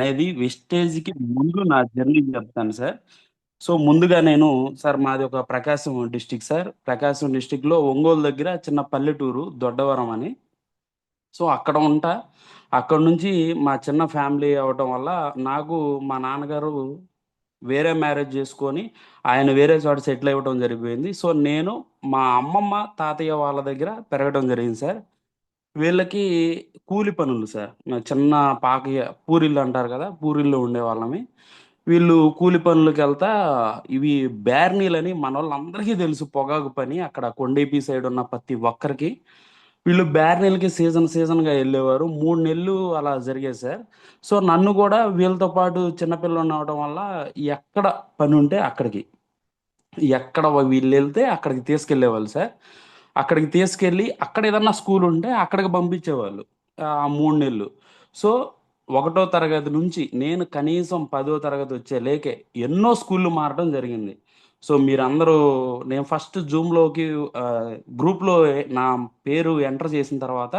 అనేది వెస్టేజ్కి ముందు నా జర్నీ చెప్తాను సార్. సో ముందుగా నేను సార్ మాది ఒక ప్రకాశం డిస్టిక్ సార్. ప్రకాశం డిస్టిక్లో ఒంగోలు దగ్గర చిన్న పల్లెటూరు దొడ్డవరం అని. సో అక్కడ ఉంటా. అక్కడ నుంచి మా చిన్న ఫ్యామిలీ అవ్వటం వల్ల నాకు మా నాన్నగారు వేరే మ్యారేజ్ చేసుకొని ఆయన వేరే చోట సెటిల్ అవ్వటం జరిగిపోయింది. సో నేను మా అమ్మమ్మ తాతయ్య వాళ్ళ దగ్గర పెరగడం జరిగింది సార్. వీళ్ళకి కూలి పనులు సార్. చిన్న పాకయ్య పూరిళ్ళు అంటారు కదా, పూరిల్లో ఉండేవాళ్ళమి. వీళ్ళు కూలి పనులకెళ్తా ఇవి బేర్నీలని మనోళ్ళందరికీ తెలుసు పొగాకు పని. అక్కడ కొండేపి సైడ్ ఉన్న ప్రతి ఒక్కరికి. వీళ్ళు బేర్నీలకి సీజన్‌గా ఎళ్ళేవారు. 3 నెలలు అలా జరిగేది సార్. సో నన్ను కూడా వీళ్ళతో పాటు చిన్న పిల్లోడిని అవ్వడం వల్ల ఎక్కడ పనుంటే అక్కడికి. ఎక్కడ వీళ్ళెళ్తే అక్కడికి తీసుకెళ్ళేవాళ్ళు సార్. అక్కడికి తీసుకెళ్ళి అక్కడ ఏదన్నా స్కూల్ ఉంటే అక్కడికి పంపించేవాళ్ళు. 3 నెలలు. సో, ఒకటో తరగతి నుంచి నేను కనీసం 10వ తరగతి వచ్చేలేకే ఎన్నో స్కూల్‌లు మారడం జరిగింది. సో, మీరందరూ నేను ఫస్ట్ జూమ్‌లోకి ఆహ్, గ్రూప్‌లో నా పేరు ఎంటర్ చేసిన తర్వాత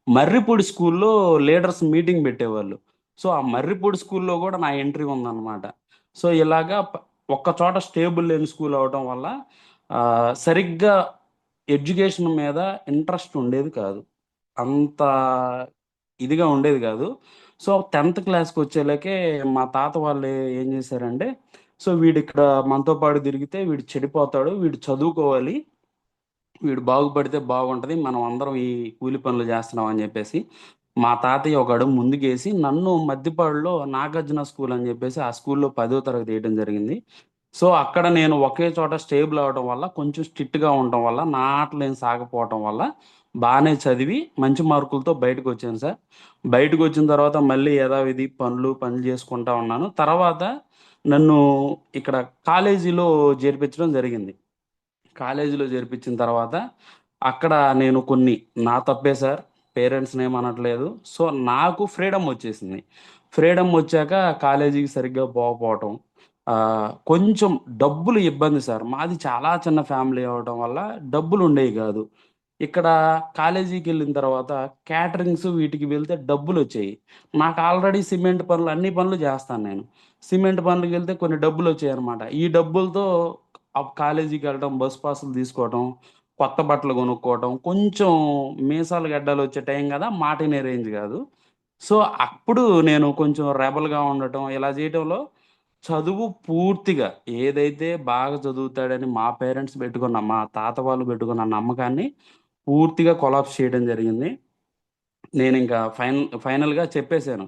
మర్రిపూడి స్కూల్‌లో లీడర్స్ మీటింగ్ పెట్టేవాళ్ళు. సో, ఆ మర్రిపూడి స్కూల్‌లో గూడా నా ఎంట్రీ ఉందన్నమాట. సో, ఇలాగా ఒక్క చోట స్టేబుల్ లేని స్కూల్ అవ్వటం వల్ల సరిగ్గా ఎడ్యుకేషన్ మీద ఇంట్రెస్ట్ ఉండేది కాదు. అంత ఇదిగా ఉండేది గాదు. సో, 10థ్ క్లాస్‌కొచ్చేలకే మా తాత వాళ్ళు ఏం జేశారంటే, సో, వీడిక్కడ మనతో పాటు తిరిగితే వీడు చెడిపోతాడు. వీడు చదువుకోవాలి. వీడు బాగుపడితే బాగుంటది. మనం అందరం ఈ కూలి పనులు జేస్తున్నాం అని జెప్పేసి, మా తాతయ్య ఒక అడుగు ముందుకేసి నన్ను మద్దిపాడులో నాగార్జున స్కూల్ అని జెప్పేసి ఆ స్కూల్‌లో 10వ తరగతి ఎయటం జరిగింది. సో, అక్కడ నేను ఒకే చోట స్టేబుల్ అవ్వడం వల్ల, కొంచెం స్ట్రిక్ట్‌గా ఉండటం వల్ల, నా ఆటలేం సాగపోవటం వల్ల, బానే చదివి మంచి మార్కులతో బయటకొచ్చాను సార్. బయటకొచ్చిన తర్వాత మళ్ళీ యథావిధి పనులు చేసుకుంటా ఉన్నాను. తర్వాత నన్ను ఇక్కడ కాలేజీలో చేర్పించడం జరిగింది. కాలేజీలో చేర్పించిన తర్వాత, అక్కడ నేను కొన్ని నా తప్పే సార్. పేరెంట్స్‌నేమనట్లేదు. సో, నాకు ఫ్రీడమొచ్చేసింది. ఫ్రీడమొచ్చాక కాలేజీకి సరిగ్గా పోకపోవటం. కొంచెం డబ్బులు ఇబ్బంది సార్. మాది చాలా చిన్న ఫ్యామిలీ అవ్వటం వల్ల డబ్బులుండేయి గాదు. ఇక్కడ కాలేజీకెళ్ళిన తర్వాత క్యాటరింగ్స్ వీటికి వెళ్తే డబ్బులొచ్చేయి. నాకు ఆల్రెడీ సిమెంట్ పనులు అన్ని పనులు జేస్తాను నేను. సిమెంట్ పనులకెళ్తే కొన్ని డబ్బులొచ్చాయనమాట. ఈ డబ్బులతో కాలేజీకెళ్ళడం, బస్ పాసులు తీసుకోవటం, కొత్త బట్టలు కొనుక్కోవటం, కొంచెం మీసాలు, గడ్డాలొచ్చే టైం గదా! మాటినే రేంజ్ గాదు. సో, అప్పుడు నేను కొంచెం రెబెల్‌గా ఉండటం, ఇలా జేయటంలో చదువు పూర్తిగా ఏదైతే బాగా చదువుతాడని మా పేరెంట్స్ పెట్టుకున్న, మా తాత వాళ్ళు పెట్టుకున్న నమ్మకాన్ని పూర్తిగా కొలాప్స్ చేయడం జరిగింది. నేనింకా ఫైనల్‌గా చెప్పేసాను.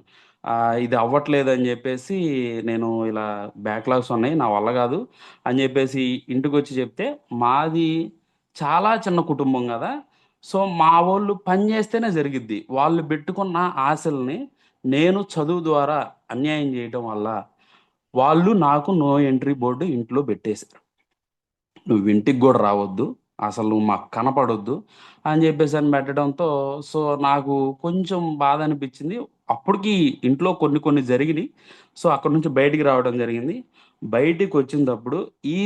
ఇది అవ్వట్లేదని జెప్పేసి, నేను ఇలా బ్యాక్‌లాగ్స్ ఉన్నాయి. నా వల్ల గాదు అని జెప్పేసి ఇంటికొచ్చి చెప్తే, మాది చాలా చిన్న కుటుంబం గదా! సో, మా వోళ్ళు పని జేస్తేనే జరిగిద్ది. వాళ్ళు బెట్టుకున్న ఆశల్ని నేను చదువు ద్వారా అన్యాయం జేయటం వల్ల, వాళ్ళు నాకు నో ఎంట్రీ బోర్డ్ ఇంట్లో బెట్టేసారు. నువ్వింటికి గూడా రావద్దు. అసలు నువ్వు మాకు కనపడొద్దు అని జెప్పేసని పెట్టడంతో, సో, నాకు కొంచెం బాధనిపిచ్చింది. అప్పటికి ఇంట్లో కొన్ని కొన్ని జరిగినియి. సో, అక్కడి నుంచి బయటికి రావడం జరిగింది. బయటికొచ్చేటప్పుడు ఈ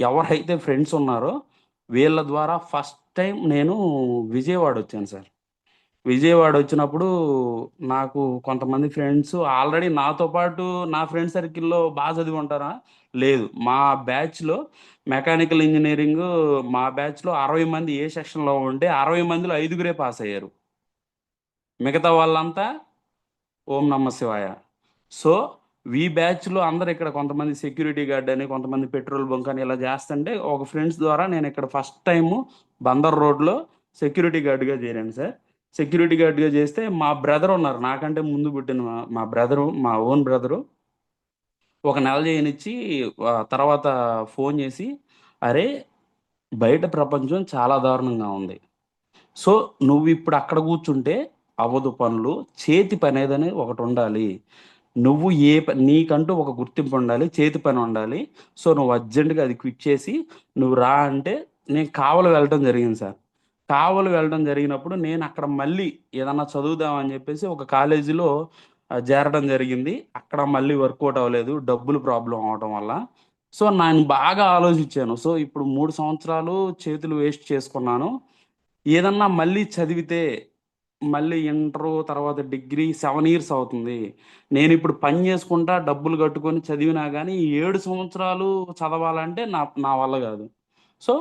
ఎవరైతే ఫ్రెండ్స్ ఉన్నారో వీళ్ళ ద్వారా ఫస్ట్ టైమ్ నేను విజయవాడొచ్చాను సార్. విజయవాడొచ్చినప్పుడు నాకు కొంతమంది ఫ్రెండ్స్ ఆల్రెడీ నాతో పాటు నా ఫ్రెండ్ సర్కిల్‌లో చదివుంటారా? లేదు. మా బ్యాచ్‌లో మెకానికల్ ఇంజినీరింగు మా బ్యాచ్‌లో 60 మంది ఏ సెక్షన్‌లో ఉంటే 60 మందిలో ఐదుగురే పాసయ్యారు. మిగతా వాళ్ళంతా ఓం నమ శివాయ. సో, బ్యాచ్‌లో అందరూ ఇక్కడ కొంతమంది సెక్యూరిటీ గార్డ్ అని, కొంతమంది పెట్రోల్ బంక్ అని ఇలా జేస్తంటే ఒక ఫ్రెండ్స్ ద్వారా నేనిక్కడ ఫస్ట్ టైము బందర్ రోడ్‌లో సెక్యూరిటీ గార్డ్‌గా జేరాను సార్. సెక్యూరిటీ గార్డ్‌గా జేస్తే మా బ్రదర్ ఉన్నారు. నాకంటే ముందు పుట్టిన మా బ్రదరు, మా ఓన్ బ్రదరు. ఒక నెల జేయనిచ్చి తర్వాత ఫోను జేసి, "అరే! బయట ప్రపంచం చాలా దారుణంగా ఉంది. సో, నువ్విప్పుడు అక్కడ గూర్చుంటే అవ్వదు పనులు. చేతి పనేదని ఒకటుండాలి. నువ్వు నీకంటూ ఒక గుర్తింపుండాలి. చేతి పనుండాలి. సో, నువ్వు అర్జెంట్‌గా అది క్విట్ చేసి నువ్వు రా అంటే నేను కావలి వెళ్ళటం జరిగింది సార్. కావలి వెళ్ళడం జరిగినప్పుడు నేనక్కడ మళ్ళీ ఏదన్నా చదువుదాం అని జెప్పేసి ఒక కాలేజీలో చేరడం జరిగింది. అక్కడ మళ్ళీ వర్కౌట్ అవ్వలేదు. డబ్బులు ప్రాబ్లమ్ అవ్వటం వల్ల. సో, నేను బాగా ఆలోచించాను. సో, ఇప్పుడు 3 సంవత్సరాలు చేతులు వేస్ట్ చేసుకున్నాను. ఏదన్నా మళ్ళీ చదివితే మళ్ళీ ఇంటరు తర్వాత డిగ్రీ 7 ఇయర్స్ అవుతుంది. నేను ఇప్పుడు పని చేసుకుంటా డబ్బులు కట్టుకొని చదివినా కానీ 7 సంవత్సరాలు చదవాలంటే నా వల్ల కాదు. సో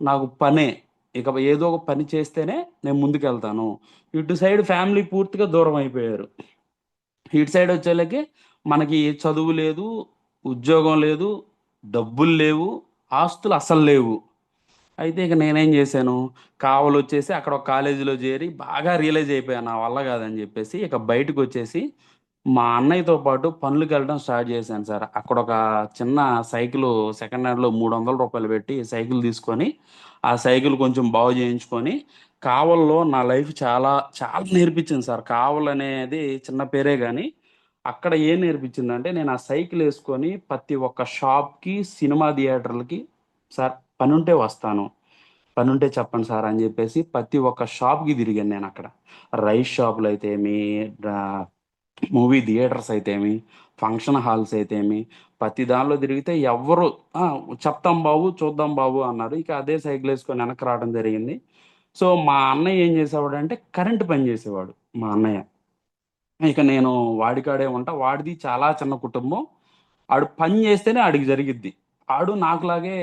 నాకు పనే, ఇక ఏదో ఒక పని చేస్తేనే నేను ముందుకెళ్తాను. ఇటు సైడ్ ఫ్యామిలీ పూర్తిగా దూరం అయిపోయారు. ఇటు సైడ్ వచ్చేళ్ళకి మనకి చదువు లేదు, ఉద్యోగం లేదు, డబ్బులు లేవు, ఆస్తులు అస్సలు లేవు. అయితే ఇక నేనేం చేశాను, కావలొచ్చేసి అక్కడ ఒక కాలేజీలో చేరి బాగా రియలైజ్ అయిపోయాను. నా వల్ల కాదని చెప్పేసి ఇక బయటకు వచ్చేసి మా అన్నయ్యతో పాటు పనులకు వెళ్ళడం స్టార్ట్ చేశాను సార్. అక్కడ ఒక చిన్న సైకిల్ సెకండ్ హ్యాండ్లో రూ. 300 పెట్టి సైకిల్ తీసుకొని ఆ సైకిల్ కొంచెం బాగు చేయించుకొని కావల్లో నా లైఫ్ చాలా చాలా నేర్పించింది సార్. కావల్ అనేది చిన్న పేరే కానీ అక్కడ ఏం నేర్పించిందంటే నేను ఆ సైకిల్ వేసుకొని ప్రతి ఒక్క షాప్కి, సినిమా థియేటర్లకి సార్ పనుంటే వస్తాను, పనుంటే చెప్పండి సార్ అని చెప్పేసి ప్రతి ఒక్క షాప్కి తిరిగాను నేను అక్కడ. రైస్ షాపులు అయితేమి, మూవీ థియేటర్స్ అయితేమి, ఫంక్షన్ హాల్స్ అయితేమి, ప్రతి దానిలో తిరిగితే ఎవ్వరు "ఆ, చెప్తాం బాబు, చూద్దాం బాబు" అన్నారు. ఇక అదే సైకిల్ వేసుకొని వెనక్కి రావడం జరిగింది. సో మా అన్నయ్య ఏం చేసేవాడు అంటే కరెంట్ పని చేసేవాడు మా అన్నయ్య. ఇక నేను వాడికాడే ఉంటా. వాడిది చాలా చిన్న కుటుంబం. ఆడు పని చేస్తేనే ఆడికి జరిగిద్ది. ఆడు నాకులాగే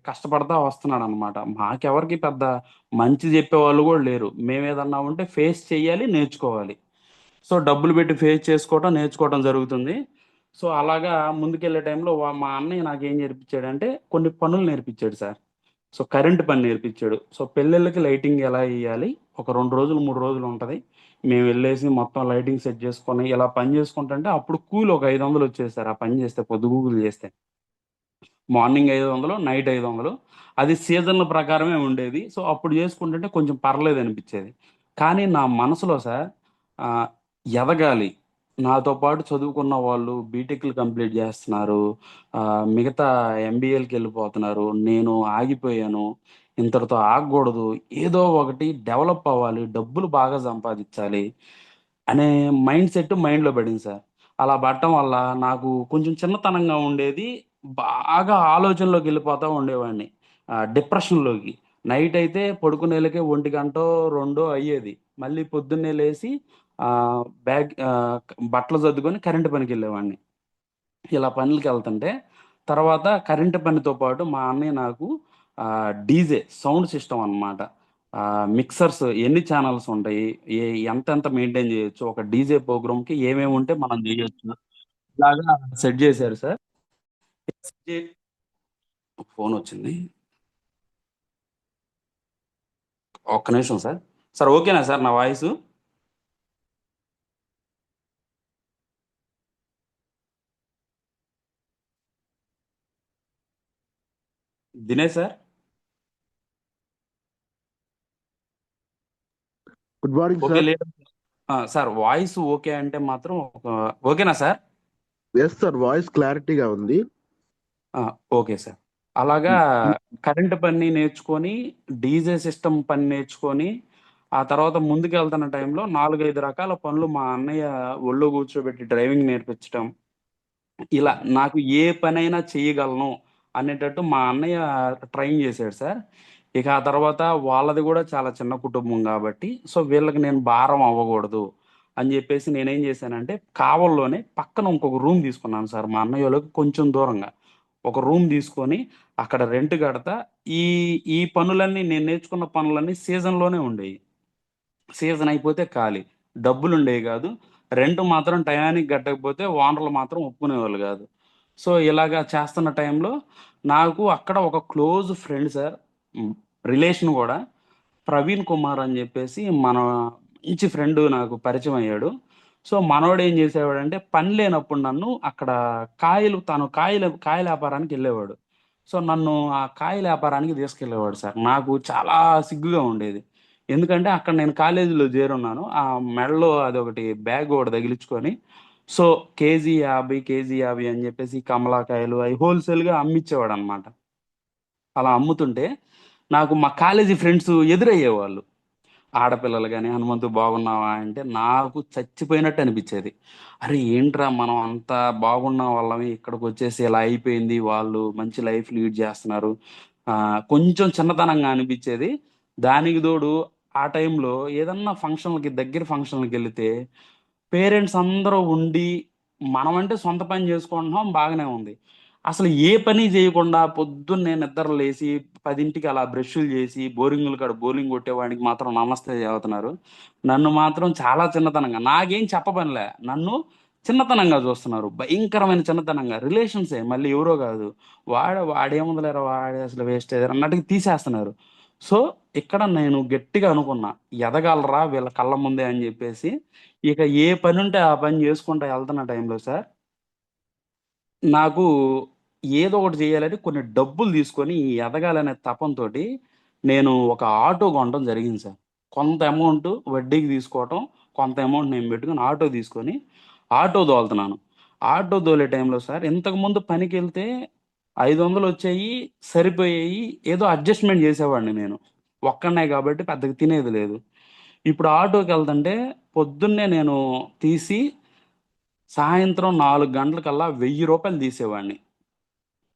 కష్టపడతా వస్తున్నాడనమాట. మాకెవరికీ పెద్ద మంచి చెప్పేవాళ్ళు గూడా లేరు. మేమేదన్నా ఉంటే ఫేస్ చెయ్యాలి, నేర్చుకోవాలి. సో, డబ్బులు పెట్టి ఫేస్ చేసుకోవటం, నేర్చుకోవటం జరుగుతుంది. సో, అలాగా ముందుకెళ్ళే టైంలో మా అన్నయ్య నాకేం నేర్పించాడంటే కొన్ని పనులు నేర్పించాడు సార్. సో, కరెంట్ పని నేర్పించాడు. సో, పెళ్ళిళ్ళకి లైటింగ్ ఎలా ఎయ్యాలి, ఒక 2 రోజులు, 3 రోజులు ఉంటది. మేమెళ్ళేసి మొత్తం లైటింగ్ సెట్ చేసుకొని ఇలా పని చేసుకుంటుంటే అప్పుడు కూలి ఒక 500 వచ్చేది సార్ ఆ పని చేస్తే, పొద్దుగూకులు చేస్తే. Morning 500, night 500. అది సీజన్‌ల ప్రకారమే ఉండేది. సో, అప్పుడు చేసుకుంటుంటే కొంచెం పర్లేదనిపిచ్చేది. కానీ నా మనసులో సార్ ఆహ్, ఎదగాలి. నాతో పాటు చదువుకున్న వాళ్ళు బీటెక్‌లు కంప్లీట్ జేస్తున్నారు. మిగతా ఎంబీఏలకెళ్ళిపోతున్నారు. నేను ఆగిపోయాను. ఇంతటితో ఆగకూడదు. ఏదో ఒకటి డెవలప్ అవ్వాలి. డబ్బులు బాగా సంపాదిచ్చాలి అనే మైండ్ సెట్ మైండ్‌లో పడింది సార్. అలా పడటం వల్ల నాకు కొంచెం చిన్నతనంగా ఉండేది. బాగా ఆలోచనలోకెళ్ళిపోతా ఉండేవాడిని. డిప్రెషన్‌లోకి. నైట్ అయితే పడుకునేలకే 1 2 అయ్యేది. మళ్ళీ పొద్దున్నే లేసి బ్యాగ్ బట్టలు సర్దుకొని కరెంట్ పనికెళ్ళేవాడిని. ఇలా పనులకెళ్తుంటే తర్వాత కరెంట్ పనితో పాటు మా అన్నయ్య నాకు డీజే సౌండ్ సిస్టమ్ అన్నమాట. మిక్సర్స్ ఎన్ని ఛానెల్స్ ఉంటాయి, ఎంతెంత మెయింటైన్ చేయొచ్చు, ఒక డీజే ప్రోగ్రామ్‌కి ఏమేముంటే మనం జేయొచ్చు. ఇలాగా సెట్ జేశారు సార్. సెట్ చే ఫోనొచ్చింది. ఒక్క నిమిషం సార్. సార్ ఓకేనా సార్ నా voice? Dinesh sir? Good morning okay sir. లేదా? సార్ వాయిస్ ఓకే అంటే మాత్రం ఓకేనా సార్? ఎస్ సార్, వాయిస్ క్లారిటీగా ఉంది. ఆ! Okay sir. అలాగా కరెంట్ పని నేర్చుకొని, డీజే సిస్టమ్ పని నేర్చుకొని, ఆ తర్వాత ముందుకెళ్తున్న టైంలో 4, 5 రకాల పనులు మా అన్నయ్య ఒళ్ళో కూర్చోబెట్టి డ్రైవింగ్ నేర్పించటం. ఇలా నాకు ఏ పనైనా చేయగలను అనేటట్టు మా అన్నయ్య ట్రైన్ చేశాడు సార్. ఇక ఆ తర్వాత వాళ్ళది గూడా చాలా చిన్న కుటుంబం గాబట్టి, సో, వీళ్ళకి నేను భారం అవ్వగూడదు అని జెప్పేసి నేనేం జేశానంటే, కావల్లోనే పక్కన ఇంకొక రూమ్ తీసుకున్నాను సార్. మా అన్నయ్యోళ్ళకి కొంచెం దూరంగా. ఒక రూమ్ తీసుకొని అక్కడ రెంట్ కడతా. ఈ ఈ పనులన్నీ నేను నేర్చుకున్న పనులన్నీ సీజన్‌లోనే ఉండేయి. సీజన్ అయిపోతే ఖాళీ. డబ్బులుండేవి గాదు. రెంట్ మాత్రం టయానికి కట్టకపోతే ఓనర్‌లు మాత్రం ఒప్పుకునేవాళ్ళు గాదు. సో, ఇలాగ చేస్తున్న టైంలో నాకు అక్కడ ఒక క్లోజ్ ఫ్రెండ్ సార్. హ్మ్. రిలేషన్ గూడా. ప్రవీణ్ కుమార్ అని జెప్పేసి మన మంచి ఫ్రెండ్ నాకు పరిచయం అయ్యాడు. సో, మనోడేం జేసేవాడంటే పని లేనప్పుడు నన్ను అక్కడ కాయల యాపారానికెళ్ళేవాడు. సో, నన్ను ఆ కాయల యాపారానికి తీసుకెళ్ళేవాడు సార్. నాకు చాలా సిగ్గుగా ఉండేది. ఎందుకంటే అక్కడ నేను కాలేజీలో జేరున్నాను. మెడలో అదొకటి బ్యాగ్ ఒకటి తగిలించుకొని, సో, కేజీ 50, కేజీ 50 అని జెప్పేసి కమలాకాయలు అయి హోల్‌సేల్‌గా అమ్మిచ్చేవాడనమాట. అలా అమ్ముతుంటే నాకు మా కాలేజీ ఫ్రెండ్స్ ఎదురయ్యేవాళ్ళు. ఆడపిల్లలు గాని, "హనుమంతు బాగున్నావా?" అంటే నాకు చచ్చిపోయినట్టు అనిపిచ్చేది. అరే! ఏంట్రా మనం అంత బాగున్న వాళ్ళమి ఇక్కడికొచ్చేసి ఇలా అయిపోయింది. వాళ్ళు మంచి లైఫ్ లీడ్ జేస్తున్నారు. కొంచెం చిన్నతనంగా అనిపిచ్చేది. దానికి తోడు ఆ టైంలో ఏదన్నా ఫంక్షన్లకి దగ్గర ఫంక్షన్లకి వెళితే పేరెంట్స్ అందరూ ఉండి మనమంటే సొంత పని చేసుకుంటున్నాం బాగానే ఉంది. అసలు ఏ పని చేయకుండా పొద్దున్నే నిద్ర లేసి 10కి అలా బ్రష్లు చేసి బోరింగులు కాడ బౌలింగ్ కొట్టేవాడికి మాత్రం నమస్తే చదువుతున్నారు. నన్ను మాత్రం చాలా చిన్నతనంగా నాకేం చెప్పబనిలే, నన్ను చిన్నతనంగా చూస్తున్నారు, భయంకరమైన చిన్నతనంగా. రిలేషన్సే మళ్ళీ ఎవరో కాదు, వాడేముందలేరా వాడే అసలు వేస్ట్ అన్నట్టుగా తీసేస్తున్నారు. సో ఇక్కడ నేను గట్టిగా అనుకున్నా, ఎదగాలరా వీళ్ళ కళ్ళ ముందే అని చెప్పేసి ఇక ఏ పని ఉంటే ఆ పని చేసుకుంటా వెళ్తున్న టైంలో సార్ నాకు ఏదో ఒకటి చేయాలని కొన్ని డబ్బులు తీసుకొని ఈ ఎదగాలనే తపంతోటి నేను ఒక ఆటో కొనడం జరిగింది సార్. కొంత అమౌంట్ వడ్డీకి తీసుకోవటం, కొంత అమౌంట్ నేను పెట్టుకుని ఆటో తీసుకొని ఆటో తోలుతున్నాను. ఆటో తోలే టైంలో సార్ ఇంతకుముందు పనికి వెళ్తే 500 వచ్చాయి, సరిపోయాయి, ఏదో అడ్జస్ట్మెంట్ చేసేవాడిని నేను. ఒక్కనే కాబట్టి పెద్దగా తినేది లేదు. ఇప్పుడు ఆటోకి వెళ్తుంటే పొద్దున్నే నేను తీసి సాయంత్రం 4 గంటలకల్లా రూ. 1000 తీసేవాడిని.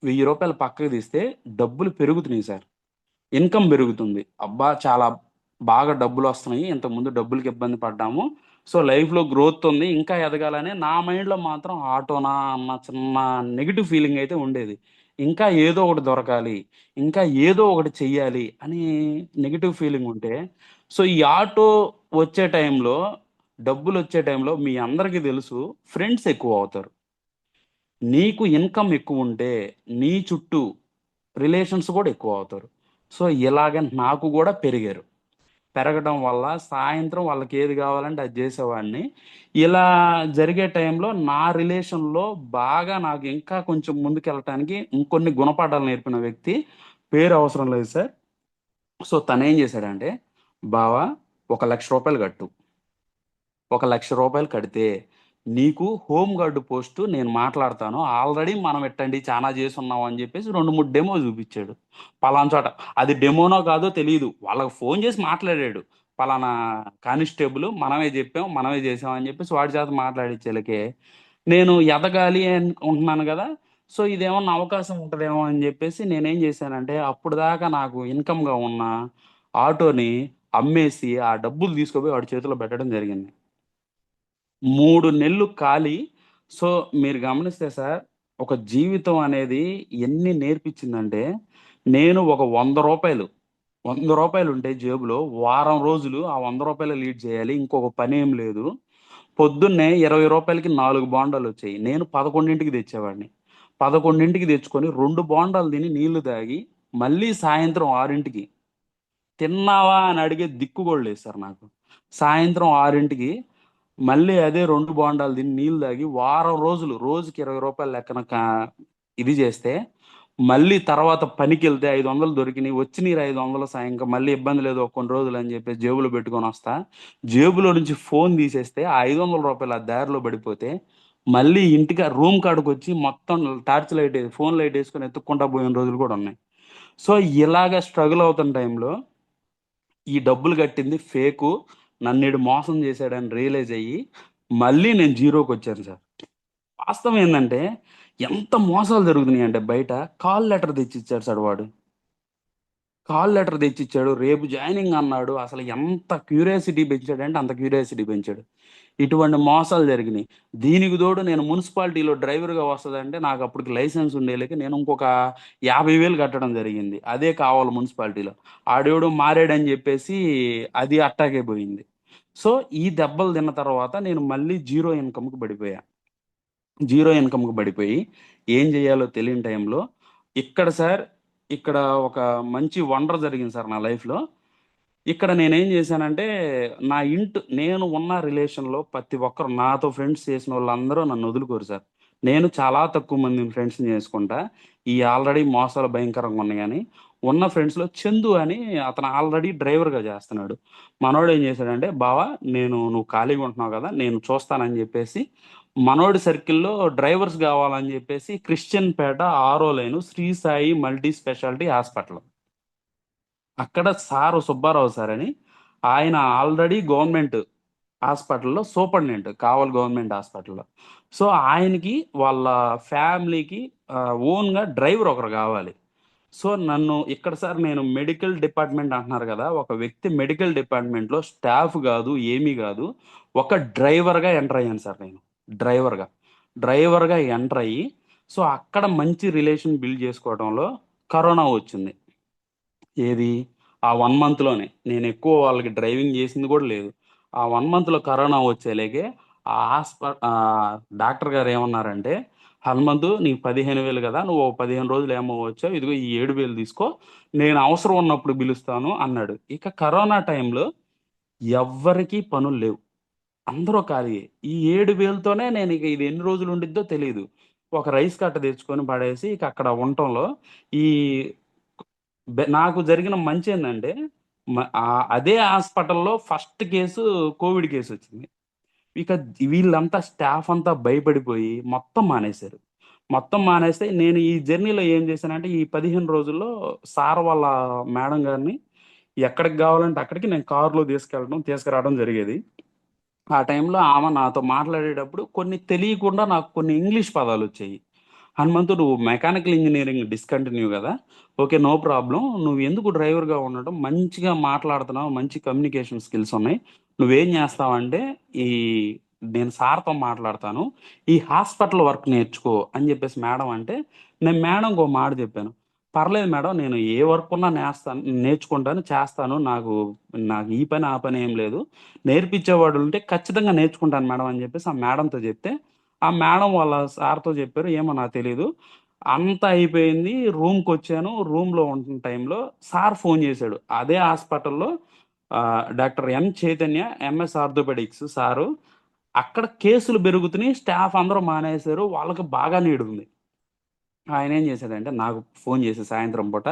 రూ. 1000 పక్కకు తీస్తే డబ్బులు పెరుగుతున్నాయి సార్. ఇన్కమ్ పెరుగుతుంది. అబ్బా! చాలా బాగా డబ్బులొస్తున్నాయి. ఇంతకుముందు డబ్బులకి ఇబ్బంది పడ్డాము. సో, లైఫ్‌లో గ్రోత్ ఉంది. ఇంకా ఎదగాలని నా మైండ్‌లో మాత్రం ఆటోనా అన్న చిన్న నెగెటివ్ ఫీలింగ్ అయితే ఉండేది. ఇంకా ఏదో ఒకటి దొరకాలి, ఇంకా ఏదో ఒకటి చెయ్యాలి అని నెగెటివ్ ఫీలింగ్ ఉంటే, సో, ఈ ఆటో వచ్చే టైంలో, డబ్బులొచ్చే టైంలో మీ అందరికీ తెలుసు ఫ్రెండ్స్ ఎక్కువవుతారు. నీకు ఇన్కమ్ ఎక్కువుంటే నీ చుట్టూ రిలేషన్స్ కూడా ఎక్కువవుతారు. సో, ఇలాగ నాకు గూడా పెరిగారు. పెరగడం వల్ల సాయంత్రం వాళ్ళకేది గావాలంటే అది జేసేవాడిని. ఇలా జరిగే టైంలో నా రిలేషన్‌లో బాగా నాకు ఇంకా కొంచెం ముందుకెళ్ళటానికి ఇంకొన్ని గుణపాఠాలు నేర్పిన వ్యక్తి, పేరు అవసరం లేదు సార్. సో, తనేం జేశాడంటే, "బావ ఒక రూ. 1,00,000 కట్టు. ఒక రూ. 1,00,000 కడితే, నీకు హోమ్ గార్డ్ పోస్టు నేను మాట్లాడతాను. ఆల్రెడీ మనం ఇట్టండి చానా చేసున్నాం" అని జెప్పేసి 2, 3 డెమో జూపిచ్చాడు. పలానా చోట. అది డెమోనో కాదో తెలీదు. వాళ్ళకి ఫోను జేసి మాట్లాడాడు. పలానా కానిస్టేబుల్ మనమే జెప్పాం, మనమే జేసాం అని జెప్పేసి వాడి చేత మాట్లాడిచ్చేలకే, నేను ఎదగాలి అనుకుంటున్నాను గదా! సో, ఇదేమన్నా అవకాశం ఉంటదేమో అని జెప్పేసి నేనేం జేశానంటే, అప్పటిదాకా నాకు ఇన్‌కమ్‌గా ఉన్న ఆటోని అమ్మేసి, ఆ డబ్బులు తీసుకుపోయి వాడి చేతిలో పెట్టడం జరిగింది. 3 నెలలు ఖాళీ. సో, మీరు గమనిస్తే సార్, ఒక జీవితం అనేది ఎన్ని నేర్పించిందంటే, నేను ఒక రూ. 100 రూ. 100 ఉంటే జేబులో వారం రోజులు ఆ రూ. 100 లీడ్ చేయాలి. ఇంకొక పనేం లేదు. పొద్దున్నే రూ. 20కి 4 బోండాలొచ్చాయి. నేను 11కి తెచ్చేవాడిని. 11కి తెచ్చుకొని 2 బోండాలు తిని నీళ్లు తాగి, మళ్ళీ సాయంత్రం 6కి తిన్నావా అని అడిగే దిక్కు గూడా లేదు సార్ నాకు. సాయంత్రం 6కి మళ్ళీ అదే 2 బోండాలు తిని నీళ్ళు తాగి వారం రోజులు రోజుకి రూ. 20 లెక్కన ఇది చేస్తే, మళ్ళీ తర్వాత పనికెళ్తే 500 దొరికినియి. వచ్చినియి 500 ఇంక మళ్ళీ ఇబ్బంది లేదు ఒక కొన్ని రోజులు అని చెప్పేసి జేబులో పెట్టుకొనొస్తా. జేబులో నుంచి ఫోను తీసేస్తే ఆ రూ. 500 ఆ దారిలో పడిపోతే, మళ్ళీ ఇంటికి రూమ్ కాడికొచ్చి మొత్తం టార్చ్ లైట్ ఫోను లైటేసుకొని ఎతుక్కుంటా పోయిన రోజులు కూడా ఉన్నాయి. సో, ఇలాగ స్ట్రగుల్ అవుతున్న టైంలో ఈ డబ్బులు కట్టింది ఫేకు. నన్నీడు మోసం చేశాడని రియలైజ్ అయ్యి, మళ్ళీ నేను జీరోకొచ్చాను సార్. వాస్తవం ఏందంటే, ఎంత మోసాలు జరుగుతున్నాయంటే బయట, కాల్ లెటర్ తెచ్చిచ్చాడు సార్ వాడు. కాల్ లెటర్ తెచ్చిచ్చాడు. రేపు జాయినింగ్ అన్నాడు. అసలు ఎంత క్యూరియాసిటీ పెంచాడంటే అంత క్యూరియాసిటీ పెంచాడు. ఇటువంటి మోసాలు జరిగినియి. దీనికి తోడు నేను మున్సిపాలిటీలో డ్రైవర్‌గా వస్తదంటే నాకు అప్పటికి లైసెన్స్ ఉండేలకి నేను ఇంకొక 50,000 కట్టడం జరిగింది. అదే కావాలి మున్సిపాలిటీలో. ఆడెవడో మారాడని చెప్పేసి అది అట్టాగే పోయింది. సో, ఈ దెబ్బలు తిన్న తర్వాత నేను మళ్ళీ జీరో ఇన్‌కమ్‌కి పడిపోయా. జీరో ఇన్‌కమ్‌కి పడిపోయి, ఏం జేయాలో తెలియని టైంలో, ఇక్కడ సార్, ఇక్కడ ఒక మంచి వండర్ జరిగింది సార్ నా లైఫ్‌లో. ఇక్కడ నేనేం జేశానంటే, నేను ఉన్న రిలేషన్‌లో ప్రతి ఒక్కరు నాతో ఫ్రెండ్స్ చేసినోళ్ళందరూ నన్నొదులుకోరు సార్. నేను చాలా తక్కువ మందిని ఫ్రెండ్స్‌ని చేసుకుంటా. ఈ ఆల్రెడీ మోసాలు భయంకరంగా ఉన్నాయని. ఉన్న ఫ్రెండ్స్‌లో చందు అని అతను ఆల్రెడీ డ్రైవర్‌గా చేస్తన్నాడు. మనోడేం చేశాడంటే, "బావ నువ్వు ఖాళీగా ఉంటున్నావు గదా! నేను చూస్తానని" జెప్పేసి, మనోడి సర్కిల్‌లో డ్రైవర్స్ గావాలని జెప్పేసి క్రిస్టియన్ పేట 6 line Sri Sai multi speciality hospital. అక్కడ సుబ్బారావు సార్ అని, ఆయన ఆల్రెడీ గవర్నమెంట్ హాస్పిటల్‌లో సూపరింటెండెంట్. కావలి గవర్నమెంట్ హాస్పిటల్‌లో. సో, ఆయనకి వాళ్ళ ఫ్యామిలీకి ఓన్‌గా డ్రైవర్ ఒకరు గావాలి. సో నన్ను ఇక్కడ సార్ నేను మెడికల్ డిపార్ట్మెంట్ అంటున్నారు కదా, ఒక వ్యక్తి మెడికల్ డిపార్ట్మెంట్లో స్టాఫ్ కాదు ఏమీ కాదు, ఒక డ్రైవర్గా ఎంటర్ అయ్యాను సార్ నేను. డ్రైవర్గా డ్రైవర్గా ఎంటర్ అయ్యి, సో అక్కడ మంచి రిలేషన్ బిల్డ్ చేసుకోవడంలో కరోనా వచ్చింది. ఏది ఆ 1 మంత్లోనే నేను ఎక్కువ వాళ్ళకి డ్రైవింగ్ చేసింది కూడా లేదు. ఆ 1 మంత్లో కరోనా వచ్చేలేకే ఆ డాక్టర్ గారు ఏమన్నారంటే, హనుమంతు నీకు 15,000 కదా, నువ్వు ఓ 15 రోజులు ఏమో వచ్చావు, ఇదిగో ఈ 7,000 తీసుకో, నేను అవసరం ఉన్నప్పుడు పిలుస్తాను అన్నాడు. ఇక కరోనా టైంలో ఎవ్వరికీ పనులు లేవు, అందరూ ఖాళీ. ఈ 7,000తోనే నేను ఇక ఇది ఎన్ని రోజులు ఉండిద్దో తెలియదు. ఒక రైస్ కట్ట తెచ్చుకొని పడేసి ఇక అక్కడ ఉండటంలో ఈ నాకు జరిగిన మంచి ఏంటంటే, అదే హాస్పిటల్లో ఫస్ట్ కేసు కోవిడ్ కేసు వచ్చింది. ఇక వీళ్ళంతా స్టాఫ్ అంతా భయపడిపోయి మొత్తం మానేశారు. మొత్తం మానేస్తే నేను ఈ జర్నీలో ఏం చేశానంటే, ఈ 15 రోజుల్లో సార్ వాళ్ళ మేడం గారిని ఎక్కడికి కావాలంటే అక్కడికి నేను కారులో తీసుకురావడం జరిగేది. ఆ టైంలో ఆమె నాతో మాట్లాడేటప్పుడు కొన్ని తెలియకుండా నాకు కొన్ని ఇంగ్లీష్ పదాలు వచ్చాయి. హనుమంతు, నువ్వు మెకానికల్ ఇంజనీరింగ్ డిస్కంటిన్యూ కదా, ఓకే నో ప్రాబ్లం, నువ్వు ఎందుకు డ్రైవర్గా ఉండటం, మంచిగా మాట్లాడుతున్నావు, మంచి కమ్యూనికేషన్ స్కిల్స్ ఉన్నాయి, నువ్వేం చేస్తావంటే ఈ నేను సార్తో మాట్లాడతాను, ఈ హాస్పిటల్ వర్క్ నేర్చుకో అని చెప్పేసి మేడం అంటే, నేను మేడంకి ఒక మాట చెప్పాను. పర్లేదు మేడం, నేను ఏ వర్క్ ఉన్నా నేర్చుకుంటాను, చేస్తాను, నాకు నాకు ఈ పని ఆ పని ఏం లేదు, నేర్పించేవాడు ఉంటే ఖచ్చితంగా నేర్చుకుంటాను మేడం అని చెప్పేసి ఆ మేడంతో చెప్తే, ఆ మేడం వాళ్ళ సార్తో చెప్పారు, ఏమో నాకు తెలీదు. అంతా అయిపోయింది, రూమ్కి వచ్చాను. రూమ్లో ఉంటున్న టైంలో సార్ ఫోన్ చేశాడు, అదే హాస్పిటల్లో doctor M Chaitanya, MS orthopaedics sir. అక్కడ కేసులు పెరుగుతున్నాయి, స్టాఫ్ అందరూ మానేశారు, వాళ్ళకి బాగా నీడ్ ఉంది. ఆయన ఏం చేశాడంటే నాకు ఫోన్ చేసి సాయంత్రం పూట,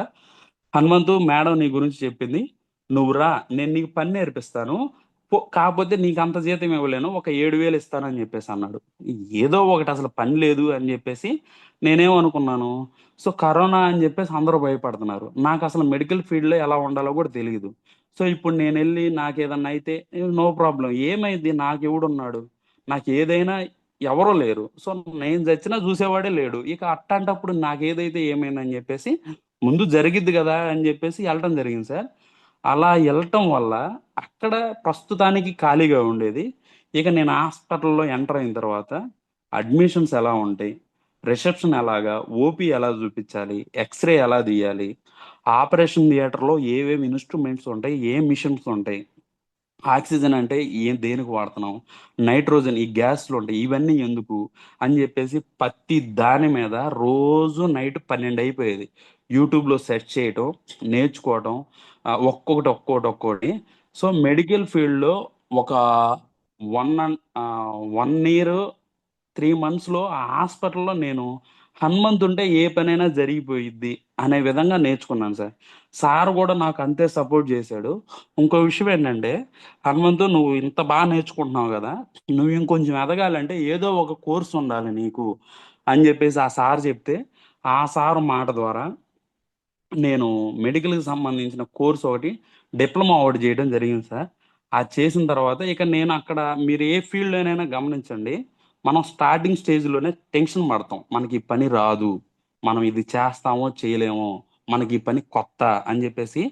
హనుమంతు మేడం నీ గురించి చెప్పింది, నువ్వు రా, నేను నీకు పని నేర్పిస్తాను, కాకపోతే నీకు అంత జీతం ఇవ్వలేను, ఒక 7,000 ఇస్తానని చెప్పేసి అన్నాడు. ఏదో ఒకటి, అసలు పని లేదు అని చెప్పేసి నేనేమనుకున్నాను, సో కరోనా అని చెప్పేసి అందరూ భయపడుతున్నారు, నాకు అసలు మెడికల్ ఫీల్డ్లో ఎలా ఉండాలో కూడా తెలియదు. సో ఇప్పుడు నేను వెళ్ళి నాకు ఏదన్నా అయితే నో ప్రాబ్లం, ఏమైంది, నాకు ఎవడున్నాడు, నాకు ఏదైనా ఎవరూ లేరు, సో నేను చచ్చినా చూసేవాడే లేడు, ఇక అట్టంటప్పుడు నాకు ఏదైతే ఏమైందని చెప్పేసి ముందు జరిగిద్ది కదా అని చెప్పేసి వెళ్ళటం జరిగింది సార్. అలా వెళ్ళటం వల్ల అక్కడ ప్రస్తుతానికి ఖాళీగా ఉండేది. ఇక నేను హాస్పిటల్లో ఎంటర్ అయిన తర్వాత అడ్మిషన్స్ ఎలా ఉంటాయి, రిసెప్షన్ ఎలాగా, ఓపీ ఎలా చూపించాలి, ఎక్స్రే ఎలా తీయాలి, ఆపరేషన్ థియేటర్లో ఏవేవి ఇన్స్ట్రుమెంట్స్ ఉంటాయి, ఏ మిషన్స్ ఉంటాయి, ఆక్సిజన్ అంటే ఏం దేనికి వాడుతున్నాం, నైట్రోజన్ ఈ గ్యాస్లు ఉంటాయి, ఇవన్నీ ఎందుకు అని చెప్పేసి ప్రతి దాని మీద రోజు నైట్ 12 అయిపోయేది. యూట్యూబ్లో సెర్చ్ చేయటం, నేర్చుకోవటం, ఒక్కొక్కటి. సో మెడికల్ ఫీల్డ్లో ఒక 1 ఇయర్ 3 మంత్స్లో ఆ హాస్పిటల్లో నేను హనుమంతుంటే ఏ పనైనా జరిగిపోయిద్ది అనే విధంగా నేర్చుకున్నాను సార్. సార్ కూడా నాకు అంతే సపోర్ట్ చేశాడు. ఇంకో విషయం ఏంటంటే, హనుమంతు నువ్వు ఇంత బాగా నేర్చుకుంటున్నావు కదా, నువ్వు ఇంకొంచెం ఎదగాలంటే ఏదో ఒక కోర్స్ ఉండాలి నీకు అని చెప్పేసి ఆ సార్ చెప్తే, ఆ సార్ మాట ద్వారా నేను మెడికల్కి సంబంధించిన కోర్స్ ఒకటి, డిప్లొమా ఒకటి చేయడం జరిగింది సార్. అది చేసిన తర్వాత ఇక నేను అక్కడ, మీరు ఏ ఫీల్డ్లోనైనా గమనించండి, మనం స్టార్టింగ్ స్టేజ్లోనే టెన్షన్ పడతాం, మనకి ఈ పని రాదు, మనం ఇది చేస్తామో చేయలేమో, మనకి ఈ పని కొత్త అని చెప్పేసి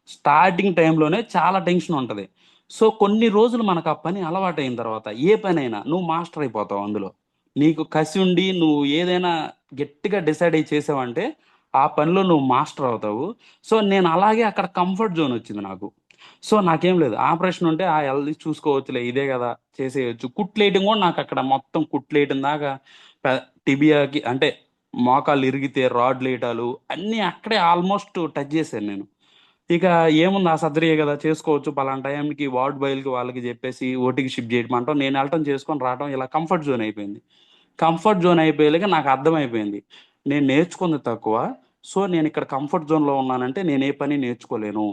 స్టార్టింగ్ టైంలోనే చాలా టెన్షన్ ఉంటుంది. సో కొన్ని రోజులు మనకు ఆ పని అలవాటైన తర్వాత ఏ పనైనా నువ్వు మాస్టర్ అయిపోతావు అందులో. నీకు కసి ఉండి నువ్వు ఏదైనా గట్టిగా డిసైడ్ అయ్యి చేసావంటే ఆ పనిలో నువ్వు మాస్టర్ అవుతావు. సో నేను అలాగే అక్కడ కంఫర్ట్ జోన్ వచ్చింది నాకు. సో నాకేం లేదు, ఆపరేషన్ ఉంటే ఆ హెల్త్ చూసుకోవచ్చులే, ఇదే కదా చేసేయచ్చు. కుట్లేయటం కూడా నాకు అక్కడ మొత్తం కుట్లేయటం దాకా, టిబియాకి అంటే మోకాళ్ళు ఇరిగితే రాడ్లు వేయటాలు అన్నీ అక్కడే ఆల్మోస్ట్ టచ్ చేశాను నేను. ఇక ఏముంది, ఆ సర్జరీ కదా చేసుకోవచ్చు, పలానా టైంకి వార్డ్ బాయ్లకి వాళ్ళకి చెప్పేసి ఓటీకి షిఫ్ట్ చేయమంటాం, నేను వెళ్ళటం చేసుకొని రావటం, ఇలా కంఫర్ట్ జోన్ అయిపోయింది. కంఫర్ట్ జోన్ అయిపోయాక నాకు అర్థమైపోయింది, నేను నేర్చుకుంది తక్కువ, సో నేను ఇక్కడ కంఫర్ట్ జోన్లో ఉన్నానంటే నేను ఏ పని నేర్చుకోలేను.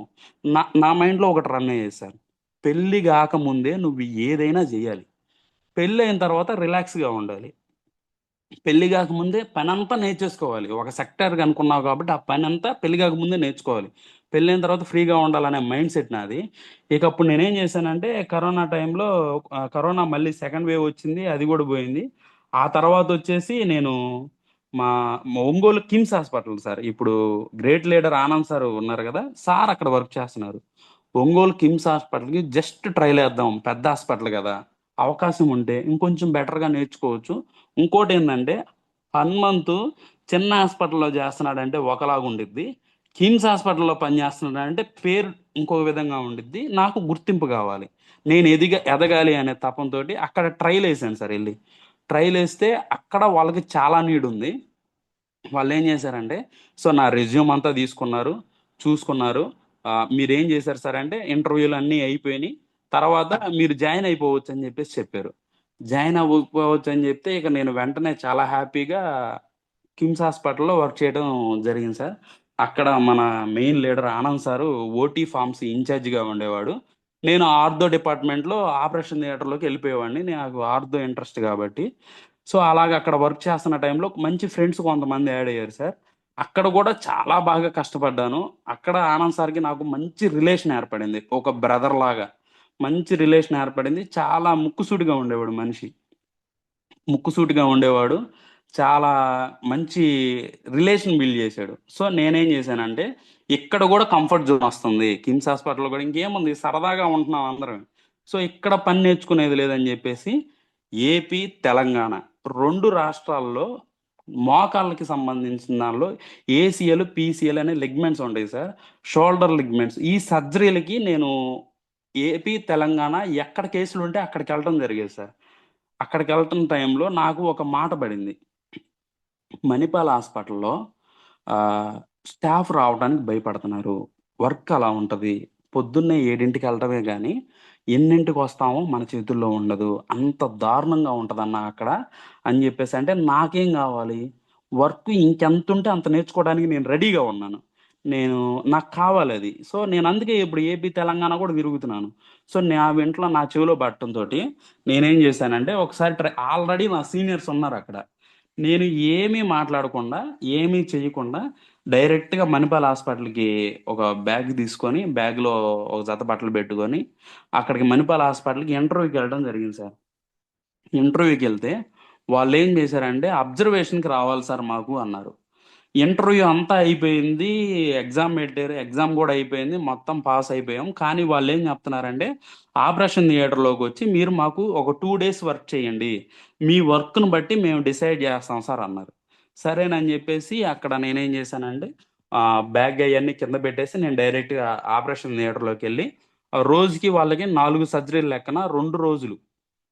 నా నా మైండ్లో ఒకటి రన్ అయ్యేది సార్, పెళ్ళి కాకముందే నువ్వు ఏదైనా చేయాలి, పెళ్ళి అయిన తర్వాత రిలాక్స్గా ఉండాలి. పెళ్లి కాకముందే పనంతా నేర్చేసుకోవాలి. ఒక సెక్టార్‌కి అనుకున్నావు కాబట్టి ఆ పనంతా పెళ్లి కాకముందే నేర్చుకోవాలి. పెళ్ళైన తర్వాత ఫ్రీగా ఉండాలనే మైండ్ సెట్ నాది. ఇక అప్పుడు నేనేం చేశానంటే కరోనా టైంలో, కరోనా మళ్ళీ సెకండ్ వేవ్ వచ్చింది, అది కూడా పోయింది. ఆ తర్వాత వచ్చేసి నేను మా మా ఒంగోలు కిమ్స్ హాస్పిటల్ సార్. ఇప్పుడు గ్రేట్ లీడర్ ఆనంద్ సార్ ఉన్నారు కదా, సార్ అక్కడ వర్క్ చేస్తున్నారు. ఒంగోలు కిమ్స్ హాస్పిటల్కి జస్ట్ ట్రైల్ వేద్దాం, పెద్ద హాస్పిటల్ కదా, అవకాశం ఉంటే ఇంకొంచెం బెటర్గా నేర్చుకోవచ్చు. ఇంకోటి ఏంటంటే, హనుమంతు చిన్న హాస్పిటల్లో చేస్తున్నాడంటే ఒకలాగా ఉండిద్ది, కిమ్స్ హాస్పిటల్లో పనిచేస్తున్నాడంటే పేరు ఇంకొక విధంగా ఉండిద్ది. నాకు గుర్తింపు కావాలి, నేను ఎదగాలి అనే తపంతో అక్కడ ట్రైల్ వేసాను సార్. వెళ్ళి ట్రైల్ వేస్తే అక్కడ వాళ్ళకి చాలా నీడ్ ఉంది. వాళ్ళు ఏం చేశారంటే, సో నా రెజ్యూమ్ అంతా తీసుకున్నారు, చూసుకున్నారు. మీరేం చేశారు సార్ అంటే, ఇంటర్వ్యూలు అన్నీ అయిపోయినాయి, తర్వాత మీరు జాయిన్ అయిపోవచ్చు అని చెప్పేసి చెప్పారు. జాయిన్ అవ్వకపోవచ్చు అని చెప్తే ఇక నేను వెంటనే చాలా హ్యాపీగా కిమ్స్ హాస్పిటల్లో వర్క్ చేయడం జరిగింది సార్. అక్కడ మన main leader Anand sir OT farms ఇన్ఛార్జిగా ఉండేవాడు. నేను ఆర్థో డిపార్ట్మెంట్లో ఆపరేషన్ థియేటర్లోకి వెళ్ళిపోయేవాడిని, నాకు ఆర్థో ఇంట్రెస్ట్ కాబట్టి. సో అలాగ అక్కడ వర్క్ చేస్తున్న టైంలో మంచి ఫ్రెండ్స్ కొంతమంది యాడ్ అయ్యారు సార్. అక్కడ కూడా చాలా బాగా కష్టపడ్డాను. అక్కడ ఆనంద్ సార్కి నాకు మంచి రిలేషన్ ఏర్పడింది, ఒక బ్రదర్ లాగా మంచి రిలేషన్ ఏర్పడింది. చాలా ముక్కుసూటిగా ఉండేవాడు మనిషి, ముక్కుసూటిగా ఉండేవాడు. చాలా మంచి రిలేషన్ బిల్డ్ చేశాడు. సో నేనేం చేశానంటే, ఇక్కడ కూడా కంఫర్ట్ జోన్ వస్తుంది, కిమ్స్ హాస్పిటల్లో కూడా ఇంకేముంది, సరదాగా ఉంటున్నాం అందరం, సో ఇక్కడ పని నేర్చుకునేది లేదని చెప్పేసి ఏపీ తెలంగాణ రెండు రాష్ట్రాల్లో మోకాళ్ళకి సంబంధించిన దానిలో ఏసీఎల్ పీసీఎల్ అనే లిగ్మెంట్స్ ఉంటాయి సార్, షోల్డర్ లిగ్మెంట్స్. ఈ సర్జరీలకి నేను ఏపీ తెలంగాణ ఎక్కడ కేసులు ఉంటే అక్కడికి వెళ్ళడం జరిగేది సార్. అక్కడికి వెళ్ళటం టైంలో నాకు ఒక మాట పడింది, మణిపాల్ హాస్పిటల్లో ఆ, స్టాఫ్ రావడానికి భయపడుతున్నారు, వర్క్ అలా ఉంటుంది, పొద్దున్నే 7ంటికి వెళ్ళటమే కానీ ఎన్నింటికి వస్తామో మన చేతుల్లో ఉండదు, అంత దారుణంగా ఉంటుందన్న అక్కడ అని చెప్పేసి. అంటే నాకేం కావాలి, వర్క్ ఇంకెంత ఉంటే అంత నేర్చుకోవడానికి నేను రెడీగా ఉన్నాను, నేను నాకు కావాలి అది. సో నేను అందుకే ఇప్పుడు ఏపీ తెలంగాణ కూడా తిరుగుతున్నాను. సో నా ఇంట్లో నా చెవిలో పట్టడంతో నేనేం చేశానంటే, ఒకసారి ఆల్రెడీ నా సీనియర్స్ ఉన్నారు అక్కడ, నేను ఏమీ మాట్లాడకుండా ఏమీ చేయకుండా డైరెక్ట్గా మణిపాల్ హాస్పిటల్కి ఒక బ్యాగ్ తీసుకొని, బ్యాగ్లో ఒక జత బట్టలు పెట్టుకొని అక్కడికి మణిపాల్ హాస్పిటల్కి ఇంటర్వ్యూకి వెళ్ళడం జరిగింది సార్. ఇంటర్వ్యూకి వెళ్తే వాళ్ళు ఏం చేశారంటే, అబ్జర్వేషన్కి రావాలి సార్ మాకు అన్నారు. ఇంటర్వ్యూ అంతా అయిపోయింది, ఎగ్జామ్ పెట్టారు, ఎగ్జామ్ కూడా అయిపోయింది, మొత్తం పాస్ అయిపోయాం. కానీ వాళ్ళు ఏం చెప్తున్నారంటే, ఆపరేషన్ థియేటర్లోకి వచ్చి మీరు మాకు ఒక 2 days వర్క్ చేయండి, మీ వర్క్ను బట్టి మేము డిసైడ్ చేస్తాం సార్ అన్నారు. సరేనని చెప్పేసి అక్కడ నేనేం చేశానంటే, బ్యాగ్ అవన్నీ కింద పెట్టేసి నేను డైరెక్ట్గా ఆపరేషన్ థియేటర్లోకి వెళ్ళి రోజుకి వాళ్ళకి 4 సర్జరీలు లెక్కన 2 రోజులు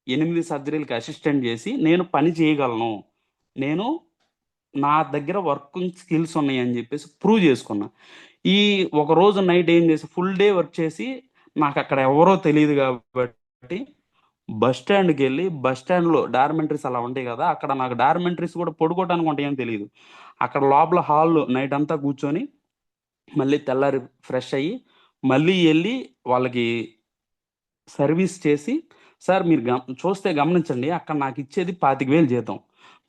8 సర్జరీలకి అసిస్టెంట్ చేసి నేను పని చేయగలను, నేను నా దగ్గర వర్కింగ్ స్కిల్స్ ఉన్నాయి అని చెప్పేసి ప్రూవ్ చేసుకున్నా. ఈ ఒక రోజు నైట్ ఏం చేసి ఫుల్ డే వర్క్ చేసి, నాకు అక్కడ ఎవరో తెలియదు కాబట్టి బస్ స్టాండ్కి వెళ్ళి, బస్ స్టాండ్లో డార్మెంటరీస్ అలా ఉంటాయి కదా, అక్కడ నాకు డార్మెంటరీస్ కూడా పడుకోవడానికి ఉంటాయని తెలియదు. అక్కడ లోపల హాల్లో నైట్ అంతా కూర్చొని మళ్ళీ తెల్లారి ఫ్రెష్ అయ్యి మళ్ళీ వెళ్ళి వాళ్ళకి సర్వీస్ చేసి, సార్ మీరు చూస్తే గమనించండి, అక్కడ నాకు ఇచ్చేది 25,000 జీతం.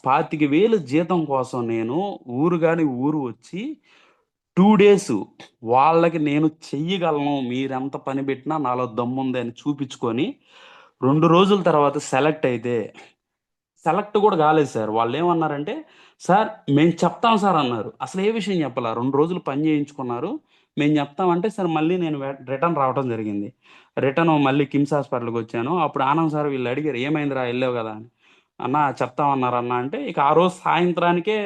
25,000 జీతం కోసం నేను ఊరు కాని ఊరు వచ్చి 2 days వాళ్ళకి నేను చెయ్యగలను, మీరెంత పని పెట్టినా నాలో దమ్ముంది అని చూపించుకొని 2 రోజుల తర్వాత సెలెక్ట్ అయితే, సెలెక్ట్ కూడా కాలేదు సార్. వాళ్ళు ఏమన్నారంటే, సార్ మేము చెప్తాం సార్ అన్నారు. అసలు ఏ విషయం చెప్పాల, 2 రోజులు పని చేయించుకున్నారు, మేము చెప్తామంటే సార్ మళ్ళీ నేను రిటర్న్ రావడం జరిగింది. రిటర్న్ మళ్ళీ కిమ్స్ హాస్పిటల్కి వచ్చాను. అప్పుడు ఆనంద్ సార్ వీళ్ళు అడిగారు, ఏమైందిరా వెళ్ళావు కదా అని. అన్న చెప్తామన్నారు అన్న అంటే, ఇక ఆ రోజు సాయంత్రానికే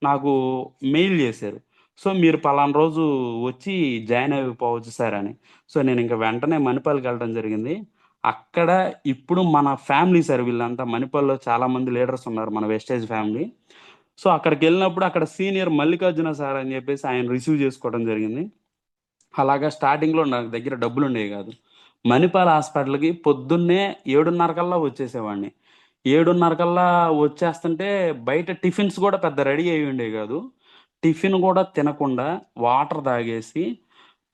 నాకు మెయిల్ చేశారు, సో మీరు పలానా రోజు వచ్చి జాయిన్ అయిపోవచ్చు సార్ అని. సో నేను ఇంకా వెంటనే మణిపాల్కి వెళ్ళడం జరిగింది. అక్కడ ఇప్పుడు మన ఫ్యామిలీ సార్, వీళ్ళంతా మణిపాల్లో చాలా మంది లీడర్స్ ఉన్నారు, మన వెస్టేజ్ ఫ్యామిలీ. సో అక్కడికి వెళ్ళినప్పుడు అక్కడ సీనియర్ మల్లికార్జున సార్ అని చెప్పేసి ఆయన రిసీవ్ చేసుకోవడం జరిగింది. అలాగా స్టార్టింగ్లో నాకు దగ్గర డబ్బులు ఉండేవి కాదు. మణిపాల్ హాస్పిటల్కి పొద్దున్నే 7:30 కల్లా వచ్చేసేవాడిని. 7:30 కల్లా వచ్చేస్తుంటే బయట టిఫిన్స్ కూడా పెద్ద రెడీ అయ్యి ఉండేవి కాదు. టిఫిన్ కూడా తినకుండా వాటర్ తాగేసి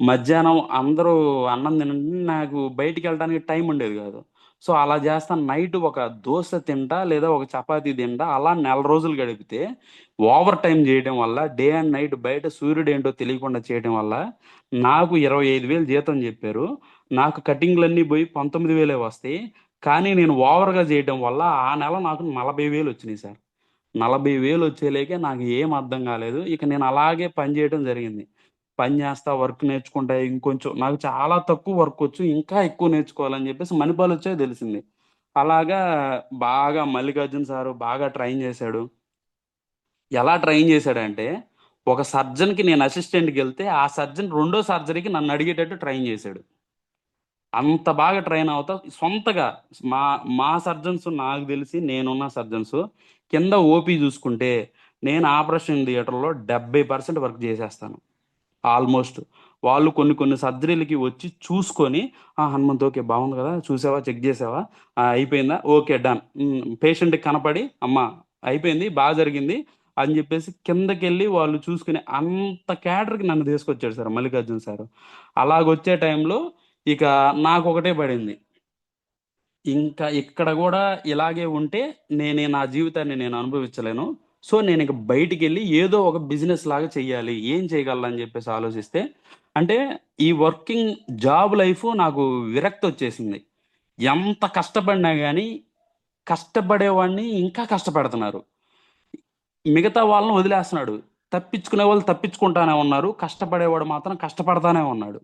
మధ్యాహ్నం అందరూ అన్నం తినండి, నాకు బయటికి వెళ్ళడానికి టైం ఉండేది కాదు. సో అలా చేస్తాను, నైట్ ఒక దోశ తింటా లేదా ఒక చపాతీ తింటా, అలా నెల రోజులు గడిపితే ఓవర్ టైం చేయడం వల్ల డే అండ్ నైట్ బయట సూర్యుడు ఏంటో తెలియకుండా చేయడం వల్ల నాకు 25,000 జీతం చెప్పారు. నాకు కటింగ్లన్నీ పోయి 19,000 వస్తాయి. కానీ నేను ఓవర్గా చేయడం వల్ల ఆ నెల నాకు 40,000 వచ్చినాయి సార్. 40,000 వచ్చేలేకే నాకు ఏం అర్థం కాలేదు. ఇక నేను అలాగే పని చేయడం జరిగింది. పని చేస్తా, వర్క్ నేర్చుకుంటా, ఇంకొంచెం నాకు చాలా తక్కువ వర్క్ వచ్చు, ఇంకా ఎక్కువ నేర్చుకోవాలని చెప్పేసి మణిపాల్ వచ్చే తెలిసింది. అలాగా బాగా మల్లికార్జున సారు బాగా ట్రైన్ చేశాడు. ఎలా ట్రైన్ చేశాడంటే, ఒక సర్జన్కి నేను అసిస్టెంట్కి వెళ్తే ఆ సర్జన్ రెండో సర్జరీకి నన్ను అడిగేటట్టు ట్రైన్ చేశాడు. అంత బాగా ట్రైన్ అవుతా సొంతగా మా మా సర్జన్స్ నాకు తెలిసి నేనున్న సర్జన్స్ కింద ఓపీ చూసుకుంటే నేను ఆపరేషన్ థియేటర్లో 70% వర్క్ చేసేస్తాను ఆల్మోస్ట్. వాళ్ళు కొన్ని కొన్ని సర్జరీలకి వచ్చి చూసుకొని, హనుమంత్ ఓకే బాగుంది కదా, చూసావా, చెక్ చేసావా, అయిపోయిందా, ఓకే డన్, పేషెంట్కి కనపడి అమ్మా అయిపోయింది బాగా జరిగింది అని చెప్పేసి కిందకి వెళ్ళి వాళ్ళు చూసుకుని అంత క్యాడర్కి నన్ను తీసుకొచ్చాడు సార్ మల్లికార్జున సార్. అలాగొచ్చే టైంలో ఇక నాకు ఒకటే పడింది, ఇంకా ఇక్కడ కూడా ఇలాగే ఉంటే నా జీవితాన్ని నేను అనుభవించలేను. సో నేను ఇక బయటికి వెళ్ళి ఏదో ఒక బిజినెస్ లాగా చెయ్యాలి, ఏం చేయగలను చెప్పేసి ఆలోచిస్తే, అంటే ఈ వర్కింగ్ జాబ్ లైఫ్ నాకు విరక్తి వచ్చేసింది. ఎంత కష్టపడినా కానీ కష్టపడేవాడిని ఇంకా కష్టపెడుతున్నారు, మిగతా వాళ్ళని వదిలేస్తున్నాడు. తప్పించుకునే వాళ్ళు తప్పించుకుంటానే ఉన్నారు, కష్టపడేవాడు మాత్రం కష్టపడతానే ఉన్నాడు.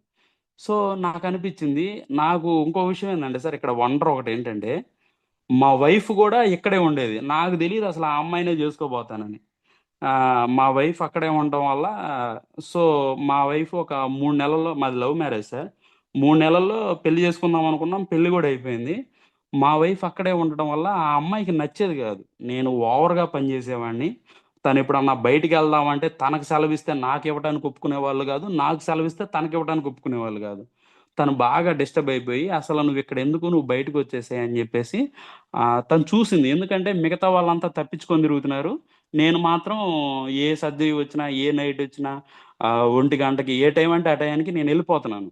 సో నాకు అనిపించింది, నాకు ఇంకో విషయం ఏంటంటే సార్, ఇక్కడ వండర్ ఒకటి ఏంటంటే, మా వైఫ్ కూడా ఇక్కడే ఉండేది. నాకు తెలియదు అసలు ఆ అమ్మాయినే చేసుకోబోతానని. మా వైఫ్ అక్కడే ఉండటం వల్ల, సో మా వైఫ్ ఒక 3 నెలల్లో, మాది లవ్ మ్యారేజ్ సార్, 3 నెలల్లో పెళ్లి చేసుకుందాం అనుకున్నాం, పెళ్లి కూడా అయిపోయింది. మా వైఫ్ అక్కడే ఉండటం వల్ల ఆ అమ్మాయికి నచ్చేది కాదు, నేను ఓవర్గా పనిచేసేవాడిని. తను ఎప్పుడన్నా బయటికి వెళ్దామంటే తనకు సెలవిస్తే నాకు ఇవ్వడానికి ఒప్పుకునే వాళ్ళు కాదు, నాకు సెలవిస్తే తనకి ఇవ్వడానికి ఒప్పుకునే వాళ్ళు కాదు. తను బాగా డిస్టర్బ్ అయిపోయి, అసలు నువ్వు ఇక్కడ ఎందుకు, నువ్వు బయటకు వచ్చేసాయి అని చెప్పేసి తను చూసింది. ఎందుకంటే మిగతా వాళ్ళంతా తప్పించుకొని తిరుగుతున్నారు, నేను మాత్రం ఏ సర్జరీ వచ్చినా, ఏ నైట్ వచ్చినా, 1 గంటకి ఏ టైం అంటే ఆ టైంకి నేను వెళ్ళిపోతున్నాను.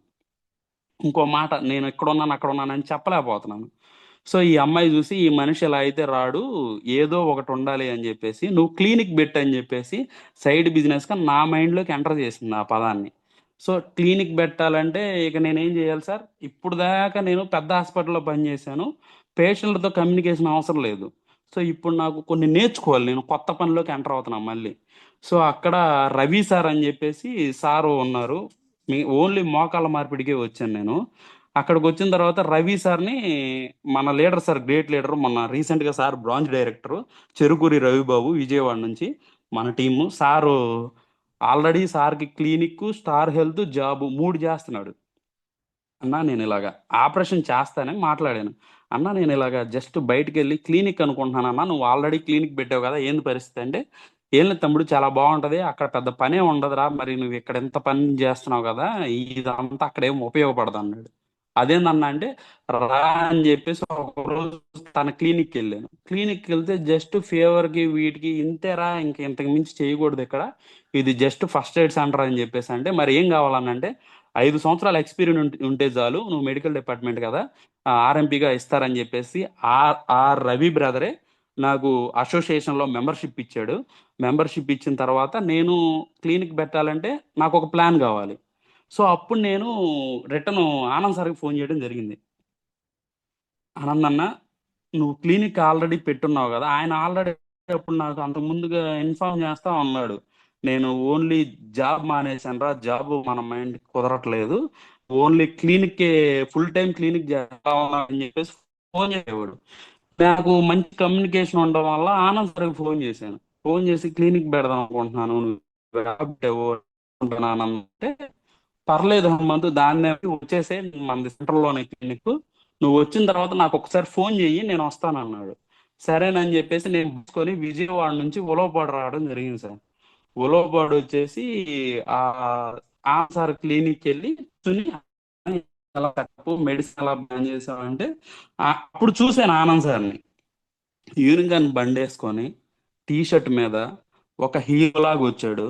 ఇంకో మాట, నేను ఎక్కడున్నాను అక్కడ ఉన్నాను అని చెప్పలేకపోతున్నాను. సో ఈ అమ్మాయి చూసి, ఈ మనిషి ఇలా అయితే రాడు, ఏదో ఒకటి ఉండాలి అని చెప్పేసి నువ్వు క్లినిక్ పెట్టు అని చెప్పేసి సైడ్ బిజినెస్గా నా మైండ్లోకి ఎంటర్ చేసింది ఆ పదాన్ని. సో క్లినిక్ పెట్టాలంటే ఇక నేనేం చేయాలి సార్, ఇప్పుడు దాకా నేను పెద్ద హాస్పిటల్లో పనిచేశాను, పేషెంట్లతో కమ్యూనికేషన్ అవసరం లేదు. సో ఇప్పుడు నాకు కొన్ని నేర్చుకోవాలి, నేను కొత్త పనిలోకి ఎంటర్ అవుతున్నాను మళ్ళీ. సో అక్కడ రవి సార్ అని చెప్పేసి సారు ఉన్నారు. మీ ఓన్లీ మోకాళ్ళ మార్పిడికే వచ్చాను నేను. అక్కడికి వచ్చిన తర్వాత రవి సార్ని, మన లీడర్ సార్, గ్రేట్ లీడర్, మొన్న రీసెంట్గా sir branch director Cherukuri Ravibabu Vijayawada నుంచి మన టీము సారు, ఆల్రెడీ సార్కి క్లినిక్, స్టార్ హెల్త్, జాబ్ 3 చేస్తున్నాడు. అన్నా నేను ఇలాగా ఆపరేషన్ చేస్తానని మాట్లాడాను. అన్నా నేను ఇలాగా జస్ట్ బయటికి వెళ్ళి క్లినిక్ అనుకుంటున్నాను అన్న, నువ్వు ఆల్రెడీ క్లినిక్ పెట్టావు కదా, ఏంది పరిస్థితి అంటే, ఏం లేదు తమ్ముడు, చాలా బాగుంటది, అక్కడ పెద్ద పనే ఉండదురా, మరి నువ్వు ఇక్కడ ఎంత పని చేస్తున్నావు కదా, ఇదంతా అక్కడ ఏం ఉపయోగపడదు అన్నాడు. అదేందన్నా అంటే, రా అని చెప్పేసి ఒక రోజు తన క్లినిక్కి వెళ్ళాను. క్లినిక్కి వెళ్తే జస్ట్ ఫీవర్కి వీటికి ఇంతేరా, ఇంతకు మించి చేయకూడదు ఇక్కడ, ఇది జస్ట్ ఫస్ట్ ఎయిడ్ సెంటర్ అని చెప్పేసి అంటే, మరి ఏం కావాలనంటే, 5 సంవత్సరాల ఎక్స్పీరియన్స్ ఉంటే చాలు, నువ్వు మెడికల్ డిపార్ట్మెంట్ కదా, ఆర్ఎంపీగా ఇస్తారని చెప్పేసి ఆ ఆ రవి బ్రదరే నాకు అసోసియేషన్లో మెంబర్షిప్ ఇచ్చాడు. మెంబర్షిప్ ఇచ్చిన తర్వాత నేను క్లినిక్ పెట్టాలంటే నాకు ఒక ప్లాన్ కావాలి. సో అప్పుడు నేను రిటర్న్ ఆనంద్ సార్కి ఫోన్ చేయడం జరిగింది. ఆనంద్ అన్న, నువ్వు క్లినిక్ ఆల్రెడీ పెట్టున్నావు కదా, ఆయన ఆల్రెడీ అప్పుడు నాకు అంత ముందుగా ఇన్ఫార్మ్ చేస్తా ఉన్నాడు, నేను ఓన్లీ జాబ్ మానేశాను రా, జాబ్ మన మైండ్ కుదరట్లేదు, only clinic, full time clinic అని చెప్పేసి ఫోన్ చేసేవాడు. నాకు మంచి కమ్యూనికేషన్ ఉండడం వల్ల ఆనంద్ సార్కి ఫోన్ చేశాను. ఫోన్ చేసి క్లినిక్ పెడదాం అనుకుంటున్నాను, నువ్వు జాబ్ అనుకుంటున్నాను అంటే, పర్లేదు హనుమంతు, దాన్ని వచ్చేసే, మనది సెంటర్లోనే క్లినిక్, నువ్వు వచ్చిన తర్వాత నాకు ఒకసారి ఫోన్ చెయ్యి, నేను వస్తాను అన్నాడు. సరేనని చెప్పేసి నేను తీసుకొని విజయవాడ నుంచి ఉలవపాడు రావడం జరిగింది సార్. ఉలవపాడు వచ్చేసి ఆ ఆ సార్ క్లినిక్ వెళ్ళి కూర్చుని, ఎలా మెడిసిన్ ఎలా బ్యాన్ చేసామంటే, అప్పుడు చూశాను ఆనంద్ సార్ని యూనిగాన్ బండి వేసుకొని టీ షర్ట్ మీద ఒక హీరో లాగా వచ్చాడు.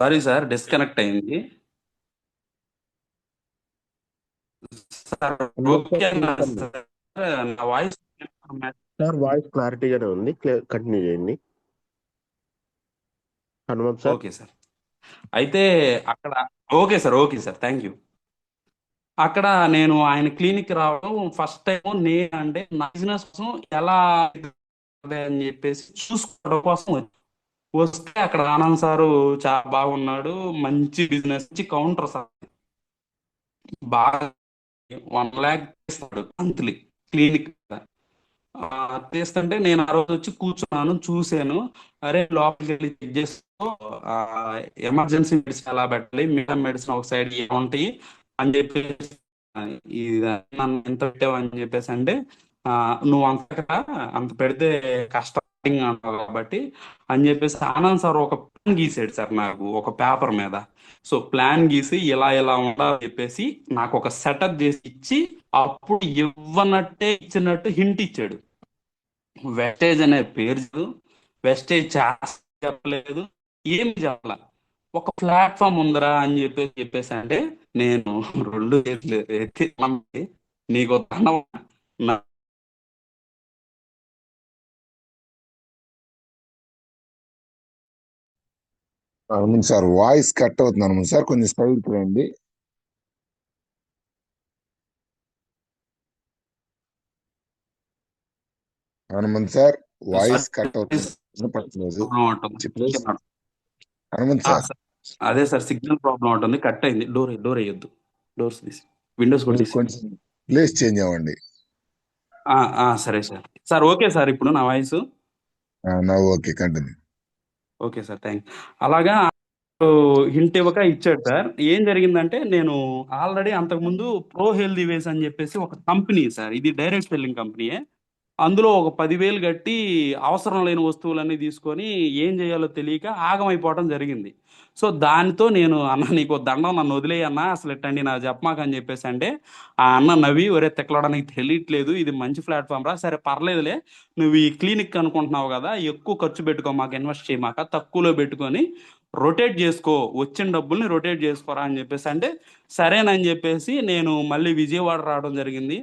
సారీ సార్, డిస్కనెక్ట్ అయింది సార్. సార్ ఓకే నా చెప్పండి. సార్, నా వాయిస్ సార్ వాయిస్ క్లారిటీగానే ఉంది, కంటిన్యూ చేయండి. హనుమంత్ సార్. Okay sir. అయితే అక్కడ okay sir, okay sir, thank you. అక్కడ నేను ఆయన క్లినిక్ రావడం ఫస్ట్ టైం, నేను అంటే నా బిజినెస్ కోసం ఎలా అని చెప్పేసి చూసుకోవడం కోసం వస్తే అక్కడ ఆనంద్ సారు చాలా బాగున్నాడు, మంచి బిజినెస్, మంచి కౌంటర్ సార్, బాగా 1 lakh ఇస్తాడు మంత్లీ క్లినిక్. తీస్తుంటే నేను ఆ రోజు వచ్చి కూర్చున్నాను, చూశాను. అరే లోపలికి వెళ్ళి చెక్ చేసుకో, ఎమర్జెన్సీ మెడిసిన్ ఎలా పెట్టాలి, మిగతా మెడిసిన్ ఒక సైడ్ ఏముంటాయి అని చెప్పేసి, ఆ, ఇది నన్ను ఎంత పెట్టావు అని చెప్పేసి అంటే, ఆ, నువ్వు అంత పెడితే కష్టం అంటావు కాబట్టి అని చెప్పేసి ఆనంద్ సార్ ఒక ప్లాన్ గీసాడు సార్ నాకు ఒక పేపర్ మీద. సో ప్లాన్ గీసి ఇలా ఇలా ఉండాలని చెప్పేసి నాకు ఒక సెటప్ చేసి ఇచ్చి, అప్పుడు ఇవ్వనట్టే ఇచ్చినట్టు హింట్ ఇచ్చాడు. వెస్టేజ్ అనే పేరు, వెస్టేజ్ చెప్పలేదు, ఏమి చెప్పాల, ఒక ప్లాట్ఫామ్ ఉందరా అని చెప్పేసి అంటే, నేను రెండు చేతులు ఎత్తి నమ్మి, నీకు దండం, నా- అవును సార్, వాయిస్ కట్ అవుతున్నాను సార్, కొంచెం సైడ్కి రండి. హనుమంత్ సార్, వాయిస్ కట్ అవుతుంది, వినపడట్లేదు. ప్రాబ్లం ఉంటుంది. ప్లీజ్ హనుమంత్ సార్, సార్, అదే సార్, సిగ్నల్ ప్రాబ్లం ఉంటుంది, కట్ అయింది. డోర్ వేయొద్దు, డోర్స్ తీసి, విండోస్ కూడా మీరు తీసి. కొంచెం ప్లేస్ చేంజ్ అవ్వండి. సరే సార్. సార్ ఓకే సార్, ఇప్పుడు నా వాయిస్ నా okay, continue. Okay sir, thank. అలాగా హింట్ ఇవ్వక ఇచ్చాడు సార్. ఏం జరిగిందంటే, నేను ఆల్రెడీ అంతకుముందు ప్రో హెల్దీ వేస్ అని చెప్పేసి ఒక కంపెనీ సార్, ఇది డైరెక్ట్ సెల్లింగ్ కంపెనీయే. అందులో ఒక 10,000 కట్టి అవసరం లేని వస్తువులన్నీ తీసుకొని ఏం చేయాలో తెలియక ఆగమైపోవడం జరిగింది. సో దానితో నేను, అన్న నీకు ఓ దండం, నన్ను వదిలేయి అన్న, అసలు ఎట్టండి నా చెప్పమాక అని చెప్పేసి అంటే, ఆ అన్న నవ్వి, ఒరే తెక్కలోడానికి తెలియట్లేదు, ఇది మంచి ప్లాట్ఫామ్ రా, సరే పర్లేదులే, నువ్వు ఈ క్లినిక్ అనుకుంటున్నావు కదా, ఎక్కువ ఖర్చు పెట్టుకో, మాకు ఇన్వెస్ట్ చేయమాక, తక్కువలో పెట్టుకొని రొటేట్ చేసుకో, వచ్చిన డబ్బుల్ని రొటేట్ చేసుకోరా అని చెప్పేసి అంటే, సరేనని చెప్పేసి నేను మళ్ళీ విజయవాడ రావడం జరిగింది.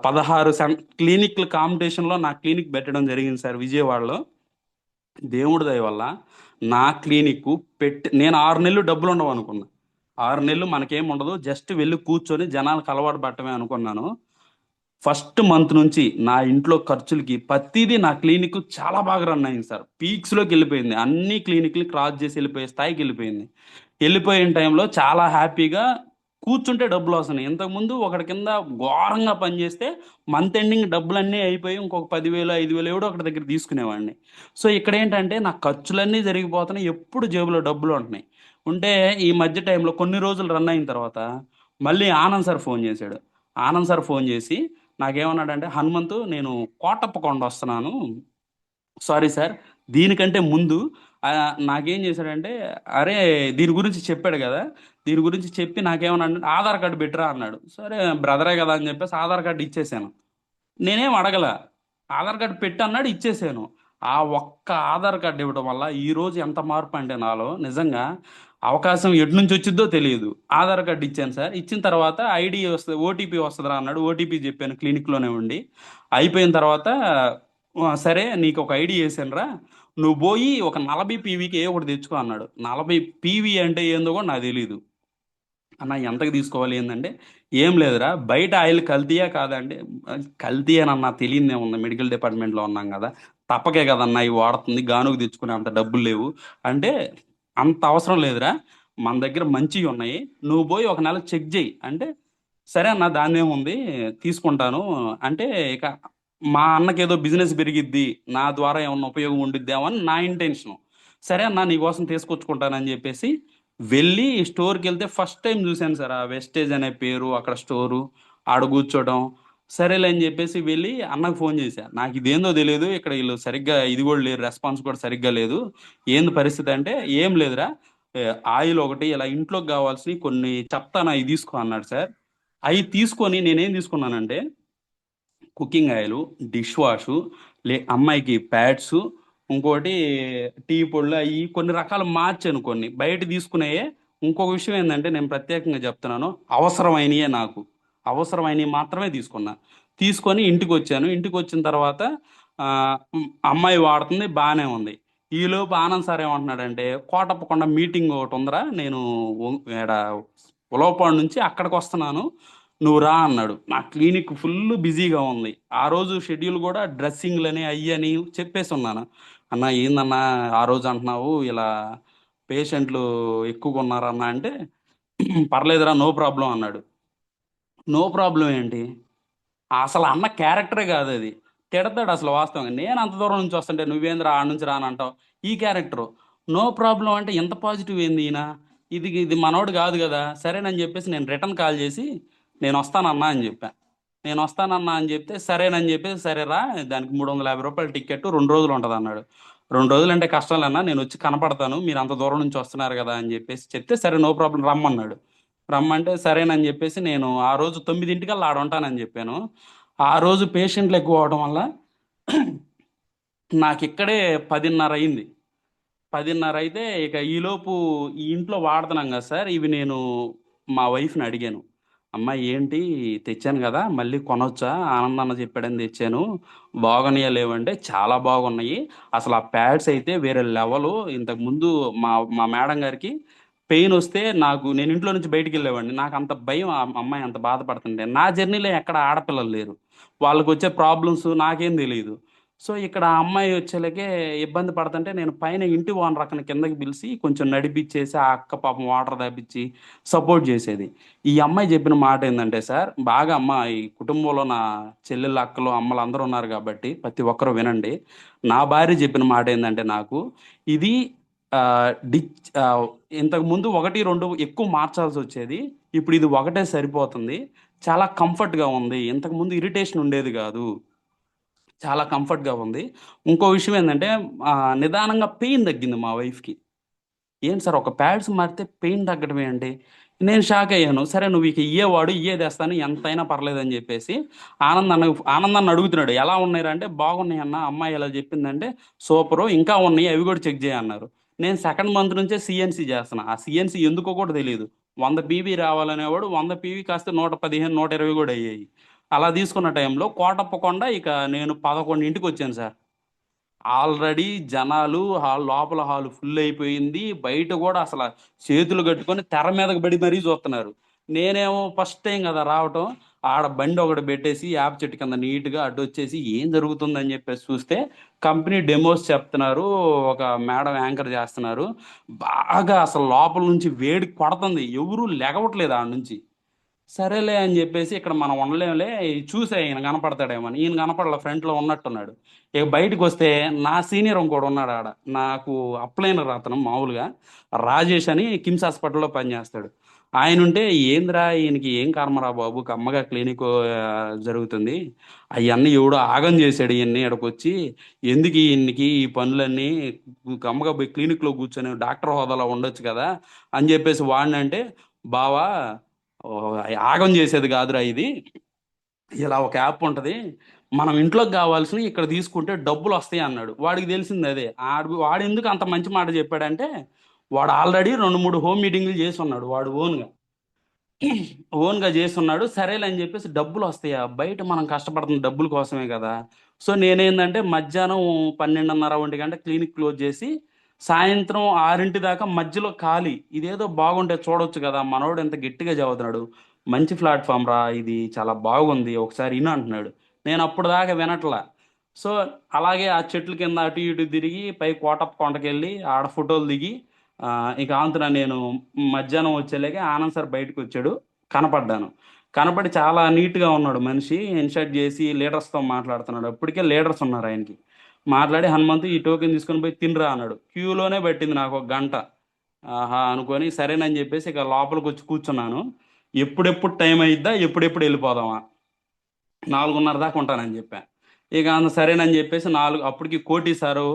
16 క్లినిక్ల కాంపిటీషన్లో నా క్లినిక్ పెట్టడం జరిగింది సార్ విజయవాడలో. దేవుడి దయ వల్ల నా క్లినిక్ పెట్టి నేను 6 నెలలు డబ్బులు ఉండవు అనుకున్నా. 6 నెలలు మనకేం ఉండదు, జస్ట్ వెళ్ళి కూర్చొని జనాలకు అలవాటు పట్టమే అనుకున్నాను. ఫస్ట్ మంత్ నుంచి నా ఇంట్లో ఖర్చులకి ప్రతిదీ నా క్లినిక్ చాలా బాగా రన్ అయింది సార్. పీక్స్లోకి వెళ్ళిపోయింది, అన్ని క్లినిక్లు క్రాస్ చేసి వెళ్ళిపోయే స్థాయికి వెళ్ళిపోయింది. వెళ్ళిపోయిన టైంలో చాలా హ్యాపీగా కూర్చుంటే డబ్బులు వస్తున్నాయి. ఇంతకుముందు ఒకటి కింద ఘోరంగా పనిచేస్తే మంత్ ఎండింగ్ డబ్బులన్నీ అయిపోయి ఇంకొక 10,000 5,000 ఎవడో ఒకటి దగ్గర తీసుకునేవాడిని. సో ఇక్కడ ఏంటంటే నా ఖర్చులన్నీ జరిగిపోతున్నాయి, ఎప్పుడు జేబులో డబ్బులు ఉంటున్నాయి. ఉంటే ఈ మధ్య టైంలో కొన్ని రోజులు రన్ అయిన తర్వాత మళ్ళీ ఆనంద్ సార్ ఫోన్ చేశాడు. ఆనంద్ సార్ ఫోన్ చేసి నాకేమన్నాడంటే, హనుమంతు నేను కోటప్పకొండ వస్తున్నాను, సారీ సార్, దీనికంటే ముందు నాకేం చేశాడంటే, అరే దీని గురించి చెప్పాడు కదా, దీని గురించి చెప్పి నాకేమన్నా ఆధార్ కార్డు పెట్టరా అన్నాడు. సరే బ్రదరే కదా అని చెప్పేసి ఆధార్ కార్డు ఇచ్చేసాను. నేనేం అడగల, ఆధార్ కార్డు పెట్టి అన్నాడు, ఇచ్చేసాను. ఆ ఒక్క ఆధార్ కార్డు ఇవ్వడం వల్ల ఈ రోజు ఎంత మార్పు అంటే నాలో, నిజంగా అవకాశం ఎటు నుంచి వచ్చిందో తెలియదు. ఆధార్ కార్డు ఇచ్చాను సార్, ఇచ్చిన తర్వాత ఐడి వస్తుంది, ఓటీపీ వస్తుందిరా అన్నాడు, ఓటీపీ చెప్పాను క్లినిక్లోనే ఉండి. అయిపోయిన తర్వాత, సరే నీకు ఒక ఐడి వేసాను రా, నువ్వు పోయి ఒక 40 పీవీకి ఏ ఒకటి తెచ్చుకో అన్నాడు. 40 పీవీ అంటే ఏందో కూడా నాకు తెలియదు. అన్న ఎంతకు తీసుకోవాలి ఏంటంటే, ఏం లేదురా, బయట ఆయిల్ కల్తీయా కాదా అంటే, కల్తీ అని అన్న తెలియదే ఉంది, మెడికల్ డిపార్ట్మెంట్లో ఉన్నాం కదా, తప్పకే కదన్నా ఇవి వాడుతుంది, గానుగు తెచ్చుకునే అంత డబ్బులు లేవు అంటే, అంత అవసరం లేదురా, మన దగ్గర మంచివి ఉన్నాయి, నువ్వు పోయి ఒక నెల చెక్ చేయి అంటే, సరే అన్న దాన్ని ఏముంది తీసుకుంటాను అంటే, ఇక మా అన్నకి ఏదో బిజినెస్ పెరిగిద్ది, నా ద్వారా ఏమన్నా ఉపయోగం ఉండిద్దామని అని నా ఇంటెన్షన్. సరే అన్న నీకోసం తీసుకొచ్చుకుంటానని చెప్పేసి వెళ్ళి స్టోర్కి వెళ్తే ఫస్ట్ టైం చూశాను సార్ ఆ వెస్టేజ్ అనే పేరు, అక్కడ స్టోరు, ఆడ కూర్చోవడం. సరేలే అని చెప్పేసి వెళ్ళి అన్నకు ఫోన్ చేశా, నాకు ఇదేందో తెలియదు, ఇక్కడ వీళ్ళు సరిగ్గా ఇది కూడా లేరు, రెస్పాన్స్ కూడా సరిగ్గా లేదు, ఏంది పరిస్థితి అంటే, ఏం లేదురా, ఏ, ఆయిల్ ఒకటి ఇలా ఇంట్లోకి కావాల్సి కొన్ని చెప్తాను అవి తీసుకో అన్నాడు సార్. అవి తీసుకొని నేనేం తీసుకున్నానంటే, కుకింగ్ ఆయిల్, డిష్ వాషు, అమ్మాయికి ప్యాడ్స్, ఇంకోటి టీ పొడులు, అవి కొన్ని రకాలు మార్చాను, కొన్ని బయట తీసుకునేయే. ఇంకొక విషయం ఏంటంటే, నేను ప్రత్యేకంగా చెప్తున్నాను, అవసరమైనయే, నాకు అవసరమైనవి మాత్రమే తీసుకున్నా. తీసుకొని ఇంటికి వచ్చాను. ఇంటికి వచ్చిన తర్వాత ఆ, అమ్మాయి వాడుతుంది, బాగానే ఉంది. ఈలోపు ఆనంద్ సార్ ఏమంటున్నాడంటే, కోటప్పకొండ మీటింగ్ ఒకటి ఉందిరా, నేను ఈడ ఉలవపాడు నుంచి అక్కడికి వస్తున్నాను, నువ్వు రా అన్నాడు. నా క్లినిక్ ఫుల్ బిజీగా ఉంది. ఆ రోజు షెడ్యూల్ కూడా డ్రెస్సింగ్లని అయ్యని చెప్పేసి ఉన్నాను. అన్న ఏందన్నా ఆ రోజు అంటున్నావు ఇలా పేషెంట్లు ఎక్కువగా ఉన్నారన్న అంటే, పర్లేదురా నో ప్రాబ్లం అన్నాడు. నో ప్రాబ్లం ఏంటి? అసలు అన్న క్యారెక్టరే కాదు అది. తిడతాడు అసలు వాస్తవంగా. నేను అంత దూరం నుంచి వస్తుంటే నువ్వేంద్రా ఆడ నుంచి రానంటావు. ఈ క్యారెక్టరు. నో ప్రాబ్లం అంటే ఎంత పాజిటివ్ ఏంది ఈయన? ఇది ఇది మనోడు కాదు కదా. సరేనని చెప్పేసి నేను రిటర్న్ కాల్ చేసి నేను వస్తానన్నా అని చెప్పా. నేను వస్తానన్నా అని చెప్తే సరేనని చెప్పేసి సరేరా దానికి 350 రూపాయలు టికెట్ 2 రోజులు ఉంటుంది అన్నాడు. 2 రోజులు అంటే కష్టం లేనా, నేను వచ్చి కనపడతాను, మీరు అంత దూరం నుంచి వస్తున్నారు కదా అని చెప్పేసి చెప్తే సరే నో ప్రాబ్లం రమ్మన్నాడు. రమ్మంటే సరేనని చెప్పేసి నేను ఆ రోజు 9 ఆడ ఉంటానని చెప్పాను. ఆ రోజు పేషెంట్లు ఎక్కువ అవడం వల్ల నాకు ఇక్కడే 10:30 అయింది. 10:30 అయితే ఇక ఈలోపు ఈ ఇంట్లో వాడుతున్నాం కదా సార్, ఇవి నేను మా వైఫ్ని అడిగాను. అమ్మ ఏంటి తెచ్చాను కదా మళ్ళీ కొనొచ్చా, ఆనంద్ అన్న చెప్పాడని తెచ్చాను, బాగున్నాయా లేవంటే చాలా బాగున్నాయి, అసలు ఆ ప్యాడ్స్ అయితే వేరే లెవెల్. ఇంతకు ముందు మా మా మేడం గారికి పెయిన్ వస్తే నేను ఇంట్లో నుంచి బయటికి వెళ్ళేవాడిని, నాకు అంత భయం ఆ అమ్మాయి అంత బాధపడుతుంటే. నా జర్నీలో ఎక్కడ ఆడపిల్లలు లేరు, వాళ్ళకి వచ్చే ప్రాబ్లమ్స్ నాకేం తెలియదు. సో ఇక్కడ ఆ అమ్మాయి వచ్చేలాగే ఇబ్బంది పడుతుంటే నేను పైన ఇంటి ఓనర్ అక్కని కిందకి పిలిచి కొంచెం నడిపించేసి ఆ అక్క పాపం వాటర్ తాపించి సపోర్ట్ చేసేది. ఈ అమ్మాయి చెప్పిన మాట ఏంటంటే సార్, బాగా అమ్మ ఈ కుటుంబంలో నా చెల్లెళ్ళు అక్కలు అమ్మలు అందరూ ఉన్నారు కాబట్టి ప్రతి ఒక్కరు వినండి. నా భార్య చెప్పిన మాట ఏంటంటే నాకు, ఇది ఆ, డిచ్ ఆ, ఇంతకు ముందు 1 2 ఎక్కువ మార్చాల్సి వచ్చేది, ఇప్పుడు ఇది ఒకటే సరిపోతుంది, చాలా కంఫర్ట్గా ఉంది, ఇంతకు ముందు ఇరిటేషన్ ఉండేది కాదు, చాలా కంఫర్ట్గా ఉంది. ఇంకో విషయం ఏంటంటే నిదానంగా పెయిన్ తగ్గింది మా వైఫ్కి. ఏంటి సార్ ఒక ప్యాడ్స్ మారితే పెయిన్ తగ్గడం ఏంటి? నేను షాక్ అయ్యాను. సరే నువ్వు ఇక ఇయ్యేవాడు ఇయ్యే తెస్తాను ఎంతైనా పర్లేదని చెప్పేసి ఆనందాన్ని అడుగుతున్నాడు, ఎలా ఉన్నాయి అంటే బాగున్నాయి అన్న, అమ్మాయి ఎలా చెప్పిందంటే సూపరు, ఇంకా ఉన్నాయి అవి కూడా చెక్ చేయన్నారు. నేను సెకండ్ మంత్ నుంచే సిఎన్సి చేస్తున్నా. ఆ సిఎన్సి ఎందుకో కూడా తెలియదు. 100 పీవీ రావాలనేవాడు 100 పీవీ కాస్త 115 120 కూడా అయ్యాయి. అలా తీసుకున్న టైంలో కోటప్పకొండ ఇక నేను 11ంటికి వచ్చాను సార్. ఆల్రెడీ జనాలు లోపల హాల్ ఫుల్ అయిపోయింది. బయట కూడా అసలు చేతులు కట్టుకొని తెర మీదకి పడి మరీ చూస్తున్నారు. నేనేమో ఫస్ట్ టైం కదా రావటం, ఆడ బండి ఒకటి పెట్టేసి యాప్ చెట్టు కింద నీట్గా అడ్డు వచ్చేసి ఏం జరుగుతుందని చెప్పేసి చూస్తే కంపెనీ డెమోస్ చెప్తున్నారు, ఒక మేడం యాంకర్ చేస్తున్నారు. బాగా అసలు లోపల నుంచి వేడి కొడుతుంది, ఎవరు లెగవట్లేదు ఆడ నుంచి. సరేలే అని చెప్పేసి ఇక్కడ మనం ఉండలేంలే, చూసే ఈయన కనపడతాడేమని. ఈయన కనపడలే, ఫ్రంట్లో ఉన్నట్టున్నాడు. ఇక బయటకు వస్తే నా సీనియర్ ఇంకోడు ఉన్నాడు ఆడ, నాకు అప్లైనర్ అతను మామూలుగా, రాజేష్ అని కిమ్స్ హాస్పిటల్లో పనిచేస్తాడు. ఆయన ఉంటే ఏందిరా ఈయనకి ఏం కర్మరా బాబు, కమ్మగా క్లినిక్ జరుగుతుంది, అవన్నీ ఎవడో ఆగం చేశాడు ఈయన్ని ఇక్కడికి వచ్చి, ఎందుకు ఈయనకి ఈ పనులన్నీ, కమ్మగా పోయి క్లినిక్లో కూర్చొని డాక్టర్ హోదాలో ఉండొచ్చు కదా అని చెప్పేసి వాడినంటే, బావా ఓ, యాగం చేసేది కాదురా ఇది, ఇలా ఒక యాప్ ఉంటుంది, మనం ఇంట్లోకి కావాల్సినవి ఇక్కడ తీసుకుంటే డబ్బులు వస్తాయి అన్నాడు. వాడికి తెలిసింది అదే. వాడు ఎందుకు అంత మంచి మాట చెప్పాడంటే, వాడు ఆల్రెడీ 2 3 హోమ్ మీటింగ్లు చేసి ఉన్నాడు వాడు ఓన్గా చేస్తున్నాడు. సరేలే అని చెప్పేసి డబ్బులు వస్తాయా, బయట మనం కష్టపడుతున్న డబ్బుల కోసమే కదా. సో నేనేందంటే మధ్యాహ్నం 12:30 1 గంట క్లినిక్ క్లోజ్ చేసి సాయంత్రం 6 దాకా మధ్యలో ఖాళీ, ఇదేదో బాగుంటే చూడొచ్చు కదా, మనోడు ఎంత గట్టిగా చదువుతున్నాడు, మంచి ప్లాట్ఫామ్ రా ఇది, చాలా బాగుంది, ఒకసారి ఇను అంటున్నాడు. నేను అప్పుడు దాకా వినట్లా. సో అలాగే ఆ చెట్ల కింద అటు ఇటు తిరిగి పై కోటప్ప కొండకి వెళ్ళి ఆడ ఫోటోలు దిగి ఆ, ఇక ఆంతున నేను మధ్యాహ్నం వచ్చేలాగే ఆనంద్ సార్ బయటకు వచ్చాడు, కనపడ్డాను. కనపడి చాలా నీట్గా ఉన్నాడు మనిషి, ఇన్షర్ట్ చేసి లీడర్స్తో మాట్లాడుతున్నాడు. అప్పటికే లీడర్స్ ఉన్నారు ఆయనకి. మాట్లాడి హనుమంతు ఈ టోకెన్ తీసుకొని పోయి తినరా అన్నాడు. క్యూలోనే పట్టింది నాకు 1 గంట. ఆహా అనుకొని సరేనని చెప్పేసి ఇక లోపలికి వచ్చి కూర్చున్నాను. ఎప్పుడెప్పుడు టైం అయిద్దా, ఎప్పుడెప్పుడు వెళ్ళిపోదామా, 4:30 దాకా ఉంటానని చెప్పా. ఇక సరేనని చెప్పేసి అప్పటికి కోటి సారు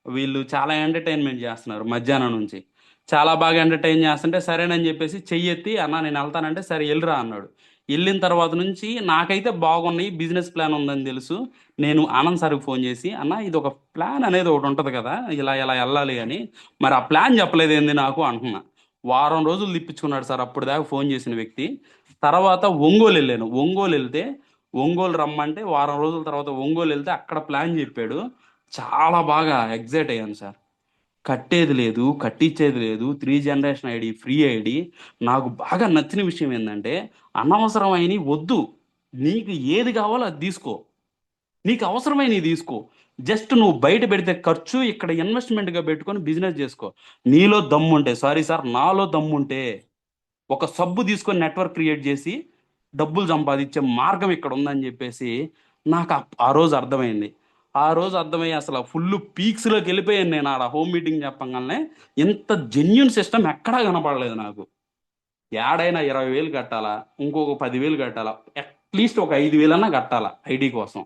వీళ్ళు చాలా ఎంటర్టైన్మెంట్ చేస్తున్నారు మధ్యాహ్నం నుంచి, చాలా బాగా ఎంటర్టైన్ చేస్తుంటే సరేనని చెప్పేసి చెయ్యెత్తి అన్న నేను వెళ్తానంటే సరే వెళ్ళిరా అన్నాడు. వెళ్ళిన తర్వాత నుంచి నాకైతే బాగున్నాయి, బిజినెస్ ప్లాన్ ఉందని తెలుసు. నేను ఆనంద్ సార్కి ఫోన్ చేసి అన్న ఇది ఒక ప్లాన్ అనేది ఒకటి ఉంటుంది కదా, ఇలా ఇలా వెళ్ళాలి అని, మరి ఆ ప్లాన్ చెప్పలేదు ఏంది నాకు అంటున్నా. వారం రోజులు తిప్పించుకున్నాడు సార్ అప్పుడు దాకా ఫోన్ చేసిన వ్యక్తి. తర్వాత ఒంగోలు వెళ్ళాను. ఒంగోలు వెళ్తే ఒంగోలు రమ్మంటే వారం రోజుల తర్వాత ఒంగోలు వెళ్తే అక్కడ ప్లాన్ చెప్పాడు. చాలా బాగా ఎగ్జైట్ అయ్యాను సార్. కట్టేది లేదు, కట్టించేది లేదు. 3 జనరేషన్ ఐడి, ఫ్రీ ఐడి. నాకు బాగా నచ్చిన విషయం ఏంటంటే, అనవసరమైనవి వద్దు. నీకు ఏది కావాలో అది తీసుకో. నీకు అవసరమైనవి తీసుకో. జస్ట్ నువ్వు బయట పెడితే ఖర్చు, ఇక్కడ ఇన్వెస్ట్మెంట్గా పెట్టుకొని బిజినెస్ చేసుకో. నీలో దమ్ముంటే, సారీ సార్, నాలో దమ్ముంటే ఒక సబ్బు తీసుకొని నెట్వర్క్ క్రియేట్ చేసి డబ్బులు సంపాదించే మార్గం ఇక్కడ ఉందని చెప్పేసి నాకు ఆ రోజు అర్థమైంది. ఆ రోజు అర్థమయ్యి అసలు ఫుల్ పీక్స్లోకి వెళ్ళిపోయాను నేను. ఆడ హోమ్ మీటింగ్ చెప్పంగానే ఇంత జెన్యున్ సిస్టమ్ ఎక్కడా కనపడలేదు నాకు. ఏడైనా 20,000 కట్టాలా, ఇంకొక 10,000 కట్టాలా, అట్లీస్ట్ ఒక 5,000 అన్నా కట్టాలా ఐడి కోసం.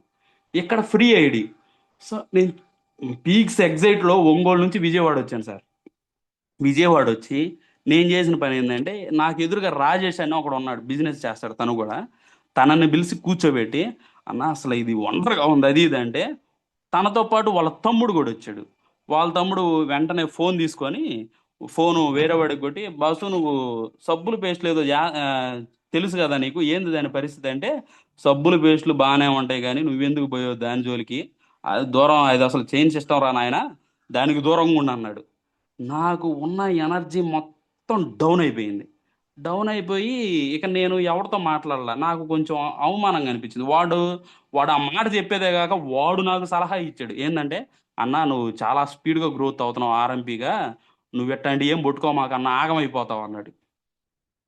ఇక్కడ ఫ్రీ ఐడి. సో నేను పీక్స్ ఎగ్జైట్లో ఒంగోలు నుంచి విజయవాడ వచ్చాను సార్. విజయవాడ వచ్చి నేను చేసిన పని ఏంటంటే, నాకు ఎదురుగా రాజేష్ అని ఒకడు ఉన్నాడు, బిజినెస్ చేస్తాడు తను కూడా. తనని పిలిచి కూర్చోబెట్టి, అన్న అసలు ఇది వండర్గా ఉంది అది ఇది అంటే, తనతో పాటు వాళ్ళ తమ్ముడు కూడా వచ్చాడు. వాళ్ళ తమ్ముడు వెంటనే ఫోన్ తీసుకొని ఫోను వేరే వాడికి కొట్టి, బాసు నువ్వు సబ్బులు పేస్ట్లు ఏదో తెలుసు కదా నీకు, ఏంది దాని పరిస్థితి అంటే, సబ్బులు పేస్ట్లు బాగానే ఉంటాయి కానీ నువ్వెందుకు పోయావు దాని జోలికి, అది దూరం, అది అసలు చైన్ సిస్టమ్ రా నాయన, దానికి దూరంగా ఉండు అన్నాడు. నాకు ఉన్న ఎనర్జీ మొత్తం డౌన్ అయిపోయింది. డౌన్ అయిపోయి ఇక నేను ఎవరితో మాట్లాడాల, నాకు కొంచెం అవమానంగా అనిపించింది. వాడు వాడు ఆ మాట చెప్పేదే కాక వాడు నాకు సలహా ఇచ్చాడు. ఏంటంటే, అన్నా నువ్వు చాలా స్పీడ్గా గ్రోత్ అవుతున్నావు ఆర్ఎంపీగా, నువ్వు ఎట్లాంటి ఏం పట్టుకోమాకన్నా ఆగమైపోతావు అన్నాడు.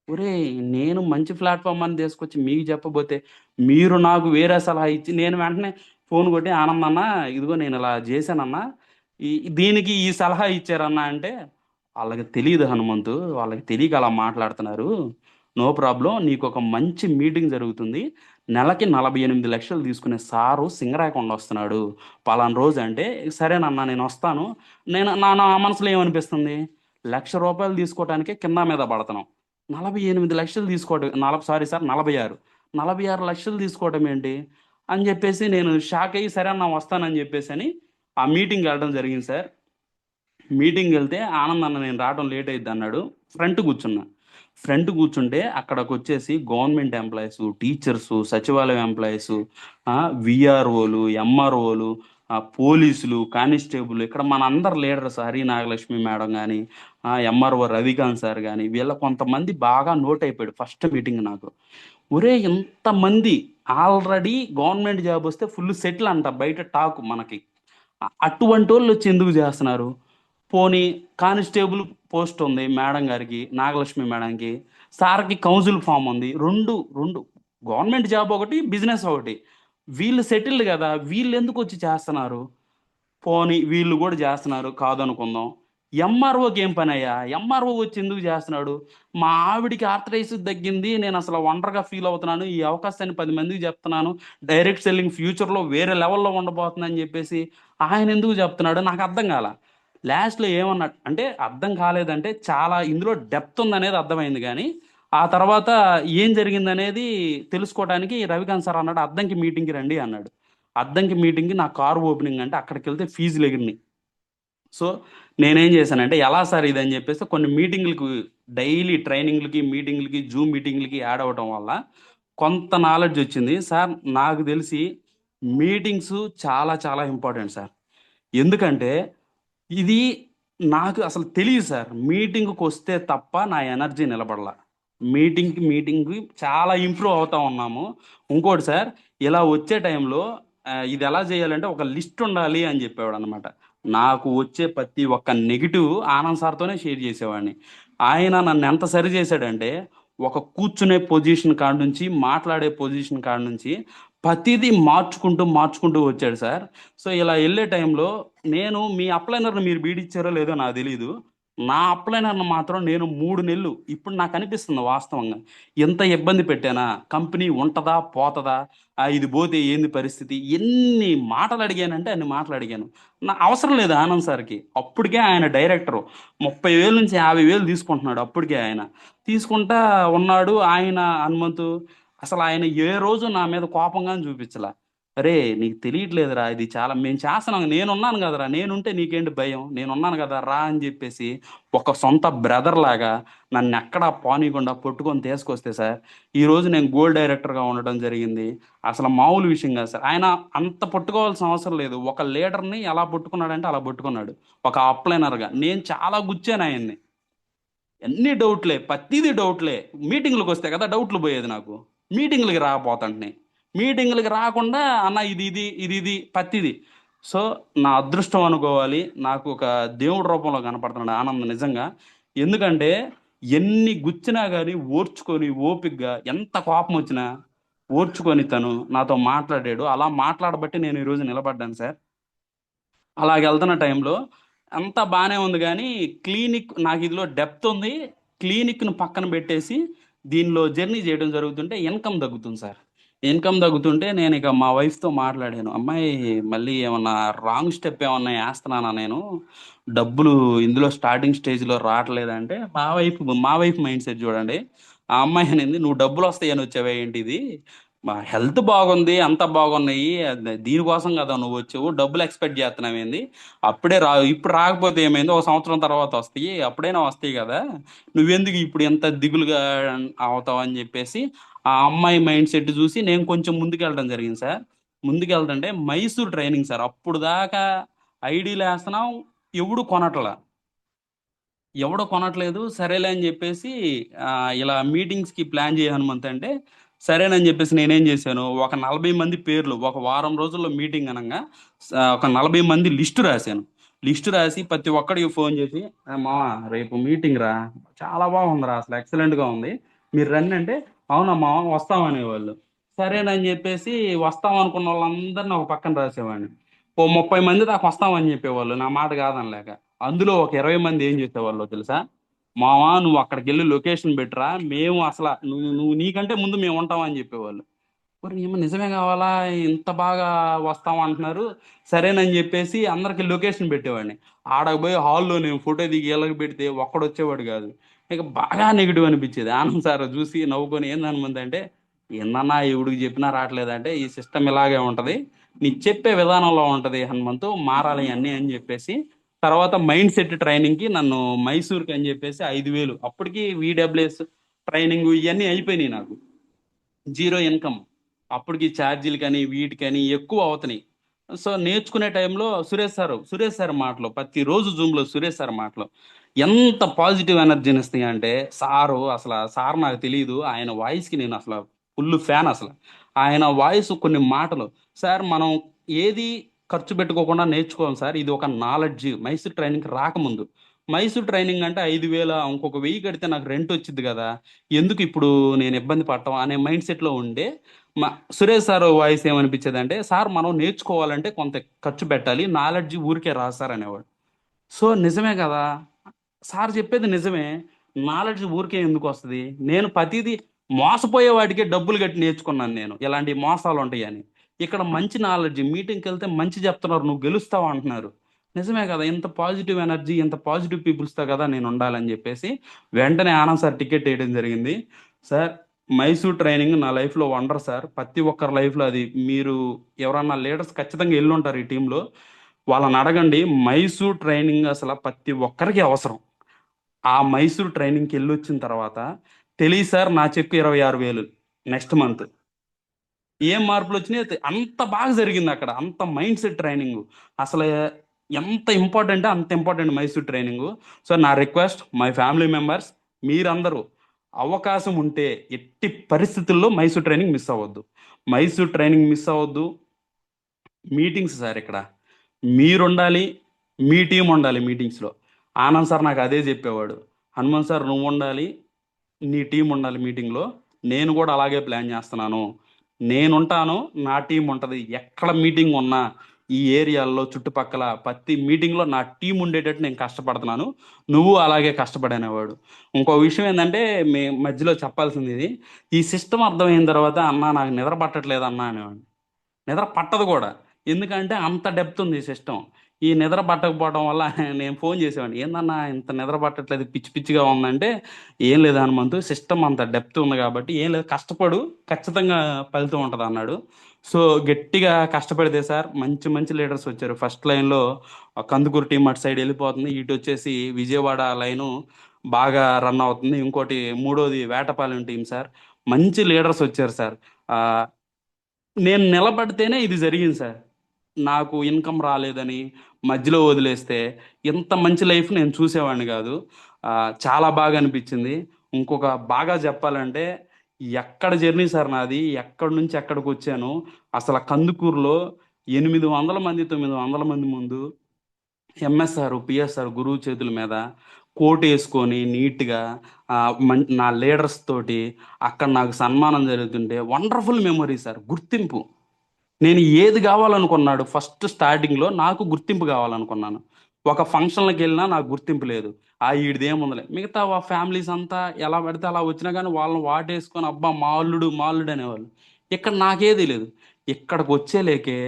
ఒరే, నేను మంచి ప్లాట్ఫామ్ అని తీసుకొచ్చి మీకు చెప్పబోతే మీరు నాకు వేరే సలహా ఇచ్చి, నేను వెంటనే ఫోన్ కొట్టి, ఆనందన్న ఇదిగో నేను ఇలా చేశానన్నా, ఈ దీనికి ఈ సలహా ఇచ్చారన్నా అంటే, వాళ్ళకి తెలియదు హనుమంతు, వాళ్ళకి తెలియక అలా మాట్లాడుతున్నారు. నో ప్రాబ్లం, నీకు ఒక మంచి మీటింగ్ జరుగుతుంది. నెలకి 48 లక్షలు తీసుకునే సారు సింగరాయకొండ వస్తున్నాడు పలానా రోజు అంటే, సరేనన్నా నేను వస్తాను. నా మనసులో ఏమనిపిస్తుంది, ₹1,00,000 తీసుకోవటానికే కింద మీద పడుతున్నాం. 48 లక్షలు తీసుకోవడం, సారీ సార్, 46 లక్షలు తీసుకోవడం ఏంటి అని చెప్పేసి నేను షాక్ అయ్యి, సరే అన్న వస్తానని చెప్పేసి అని ఆ మీటింగ్ వెళ్ళడం జరిగింది సార్. మీటింగ్ వెళ్తే ఆనంద్ అన్న నేను రావడం లేట్ అయింది అన్నాడు. ఫ్రంట్ కూర్చున్నా. ఫ్రంట్ కూర్చుంటే అక్కడికి వచ్చేసి గవర్నమెంట్ ఎంప్లాయీస్, టీచర్స్, సచివాలయం ఎంప్లాయీస్, విఆర్ఓలు, ఎంఆర్ఓలు, పోలీసులు, కానిస్టేబుల్, ఇక్కడ మన అందరు లీడర్స్, హరి నాగలక్ష్మి మేడం కానీ, ఎంఆర్ఓ రవికాంత్ సార్ కానీ, వీళ్ళ కొంతమంది బాగా నోట్ అయిపోయాడు ఫస్ట్ మీటింగ్ నాకు. ఒరే, ఇంతమంది ఆల్రెడీ గవర్నమెంట్ జాబ్ వస్తే ఫుల్ సెటిల్ అంట బయట టాక్ మనకి. అటువంటి వాళ్ళు వచ్చి ఎందుకు చేస్తున్నారు? పోనీ కానిస్టేబుల్ పోస్ట్ ఉంది మేడం గారికి, నాగలక్ష్మి మేడంకి, సార్కి కౌన్సిల్ ఫామ్ ఉంది, రెండు రెండు గవర్నమెంట్ జాబ్ ఒకటి, బిజినెస్ ఒకటి. వీళ్ళు సెటిల్డ్ కదా, వీళ్ళు ఎందుకు వచ్చి చేస్తున్నారు? పోనీ వీళ్ళు కూడా చేస్తున్నారు కాదనుకుందాం. ఎంఆర్ఓకి ఏం పని అయ్యా? ఎంఆర్ఓ వచ్చి ఎందుకు చేస్తున్నాడు? మా ఆవిడికి ఆర్థరైటిస్ తగ్గింది, నేను అసలు ఒంటరిగా ఫీల్ అవుతున్నాను, ఈ అవకాశాన్ని 10 మందికి చెప్తున్నాను, డైరెక్ట్ సెల్లింగ్ ఫ్యూచర్లో వేరే లెవెల్లో ఉండబోతుందని చెప్పేసి ఆయన ఎందుకు చెప్తున్నాడు? నాకు అర్థం కాల. లాస్ట్లో ఏమన్నాడు అంటే, అర్థం కాలేదంటే చాలా ఇందులో డెప్త్ ఉందనేది అర్థమైంది, కానీ ఆ తర్వాత ఏం జరిగిందనేది తెలుసుకోవడానికి రవికాంత్ సార్ అన్నాడు, అద్దంకి మీటింగ్కి రండి అన్నాడు. అద్దంకి మీటింగ్కి నా కారు ఓపెనింగ్ అంటే అక్కడికి వెళ్తే ఫీజులు ఎగిరినాయి. సో నేనేం చేశానంటే, ఎలా సార్ ఇది అని చెప్పేసి కొన్ని మీటింగ్లకు, డైలీ ట్రైనింగ్లకి, మీటింగ్లకి, జూమ్ మీటింగ్లకి యాడ్ అవ్వడం వల్ల కొంత నాలెడ్జ్ వచ్చింది సార్. నాకు తెలిసి మీటింగ్స్ చాలా చాలా ఇంపార్టెంట్ సార్. ఎందుకంటే ఇది నాకు అసలు తెలియదు సార్. మీటింగ్కి వస్తే తప్ప నా ఎనర్జీ నిలబడలా. మీటింగ్కి చాలా ఇంప్రూవ్ అవుతా ఉన్నాము. ఇంకోటి సార్, ఇలా వచ్చే టైంలో ఇది ఎలా చేయాలంటే ఒక లిస్ట్ ఉండాలి అని చెప్పేవాడు అనమాట. నాకు వచ్చే ప్రతి ఒక్క నెగిటివ్ ఆనంద్ సార్తోనే షేర్ చేసేవాడిని. ఆయన నన్ను ఎంత సరి చేశాడంటే, ఒక కూర్చునే పొజిషన్ కాడ నుంచి, మాట్లాడే పొజిషన్ కాడ నుంచి ప్రతిదీ మార్చుకుంటూ వచ్చాడు సార్. సో ఇలా వెళ్ళే టైంలో నేను, మీ అప్లైనర్ని మీరు బీడిచ్చారో లేదో నాకు తెలీదు, నా అప్లైనర్ని మాత్రం నేను 3 నెలలు, ఇప్పుడు నాకు అనిపిస్తుంది వాస్తవంగా, ఎంత ఇబ్బంది పెట్టానా, కంపెనీ ఉంటుందా పోతుందా, ఇది పోతే ఏంది పరిస్థితి, ఎన్ని మాటలు అడిగానంటే అన్ని మాటలు అడిగాను. నా అవసరం లేదు ఆనంద్ సార్కి. అప్పటికే ఆయన డైరెక్టరు 30,000 నుంచి 50,000 తీసుకుంటున్నాడు. అప్పటికే ఆయన తీసుకుంటా ఉన్నాడు. ఆయన హనుమంతు అసలు ఆయన ఏ రోజు నా మీద కోపంగానే చూపించలే. అరే నీకు తెలియట్లేదురా, ఇది చాలా మేము చేస్తున్నాం, నేనున్నాను కదరా, నేనుంటే నీకేంటి భయం, నేనున్నాను కదా రా అని చెప్పేసి ఒక సొంత బ్రదర్ లాగా నన్ను ఎక్కడా పానీయకుండా పట్టుకొని తీసుకొస్తే సార్ ఈ రోజు నేను గోల్డ్ డైరెక్టర్గా ఉండడం జరిగింది. అసలు మామూలు విషయం కాదు సార్. ఆయన అంత పట్టుకోవాల్సిన అవసరం లేదు. ఒక లీడర్ని ఎలా పట్టుకున్నాడంటే అలా పట్టుకున్నాడు. ఒక అప్లైనర్గా నేను చాలా గుచ్చాను ఆయన్ని. అన్ని డౌట్లే, ప్రతిదీ డౌట్లే. మీటింగ్లకు వస్తే కదా డౌట్లు పోయేది నాకు. మీటింగ్లకి రాకపోతుంటే మీటింగ్లకి రాకుండా అన్న ఇది ఇది ఇది ఇది ప్రతిది. సో నా అదృష్టం అనుకోవాలి, నాకు ఒక దేవుడి రూపంలో కనపడుతున్నాడు ఆనందం నిజంగా. ఎందుకంటే ఎన్ని గుచ్చినా కానీ ఓర్చుకొని ఓపికగా, ఎంత కోపం వచ్చినా ఓర్చుకొని తను నాతో మాట్లాడాడు. అలా మాట్లాడబట్టి నేను ఈరోజు నిలబడ్డాను సార్. అలాగ వెళ్తున్న టైంలో అంతా బాగానే ఉంది కానీ క్లినిక్ నాకు ఇదిలో డెప్త్ ఉంది. క్లినిక్ను పక్కన పెట్టేసి దీనిలో జర్నీ చేయడం జరుగుతుంటే ఇన్కమ్ తగ్గుతుంది సార్. ఇన్కమ్ తగ్గుతుంటే నేను ఇక మా వైఫ్తో మాట్లాడాను, అమ్మాయి మళ్ళీ ఏమన్నా రాంగ్ స్టెప్ ఏమన్నా వేస్తున్నానా నేను, డబ్బులు ఇందులో స్టార్టింగ్ స్టేజ్లో రావట్లేదంటే మా వైఫ్ మైండ్ సెట్ చూడండి. ఆ అమ్మాయి అనేది, నువ్వు డబ్బులు వస్తాయని వచ్చావా ఏంటి, ఇది మా హెల్త్ బాగుంది, అంత బాగున్నాయి, దీనికోసం కదా నువ్వు వచ్చావు, డబ్బులు ఎక్స్పెక్ట్ చేస్తున్నావు ఏంది, అప్పుడే ఇప్పుడు రాకపోతే ఏమైంది, ఒక సంవత్సరం తర్వాత వస్తాయి, అప్పుడైనా వస్తాయి కదా, నువ్వెందుకు ఇప్పుడు ఎంత దిగులుగా అవుతావు అని చెప్పేసి ఆ అమ్మాయి మైండ్ సెట్ చూసి నేను కొంచెం ముందుకెళ్ళడం జరిగింది సార్. ముందుకెళ్తుంటే మైసూర్ ట్రైనింగ్ సార్, అప్పుడు దాకా ఐడీలు వేస్తున్నాం, ఎవడు కొనట్లా, ఎవడో కొనట్లేదు. సరేలే అని చెప్పేసి ఇలా మీటింగ్స్కి ప్లాన్ చేయ హనుమంత్ అంటే సరేనని చెప్పేసి నేనేం చేశాను, ఒక 40 మంది పేర్లు ఒక వారం రోజుల్లో మీటింగ్ అనగా ఒక 40 మంది లిస్టు రాశాను. లిస్టు రాసి ప్రతి ఒక్కడికి ఫోన్ చేసి, మావా రేపు మీటింగ్ రా, చాలా బాగుందిరా, అసలు ఎక్సలెంట్గా ఉంది, మీరు రండి అంటే అవునా మావా వస్తామనేవాళ్ళు. సరేనని చెప్పేసి వస్తాం అనుకున్న వాళ్ళందరినీ ఒక పక్కన రాసేవాడిని. ఓ 30 మంది దాకా వస్తామని చెప్పేవాళ్ళు నా మాట కాదనలేక. అందులో ఒక 20 మంది ఏం చేసేవాళ్ళు తెలుసా, మావా నువ్వు అక్కడికి వెళ్ళి లొకేషన్ పెట్టరా, మేము అసలు నువ్వు నువ్వు నీకంటే ముందు మేము ఉంటామని చెప్పేవాళ్ళు. మరి ఏమో నిజమే కావాలా, ఇంత బాగా వస్తాం అంటున్నారు, సరేనని చెప్పేసి అందరికి లొకేషన్ పెట్టేవాడిని. ఆడకు పోయి హాల్లో నేను ఫోటో దిగి ఇళ్ళకి పెడితే ఒక్కడు వచ్చేవాడు కాదు. ఇక బాగా నెగిటివ్ అనిపించేది. ఆనంద్ సార్ చూసి నవ్వుకొని ఏందనుమంది అంటే, ఏందన్నా ఎవడికి చెప్పినా రావట్లేదంటే ఈ సిస్టమ్ ఇలాగే ఉంటది, నీ చెప్పే విధానంలో ఉంటది హనుమంతు, మారాలి అన్నీ అని చెప్పేసి తర్వాత మైండ్ సెట్ ట్రైనింగ్కి నన్ను మైసూర్కి అని చెప్పేసి 5,000, అప్పటికి VWS ట్రైనింగ్ ఇవన్నీ అయిపోయినాయి నాకు, జీరో ఇన్కమ్. అప్పటికి ఛార్జీలు కానీ వీటికని ఎక్కువ అవుతున్నాయి. సో నేర్చుకునే టైంలో సురేష్ సార్ మాటలు ప్రతిరోజు జూమ్లో సురేష్ సార్ మాటలు ఎంత పాజిటివ్ ఎనర్జీని ఇస్తాయి అంటే, సార్ నాకు తెలియదు, ఆయన వాయిస్కి నేను అసలు ఫుల్ ఫ్యాన్ అసలు. ఆయన వాయిస్ కొన్ని మాటలు సార్ మనం ఏది ఖర్చు పెట్టుకోకుండా నేర్చుకోవాలి సార్, ఇది ఒక నాలెడ్జ్. మైసూర్ ట్రైనింగ్ రాకముందు మైసూర్ ట్రైనింగ్ అంటే 5,000, ఇంకొక 1,000 కడితే నాకు రెంట్ వచ్చింది కదా, ఎందుకు ఇప్పుడు నేను ఇబ్బంది పడటం అనే మైండ్ సెట్లో ఉండే మా సురేష్ సార్ వాయిస్ ఏమనిపించేది అంటే, సార్ మనం నేర్చుకోవాలంటే కొంత ఖర్చు పెట్టాలి, నాలెడ్జ్ ఊరికే రాదు సార్ అనేవాడు. సో నిజమే కదా, సార్ చెప్పేది నిజమే. నాలెడ్జ్ ఊరికే ఎందుకు వస్తుంది, నేను ప్రతిదీ మోసపోయే వాడికే డబ్బులు కట్టి నేర్చుకున్నాను నేను, ఇలాంటి మోసాలు ఉంటాయని. ఇక్కడ మంచి నాలెడ్జ్, మీటింగ్కి వెళ్తే మంచి చెప్తున్నారు, నువ్వు గెలుస్తావు అంటున్నారు. నిజమే కదా, ఇంత పాజిటివ్ ఎనర్జీ, ఇంత పాజిటివ్ పీపుల్స్తో కదా నేను ఉండాలని చెప్పేసి వెంటనే ఆనంద్ సార్ టికెట్ వేయడం జరిగింది. సార్ మైసూర్ ట్రైనింగ్ నా లైఫ్లో వండర్ సార్, ప్రతి ఒక్కరి లైఫ్లో అది. మీరు ఎవరన్నా లీడర్స్ ఖచ్చితంగా వెళ్ళి ఉంటారు ఈ టీంలో, వాళ్ళని అడగండి. మైసూర్ ట్రైనింగ్ అసలు ప్రతి ఒక్కరికి అవసరం. ఆ మైసూర్ ట్రైనింగ్కి వెళ్ళి వచ్చిన తర్వాత తెలియదు సార్, నా చెక్కు 26,000 నెక్స్ట్ మంత్. ఏం మార్పులు వచ్చినాయి, అంత బాగా జరిగింది అక్కడ, అంత మైండ్ సెట్ ట్రైనింగ్. అసలు ఎంత ఇంపార్టెంట్ అంత ఇంపార్టెంట్ మైసూర్ ట్రైనింగ్. సో నా రిక్వెస్ట్ మై ఫ్యామిలీ మెంబర్స్, మీరందరూ అవకాశం ఉంటే ఎట్టి పరిస్థితుల్లో మైసూర్ ట్రైనింగ్ మిస్ అవ్వద్దు. మైసూర్ ట్రైనింగ్ మిస్ అవ్వద్దు. మీటింగ్స్ సార్ ఇక్కడ మీరుండాలి, మీ టీం ఉండాలి మీటింగ్స్లో. ఆనంద్ సార్ నాకు అదే చెప్పేవాడు, హనుమంత్ సార్ నువ్వు ఉండాలి, నీ టీం ఉండాలి మీటింగ్లో. నేను కూడా అలాగే ప్లాన్ చేస్తున్నాను, నేనుంటాను, నా టీం ఉంటుంది. ఎక్కడ మీటింగ్ ఉన్నా ఈ ఏరియాల్లో చుట్టుపక్కల ప్రతి మీటింగ్లో నా టీం ఉండేటట్టు నేను కష్టపడుతున్నాను, నువ్వు అలాగే కష్టపడనేవాడు. ఇంకో విషయం ఏంటంటే మీ మధ్యలో చెప్పాల్సింది ఇది, ఈ సిస్టమ్ అర్థమైన తర్వాత అన్న నాకు నిద్ర పట్టట్లేదు అన్న అనేవాడు. నిద్ర పట్టదు కూడా, ఎందుకంటే అంత డెప్త్ ఉంది ఈ సిస్టమ్. ఈ నిద్ర పట్టకపోవడం వల్ల నేను ఫోన్ చేసేవాడిని, ఏందన్నా ఇంత నిద్ర పట్టట్లేదు, పిచ్చి పిచ్చిగా ఉందంటే, ఏం లేదు హనుమంతు, సిస్టమ్ అంత డెప్త్ ఉంది కాబట్టి ఏం లేదు, కష్టపడు, ఖచ్చితంగా ఫలితం ఉంటుంది అన్నాడు. సో గట్టిగా కష్టపడితే సార్ మంచి మంచి లీడర్స్ వచ్చారు. ఫస్ట్ లైన్లో కందుకూరు టీం అటు సైడ్ వెళ్ళిపోతుంది, ఇటు వచ్చేసి విజయవాడ లైను బాగా రన్ అవుతుంది, ఇంకోటి మూడోది వేటపాలెం టీం సార్. మంచి లీడర్స్ వచ్చారు సార్. ఆ, నేను నిలబడితేనే ఇది జరిగింది సార్. నాకు ఇన్కమ్ రాలేదని మధ్యలో వదిలేస్తే ఇంత మంచి లైఫ్ నేను చూసేవాడిని కాదు. ఆ, చాలా బాగా అనిపించింది. ఇంకొక బాగా చెప్పాలంటే, ఎక్కడ జర్నీ సార్ నాది, ఎక్కడి నుంచి ఎక్కడికి వచ్చాను. అసలు కందుకూరులో 800 మంది 900 మంది ముందు ఎంఎస్ఆర్ పిఎస్ఆర్ గురువు చేతుల మీద కోట్ వేసుకొని నీట్గా, నా లీడర్స్ తోటి అక్కడ నాకు సన్మానం జరుగుతుంటే వండర్ఫుల్ మెమరీ సార్, గుర్తింపు. నేను ఏది కావాలనుకున్నాడు ఫస్ట్ స్టార్టింగ్లో, నాకు గుర్తింపు కావాలనుకున్నాను. ఒక ఫంక్షన్లకు వెళ్ళినా నాకు గుర్తింపు లేదు. ఈడిది ఏముందలే, మిగతా ఫ్యామిలీస్ అంతా ఎలా పడితే అలా వచ్చినా కానీ వాళ్ళని వాటేసుకొని అబ్బా మాల్లుడు మాల్లుడు అనేవాళ్ళు. ఇక్కడ నాకేది లేదు. ఇక్కడికి వచ్చేలేకే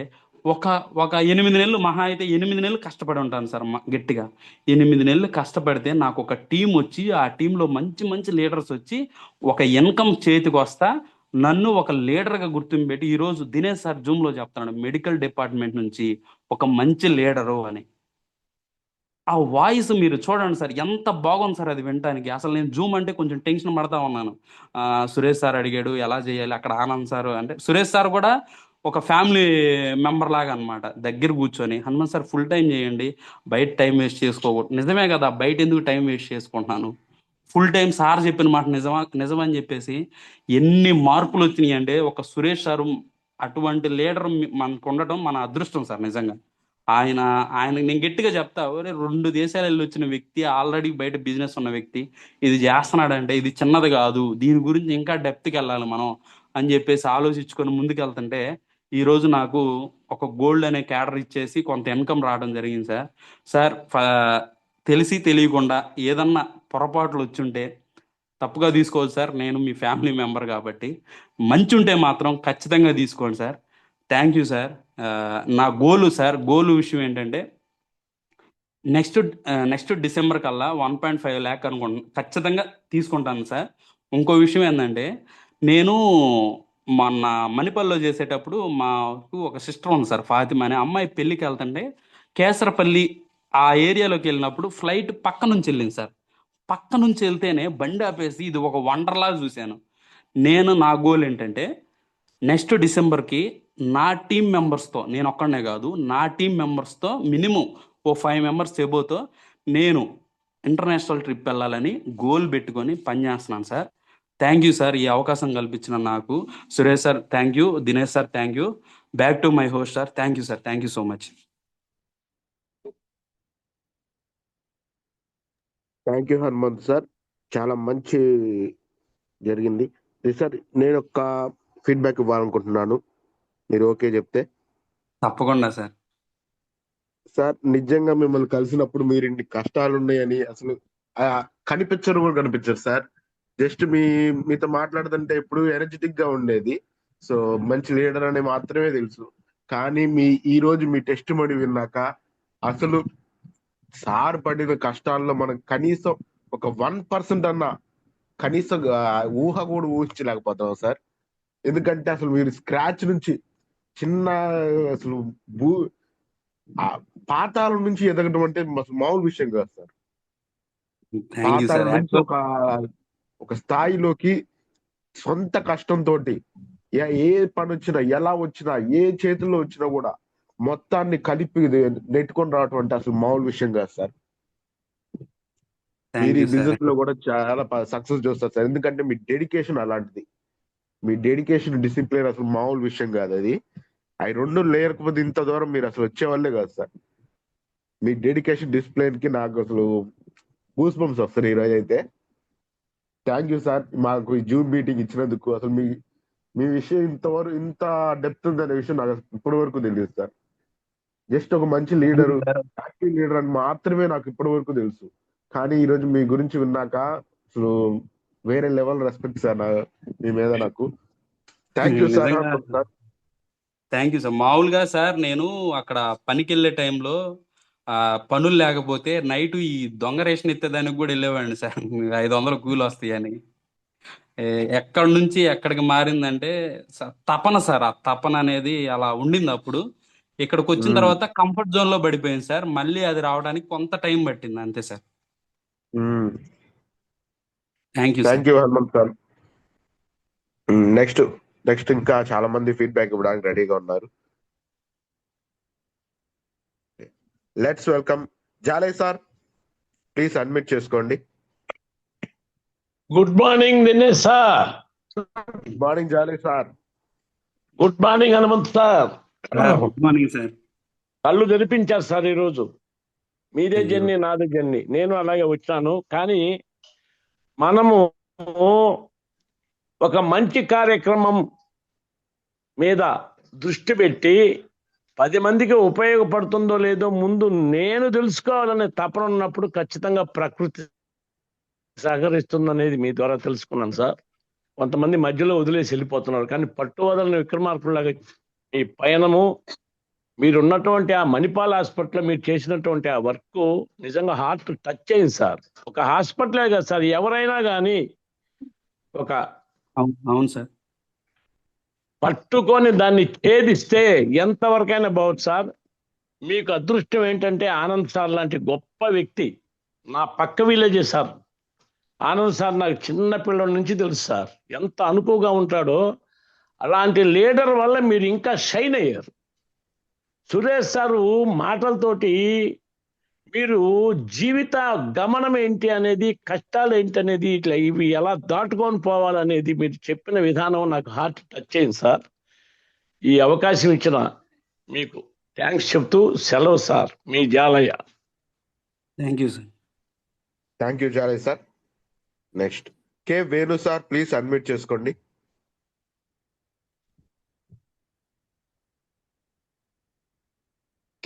ఒక ఒక 8 నెలలు, మహా అయితే 8 నెలలు కష్టపడి ఉంటాను సార్, గట్టిగా 8 నెలలు కష్టపడితే నాకు ఒక టీం వచ్చి, ఆ టీంలో మంచి మంచి లీడర్స్ వచ్చి ఒక ఇన్కమ్ చేతికి వస్తా, నన్ను ఒక లీడర్గా గుర్తింపు పెట్టి ఈరోజు దినేష్ సార్ జూమ్లో చెప్తున్నాడు మెడికల్ డిపార్ట్మెంట్ నుంచి ఒక మంచి లీడరు అని. ఆ వాయిస్ మీరు చూడండి సార్, ఎంత బాగుంది సార్ అది వినటానికి. అసలు నేను జూమ్ అంటే కొంచెం టెన్షన్ పడతా ఉన్నాను. సురేష్ సార్ అడిగాడు ఎలా చేయాలి, అక్కడ ఆనంద్ సార్ అంటే, సురేష్ సార్ కూడా ఒక ఫ్యామిలీ మెంబర్ లాగా అనమాట, దగ్గర కూర్చొని హనుమంత్ సార్ ఫుల్ టైం చేయండి, బయట టైం వేస్ట్ చేసుకోకూడదు. నిజమే కదా, బయట ఎందుకు టైం వేస్ట్ చేసుకుంటున్నాను, ఫుల్ టైం సార్ చెప్పిన మాట నిజమని చెప్పేసి ఎన్ని మార్పులు వచ్చినాయి అంటే, ఒక సురేష్ సార్ అటువంటి లీడర్ మనకు ఉండటం మన అదృష్టం సార్ నిజంగా. ఆయన ఆయన నేను గట్టిగా చెప్తా, ఒరే 2 దేశాలు వెళ్ళి వచ్చిన వ్యక్తి, ఆల్రెడీ బయట బిజినెస్ ఉన్న వ్యక్తి ఇది చేస్తున్నాడంటే ఇది చిన్నది కాదు, దీని గురించి ఇంకా డెప్త్కి వెళ్ళాలి మనం అని చెప్పేసి ఆలోచించుకొని ముందుకు వెళ్తుంటే, ఈరోజు నాకు ఒక గోల్డ్ అనే క్యాడర్ ఇచ్చేసి కొంత ఇన్కమ్ రావడం జరిగింది సార్. సార్ తెలిసి తెలియకుండా ఏదన్నా పొరపాట్లు వచ్చుంటే తప్పుగా తీసుకోవచ్చు సార్, నేను మీ ఫ్యామిలీ మెంబర్ కాబట్టి. మంచి ఉంటే మాత్రం ఖచ్చితంగా తీసుకోండి సార్. Thank you sir. నా గోలు సార్, గోలు విషయం ఏంటంటే, నెక్స్ట్ నెక్స్ట్ డిసెంబర్ కల్లా 1.5 lakh అనుకుంటున్నాను, ఖచ్చితంగా తీసుకుంటాను సార్. ఇంకో విషయం ఏంటంటే, నేను మొన్న మణిపల్లిలో చేసేటప్పుడు మాకు ఒక సిస్టర్ ఉంది సార్, ఫాతిమా అనే అమ్మాయి పెళ్ళికి వెళ్తుంటే, కేసరపల్లి ఆ ఏరియాలోకి వెళ్ళినప్పుడు ఫ్లైట్ పక్క నుంచి వెళ్ళింది సార్. పక్క నుంచి వెళ్తేనే బండి ఆపేసి ఇది ఒక వండర్లా చూశాను. నా గోల్ ఏంటంటే, నెక్స్ట్ డిసెంబర్కి నా టీం మెంబర్స్తో, నేను ఒక్కడనే కాదు, నా టీం మెంబర్స్తో మినిమం ఓ 5 members ఎబోతో నేను ఇంటర్నేషనల్ ట్రిప్ వెళ్ళాలని గోల్ పెట్టుకొని పనిచేస్తున్నాను సార్. థ్యాంక్ యూ సార్, ఈ అవకాశం కల్పించిన నాకు. Suresh sir thank you, Dinesh sir thank you, back to my host sir. Thank you sir, thank you so much. Thank you Hanumanth sir, చాలా మంచి జరిగింది. సార్ నేను ఒక ఫీడ్బ్యాక్ ఇవ్వాలనుకుంటున్నాను, మీరు ఓకే చెప్తే. తప్పకుండా సార్. సార్ నిజంగా మిమ్మల్ని కలిసినప్పుడు మీరు ఇన్ని కష్టాలు ఉన్నాయని అసలు కనిపించరు కూడా కనిపించరు సార్. జస్ట్ మీతో మాట్లాడుతుంటే ఎప్పుడు ఎనర్జెటిక్ గా ఉండేది. సో మంచి లీడర్ అని మాత్రమే తెలుసు. కానీ ఈ రోజు మీ టెస్ట్ మనీ విన్నాక అసలు సార్ పడిన కష్టాల్లో మనం కనీసం ఒక 1% అన్నా కనీసం ఊహ కూడా ఊహించలేకపోతాం సార్. ఎందుకంటే అసలు మీరు స్క్రాచ్ నుంచి చిన్న అసలు పాతాళం నుంచి ఎదగడం అంటే మామూలు విషయం కాదు సార్. Thank you sir. పాతాళం నుంచి ఒక స్థాయిలోకి సొంత కష్టంతో ఏ పని వచ్చినా, ఎలా వచ్చినా, ఏ చేతుల్లో వచ్చినా కూడా మొత్తాన్ని కలిపి నెట్టుకొని రావటం అంటే అసలు మామూలు విషయం కాదు సార్. మీరు ఈ బిజినెస్ లో కూడా చాలా సక్సెస్ చూస్తారు సార్. ఎందుకంటే మీ డెడికేషన్ అలాంటిది. మీ డెడికేషన్ డిసిప్లిన్ అసలు మామూలు విషయం కాదు. అది అవి రెండు లేకపోతే ఇంత దూరం మీరు అసలు వచ్చేవాళ్ళే కాదు సార్. మీ డెడికేషన్ డిసిప్లిన్ కి నాకు అసలు గూస్ బంప్స్ వస్తారు ఈ రోజు అయితే. థ్యాంక్ యూ సార్, మాకు ఈ జూమ్ మీటింగ్ ఇచ్చినందుకు. అసలు మీ విషయం ఇంతవరకు ఇంత డెప్త్ ఉందనే విషయం నాకు ఇప్పటి వరకు తెలియదు సార్. జస్ట్ ఒక మంచి లీడరు, యాక్టివ్ లీడర్ అని మాత్రమే నాకు ఇప్పటి వరకు తెలుసు. కానీ ఈ రోజు మీ గురించి విన్నాక అసలు వేరే లెవెల్ రెస్పెక్ట్ సార్ మీ మీద నాకు. Thank you sir. Thank you sir. మామూలుగా సార్ నేను అక్కడ పనికి వెళ్ళే టైంలో పనులు లేకపోతే నైట్ ఈ దొంగ రేషన్ ఎత్తేదానికి కూడా వెళ్ళేవాడిని సార్. 500 కూలి వస్తాయని. ఎక్కడి నుంచి ఎక్కడికి మారిందంటే తపన సార్. ఆ తపన అనేది అలా ఉండింది అప్పుడు. ఇక్కడికి వచ్చిన తర్వాత కంఫర్ట్ జోన్ లో పడిపోయింది సార్. మళ్ళీ అది రావడానికి కొంత టైం పట్టింది అంతే sir. Thank you sir. Thank you Hanumanth sir. Next ఇంకా చాలా మంది ఫీడ్బ్యాక్ ఇవ్వడానికి రెడీగా ఉన్నారు. Let's welcome Jale sir. Please admit చేసుకోండి. Good morning Dinesh sir. Good morning Jale sir. Good morning Hanumanth sir. Good morning sir. కళ్ళు తెరిపించారు సార్ ఈరోజు. మీదే అయ్యో. జర్నీ, నాదే జర్నీ. నేను అలాగే వచ్చాను. కానీ మనము ఒక మంచి కార్యక్రమం మీద దృష్టి పెట్టి 10 మందికి ఉపయోగపడుతుందో లేదో ముందు నేను తెలుసుకోవాలనే తపన ఉన్నప్పుడు ఖచ్చితంగా ప్రకృతి సహకరిస్తుందనేది మీ ద్వారా తెలుసుకున్నాను సార్. కొంతమంది మధ్యలో వదిలేసి వెళ్ళిపోతున్నారు. కానీ పట్టు వదలని విక్రమార్కుల్లాగా ఈ పయనము, మీరున్నటువంటి ఆ మణిపాల్ హాస్పిటల్ మీరు చేసినటువంటి ఆ వర్క్ నిజంగా హార్ట్ టచ్ అయింది సార్. ఒక హాస్పిటలే కదా సార్, ఎవరైనా కానీ ఒక అవును సార్. పట్టుకొని దాన్ని ఛేదిస్తే ఎంతవరకైనా బాగుంది సార్. మీకు అదృష్టం ఏంటంటే ఆనంద్ సార్ లాంటి గొప్ప వ్యక్తి నా పక్క విలేజే సార్. ఆనంద్ సార్ నాకు చిన్న పిల్లల నుంచి తెలుసు సార్. ఎంత అనుకువగా ఉంటాడో. అలాంటి లీడర్ వల్ల మీరు ఇంకా షైన్ అయ్యారు. సురేష్ సారు మాటలతోటి మీరు జీవిత గమనం ఏంటి అనేది, కష్టాలు ఏంటి అనేది, ఇట్లా ఇవి ఎలా దాటుకొని పోవాలనేది మీరు చెప్పిన విధానం నాకు హార్ట్ టచ్ అయింది సార్. ఈ అవకాశం ఇచ్చిన మీకు థ్యాంక్స్ చెప్తూ సెలవు సార్. మీ Jalaiah. Thank you sir. Thank you Jale sir. Next K Venu sir, please admit చేసుకోండి.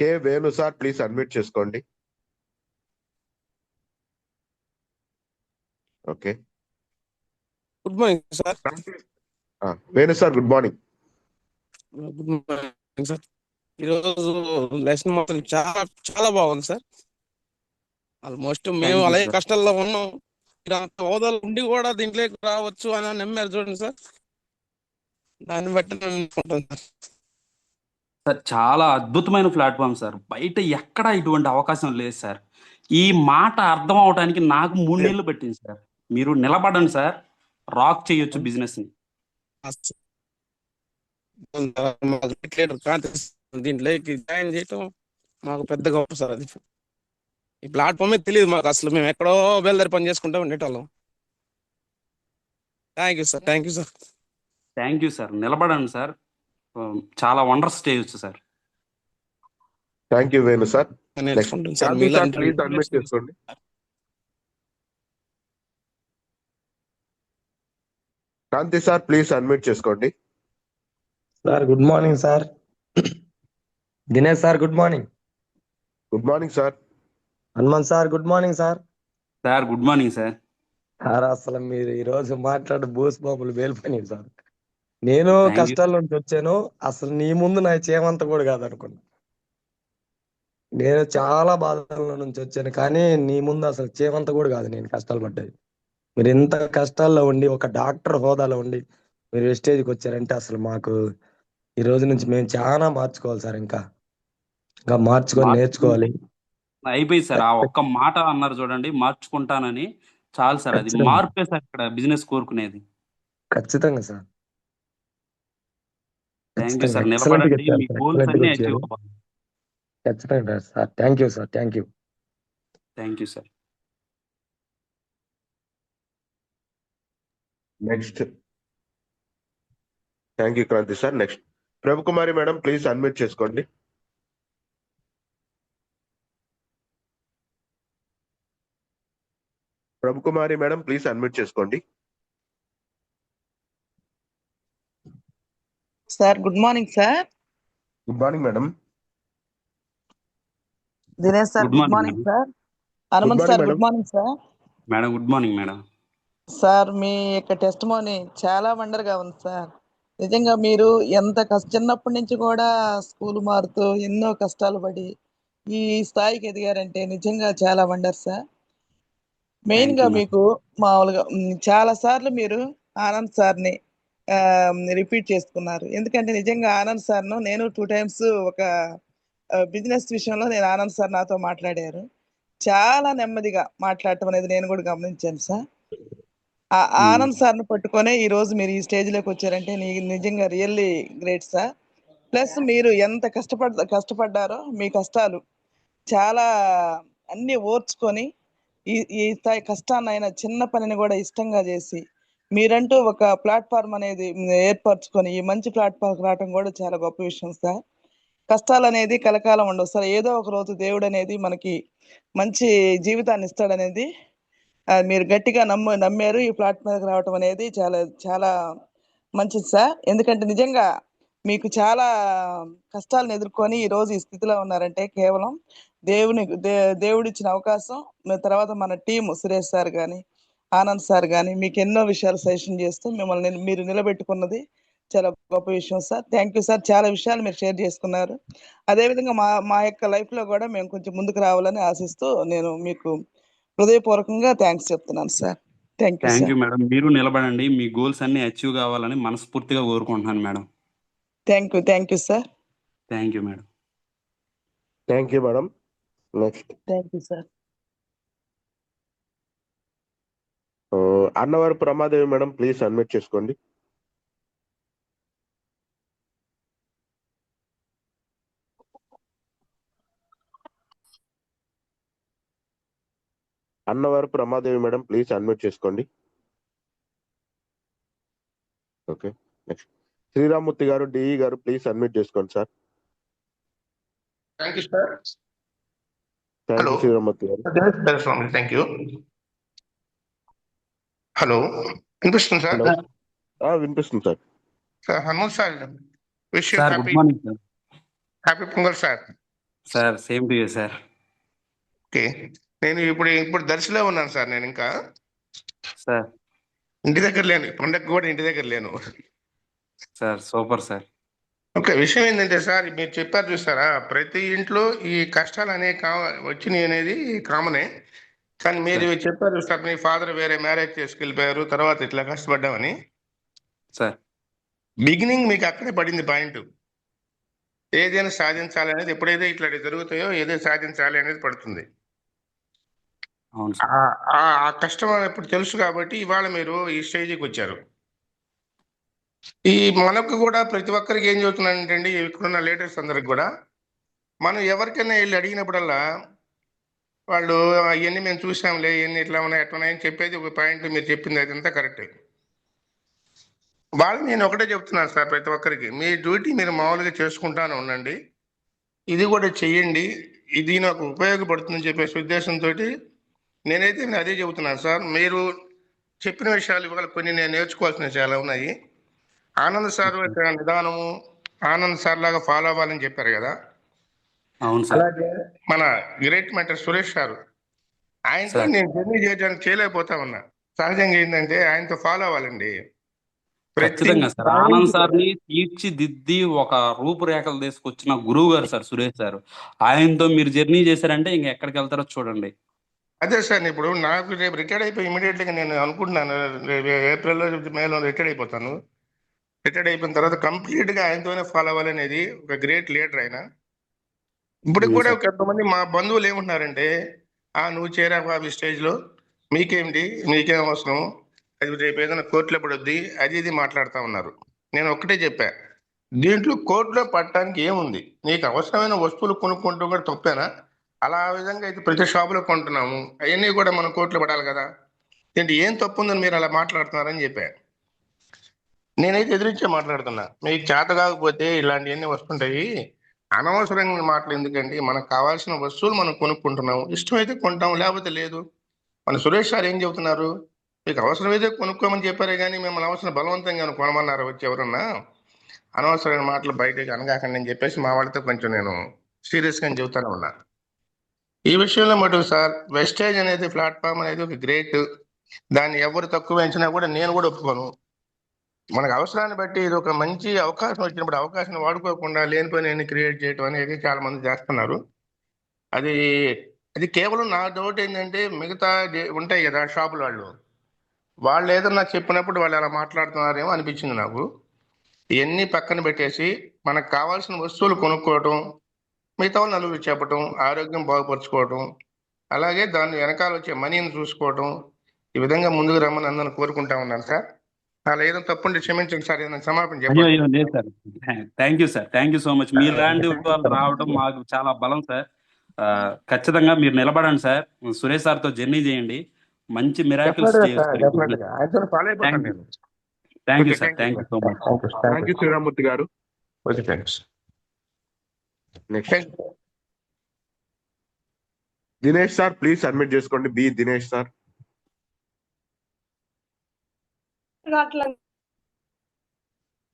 K Venu sir, please admit చేసుకోండి. Okay, good morning sir. Venu sir good morning. Good morning sir. ఈరోజు లెసన్ మొత్తం చాలా చాలా బాగుంది సార్. ఆల్మోస్ట్ మేము you, అలాగే sir. కష్టాల్లో ఉన్నాం. మీరు అంత హోదాలు ఉండి కూడా దీంట్లోకి రావచ్చు అని నమ్మారు చూడండి సార్. దాన్ని బట్టి నేను అనుకుంటాను సార్. సార్ చాలా అద్భుతమైన ప్లాట్ఫామ్ సార్. బయట ఎక్కడ ఇటువంటి అవకాశం లేదు సార్. ఈ మాట అర్థం అవడానికి నాకు 3 నెలలు పట్టింది సార్. మీరు నిలబడండి సార్, రాక్ చేయొచ్చు బిజినెస్ ని. దీంట్లోకి జాయిన్ చేయటం మాకు పెద్ద గొప్ప సార్. అది ఈ ప్లాట్ఫామే తెలియదు మాకు అసలు. మేము ఎక్కడో బయలుదేరి పని చేసుకుంటా ఉండేటోళ్ళం. Thank you sir. Thank you sir. Thank you sir. నిలబడండి సార్, చాలా వండర్స్ చేయొచ్చు sir. Thank you Venu sir. నేర్చుకుంటాను sir. Shanti sir, please admit చేసుకోండి. శాంతి సార్, ప్లీజ్ అడ్మిట్ చేసుకోండి. Sir good morning sir. Dinesh sir good morning. Good morning sir. Hanumanth sir good morning sir. Sir good morning sir. Sir అసలు మీరు ఈ రోజు మాట్లాడే బూస్ బాబులు వేలిపోయినాయి సార్. నేను Thank you. కష్టాల నుంచి వచ్చాను. అసలు నీ ముందు నా చేమంత కూడా కాదనుకున్నా. నేను చాలా బాధల నుంచి వచ్చాను, కానీ నీ ముందు అసలు చేమంత కూడా కాదు నేను కష్టాలు పడ్డాయి. మీరు ఇంత కష్టాల్లో ఉండి ఒక డాక్టర్ హోదాలో ఉండి మీరు స్టేజ్కి వచ్చారంటే అసలు మాకు ఈ రోజు నుంచి మేము చాలా మార్చుకోవాలి సార్. ఇంకా మార్చుకొని నేర్చుకోవాలి. అయిపోయింది సార్. ఆ ఒక్క మాట అన్నారు చూడండి, మార్చుకుంటానని. చాలు సార్. అది ఖచ్చితంగా. మార్పే సార్ ఇక్కడ బిజినెస్ కోరుకునేది. ఖచ్చితంగా సార్. Thank you sir. ఖచ్చితంగా. Excellent గా నిలబడండి, చెప్పారు మీ సార్. గోల్స్ Excellent గా అన్ని వచ్చారు. అచీవ్ అవ్వాలి. ఖచ్చితంగా sir. Thank you sir. Thank you. Thank you sir. Next thank you Kranthi sir. Next Prabhukumari madam, please admit చేసుకోండి. ప్రభుకుమారి మేడం, ప్లీజ్ అడ్మిట్ చేసుకోండి. Sir good morning sir. Good morning madam. Dinesh sir Good good morning, morning madam. Sir. Hanumanth morning, sir madam. Good morning sir. Madam good morning madam. Sir మీ యొక్క testimony చాలా వండర్గా ఉంది sir. నిజంగా మీరు ఎంత చిన్నప్పటి నుంచి కూడా స్కూల్ మారుతూ ఎన్నో కష్టాలు పడి ఈ స్థాయికి ఎదిగారంటే నిజంగా చాలా వండర్ సార్. మెయిన్ థ్యాంక్ గా యూ మేడం. మీకు మామూలుగా చాలా సార్లు మీరు ఆనంద్ సార్ని రిపీట్ చేసుకున్నారు. ఎందుకంటే నిజంగా ఆనంద్ సార్ను నేను 2 టైమ్స్ ఒక బిజినెస్ విషయంలో నేను ఆనంద్ సార్ నాతో మాట్లాడారు. చాలా నెమ్మదిగా మాట్లాడటం అనేది నేను కూడా గమనించాను సార్. ఆ ఆనంద్ సార్‌ని పట్టుకొనే ఈరోజు మీరు ఈ స్టేజ్‌లోకి వచ్చారంటే నిజంగా రియల్లీ గ్రేట్ సార్. ప్లస్ మీరు ఎంత కష్టపడ్డారో మీ కష్టాలు చాలా అన్నీ ఓర్చుకొని ఈ ఈ స్థాయి కష్టాన్నైనా చిన్న పనిని కూడా ఇష్టంగా చేసి మీరంటూ ఒక ప్లాట్‌ఫార్మ్ అనేది ఏర్పరచుకొని ఈ మంచి ప్లాట్‌ఫార్మ్‌కి రావటం కూడా చాలా గొప్ప విషయం సార్. కష్టాలనేది కలకాలం ఉండవు సార్. ఏదో ఒక రోజు దేవుడనేది మనకి మంచి జీవితాన్ని ఇస్తాడనేది మీరు గట్టిగా నమ్మారు. ఈ ప్లాట్ మీదకి రావటం అనేది చాలా చాలా మంచిది సార్. ఎందుకంటే నిజంగా మీకు చాలా కష్టాలను ఎదుర్కొని ఈరోజు ఈ స్థితిలో ఉన్నారంటే కేవలం దేవుని దేవుడిచ్చిన అవకాశం. తర్వాత మన టీమ్ సురేష్ సార్ గాని, ఆనంద్ సార్ గాని మీకు ఎన్నో విషయాలు సజెషన్ చేస్తూ మిమ్మల్ని మీరు నిలబెట్టుకున్నది చాలా గొప్ప విషయం సార్. Thank you sir. చాలా విషయాలు మీరు షేర్ చేసుకున్నారు. అదేవిధంగా మా మా యొక్క లైఫ్‌లో కూడా మేము కొంచెం ముందుకు రావాలని ఆశిస్తూ నేను మీకు హృదయపూర్వకంగా థ్యాంక్స్ చెప్తున్నాను sir. Thank you thank sir. You madam. మీరు నిలబడండి. మీ గోల్స్ అన్ని అచీవ్ కావాలని మనస్ఫూర్తిగా కోరుకుంటున్నాను madam. Thank you sir. Thank you madam. Thank you madam. Next thank you sir. Annavaram Pramadevi madam, please unmute చేసుకోండి. Annavaram Pramadevi madam, please unmute చేసుకోండి. ఓకే, నెక్స్ట్ శ్రీరామూర్తి గారు, డిఈ గారు, ప్లీజ్ అన్మ్యూట్ చేసుకోండి sir. Thank you sir. Thank hello you Sriramurthy గారు. Thank you. Hello, వినిపిస్తుంది sir? Hello, వినిపిస్తుంది sir. Sir Hanumanth sir, wish you sir good happy morning sir. Happy pongal sir. Sir same to you sir. Okay, నేను ఇప్పుడు దర్శిలో ఉన్నాను sir. నేను ఇంకా sir ఇంటి దగ్గర లేను, పండగ కూడా ఇంటి దగ్గర లేను. Sir super sir. ఓకే, విషయం ఏంటంటే సార్, మీరు చెప్పారు చూస్తారా, ప్రతి ఇంట్లో ఈ కష్టాలు వచ్చినాయి అనేది కామనే. కానీ మీరు చెప్పారు సార్, మీ ఫాదర్ వేరే మ్యారేజ్ చేసుకెళ్ళిపోయారు, తర్వాత ఇట్లా కష్టపడ్డామని. సార్ బిగినింగ్ మీకు అక్కడే పడింది పాయింట్. ఏదైనా సాధించాలి అనేది, ఎప్పుడైతే ఇట్లా జరుగుతాయో ఏదో సాధించాలి అనేది పడుతుంది. అవును సార్. ఆ కష్టం ఇప్పుడు తెలుసు కాబట్టి ఇవాళ మీరు ఈ స్టేజ్కి వచ్చారు. ఈ మనకు కూడా ప్రతి ఒక్కరికి ఏం చెబుతున్నానంటే అండి, ఇక్కడున్న లీడర్స్ అందరికి కూడా, మనం ఎవరికైనా వెళ్ళి అడిగినప్పుడల్లా వాళ్ళు అవన్నీ మేము చూసాంలే, ఇవన్నీ ఇట్లా ఉన్నాయి ఎట్లా ఉన్నాయని చెప్పేది ఒక పాయింట్. మీరు చెప్పింది అదంతా కరెక్ట్. వాళ్ళు నేను ఒకటే చెప్తున్నాను సార్, ప్రతి ఒక్కరికి మీ డ్యూటీ మీరు మామూలుగా చేసుకుంటానే ఉండండి, ఇది కూడా చెయ్యండి, ఇది నాకు ఉపయోగపడుతుందని చెప్పేసి ఉద్దేశంతో నేనైతే అదే చెబుతున్నాను సార్. మీరు చెప్పిన విషయాలు ఇవాళ కొన్ని నేను నేర్చుకోవాల్సినవి చాలా ఉన్నాయి. ఆనంద్ సార్ యొక్క నిదానము, ఆనంద్ సార్ లాగా ఫాలో అవ్వాలని చెప్పారు కదా. అవును సార్. అలాగే మన గ్రేట్ మెంటర్ సురేష్ గారు, ఆయనతో నేను జర్నీ చేయలేకపోతా ఉన్నా. సహజంగా ఏంటంటే ఆయనతో ఫాలో అవ్వాలండి. ఖచ్చితంగా సార్. ఆనంద్ సార్ని తీర్చిదిద్ది ఒక రూపురేఖలు తీసుకొచ్చిన గురువు గారు సార్ సురేష్ సార్. ఆయనతో మీరు జర్నీ చేశారంటే ఇంక ఎక్కడికి వెళ్తారో చూడండి. అదే సార్, ఇప్పుడు నాకు రేపు రిటైర్డ్ అయిపోయి ఇమీడియట్గా నేను అనుకుంటున్నాను, ఏప్రిల్లో మేలో రిటైర్డ్ అయిపోతాను. రిటైర్డ్ అయిపోయిన తర్వాత కంప్లీట్గా ఆయనతోనే ఫాలో అవ్వాలనేది ఒక గ్రేట్ లీడర్ ఆయన. ఇప్పుడు కూడా కొంతమంది మా బంధువులు ఏమంటున్నారంటే, నువ్వు చేరావా ఈ స్టేజ్లో, మీకేమిటి, మీకేం అవసరం, అది రేపు ఏదైనా కోర్టులో పడుద్ది, అది ఇది మాట్లాడుతూ ఉన్నారు. నేను ఒక్కటే చెప్పా, దీంట్లో కోర్టులో పడటానికి ఏముంది, నీకు అవసరమైన వస్తువులు కొనుక్కుంటూ కూడా తప్పేనా? అలా విధంగా అయితే ప్రతి షాపులో కొంటున్నాము, అవన్నీ కూడా మనం కోర్టులో పడాలి కదా, ఏంటి ఏం తప్పు ఉందని మీరు అలా మాట్లాడుతున్నారని చెప్పా. నేనైతే ఎదిరించే మాట్లాడుతున్నా, మీకు చేత కాకపోతే ఇలాంటివన్నీ వస్తుంటాయి, అనవసరంగా మాటలు ఎందుకండి, మనకు కావాల్సిన వస్తువులు మనం కొనుక్కుంటున్నాము, ఇష్టమైతే కొంటాము, లేకపోతే లేదు. మన సురేష్ సార్ ఏం చెబుతున్నారు, మీకు అవసరమైతే కొనుక్కోమని చెప్పారే కానీ మిమ్మల్ని అవసరం బలవంతంగా కొనమన్నారు వచ్చి ఎవరన్నా, అనవసరమైన మాటలు బయటకు అనగాకండి అని చెప్పేసి మా వాళ్ళతో కొంచెం నేను సీరియస్గా చెబుతానే ఉన్నా. ఈ విషయంలో మటుకు సార్, వెస్టేజ్ అనేది ప్లాట్ఫామ్ అనేది ఒక గ్రేట్, దాన్ని ఎవరు తక్కువ ఎంచినా కూడా నేను కూడా ఒప్పుకోను. మనకు అవసరాన్ని బట్టి ఇది ఒక మంచి అవకాశం వచ్చినప్పుడు అవకాశాన్ని వాడుకోకుండా లేనిపోయిన క్రియేట్ చేయడం అనేది చాలా మంది చేస్తున్నారు. అది అది కేవలం నా డౌట్ ఏంటంటే మిగతా ఉంటాయి కదా షాపుల వాళ్ళు ఏదన్నా చెప్పినప్పుడు వాళ్ళు అలా మాట్లాడుతున్నారేమో అనిపించింది నాకు. ఇవన్నీ పక్కన పెట్టేసి మనకు కావాల్సిన వస్తువులు కొనుక్కోవటం, మిగతా వాళ్ళు నలుగురు చెప్పటం, ఆరోగ్యం బాగుపరచుకోవటం, అలాగే దాని వెనకాల వచ్చే మనీని చూసుకోవటం, ఈ విధంగా ముందుకు రమ్మని అందరిని కోరుకుంటా ఉన్నాను సార్. అలా ఏదో తప్పుంటే క్షమించండి సార్, ఏదైనా క్షమాపణ అయ్యో చెప్పండి. అయ్యో లేదు sir. Thank you sir, thank you so much. మీలాంటి వాళ్ళు రావడం మాకు చాలా బలం సార్. ఖచ్చితంగా మీరు నిలబడండి సార్. సురేష్ సార్తో జర్నీ చేయండి, మంచి మిరాకిల్స్ డెఫినెట్గా సార్, చేయొచ్చు. డెఫినెట్గా ఆయనతో ఫాలో అయిపోతాను నేను. Thank you okay, sir, thank you thank you sir. So much. Thank you Sriramurthy garu. Okay, thanks. Next thank you. Dinesh sir, please admit చేసుకోండి. B Dinesh sir.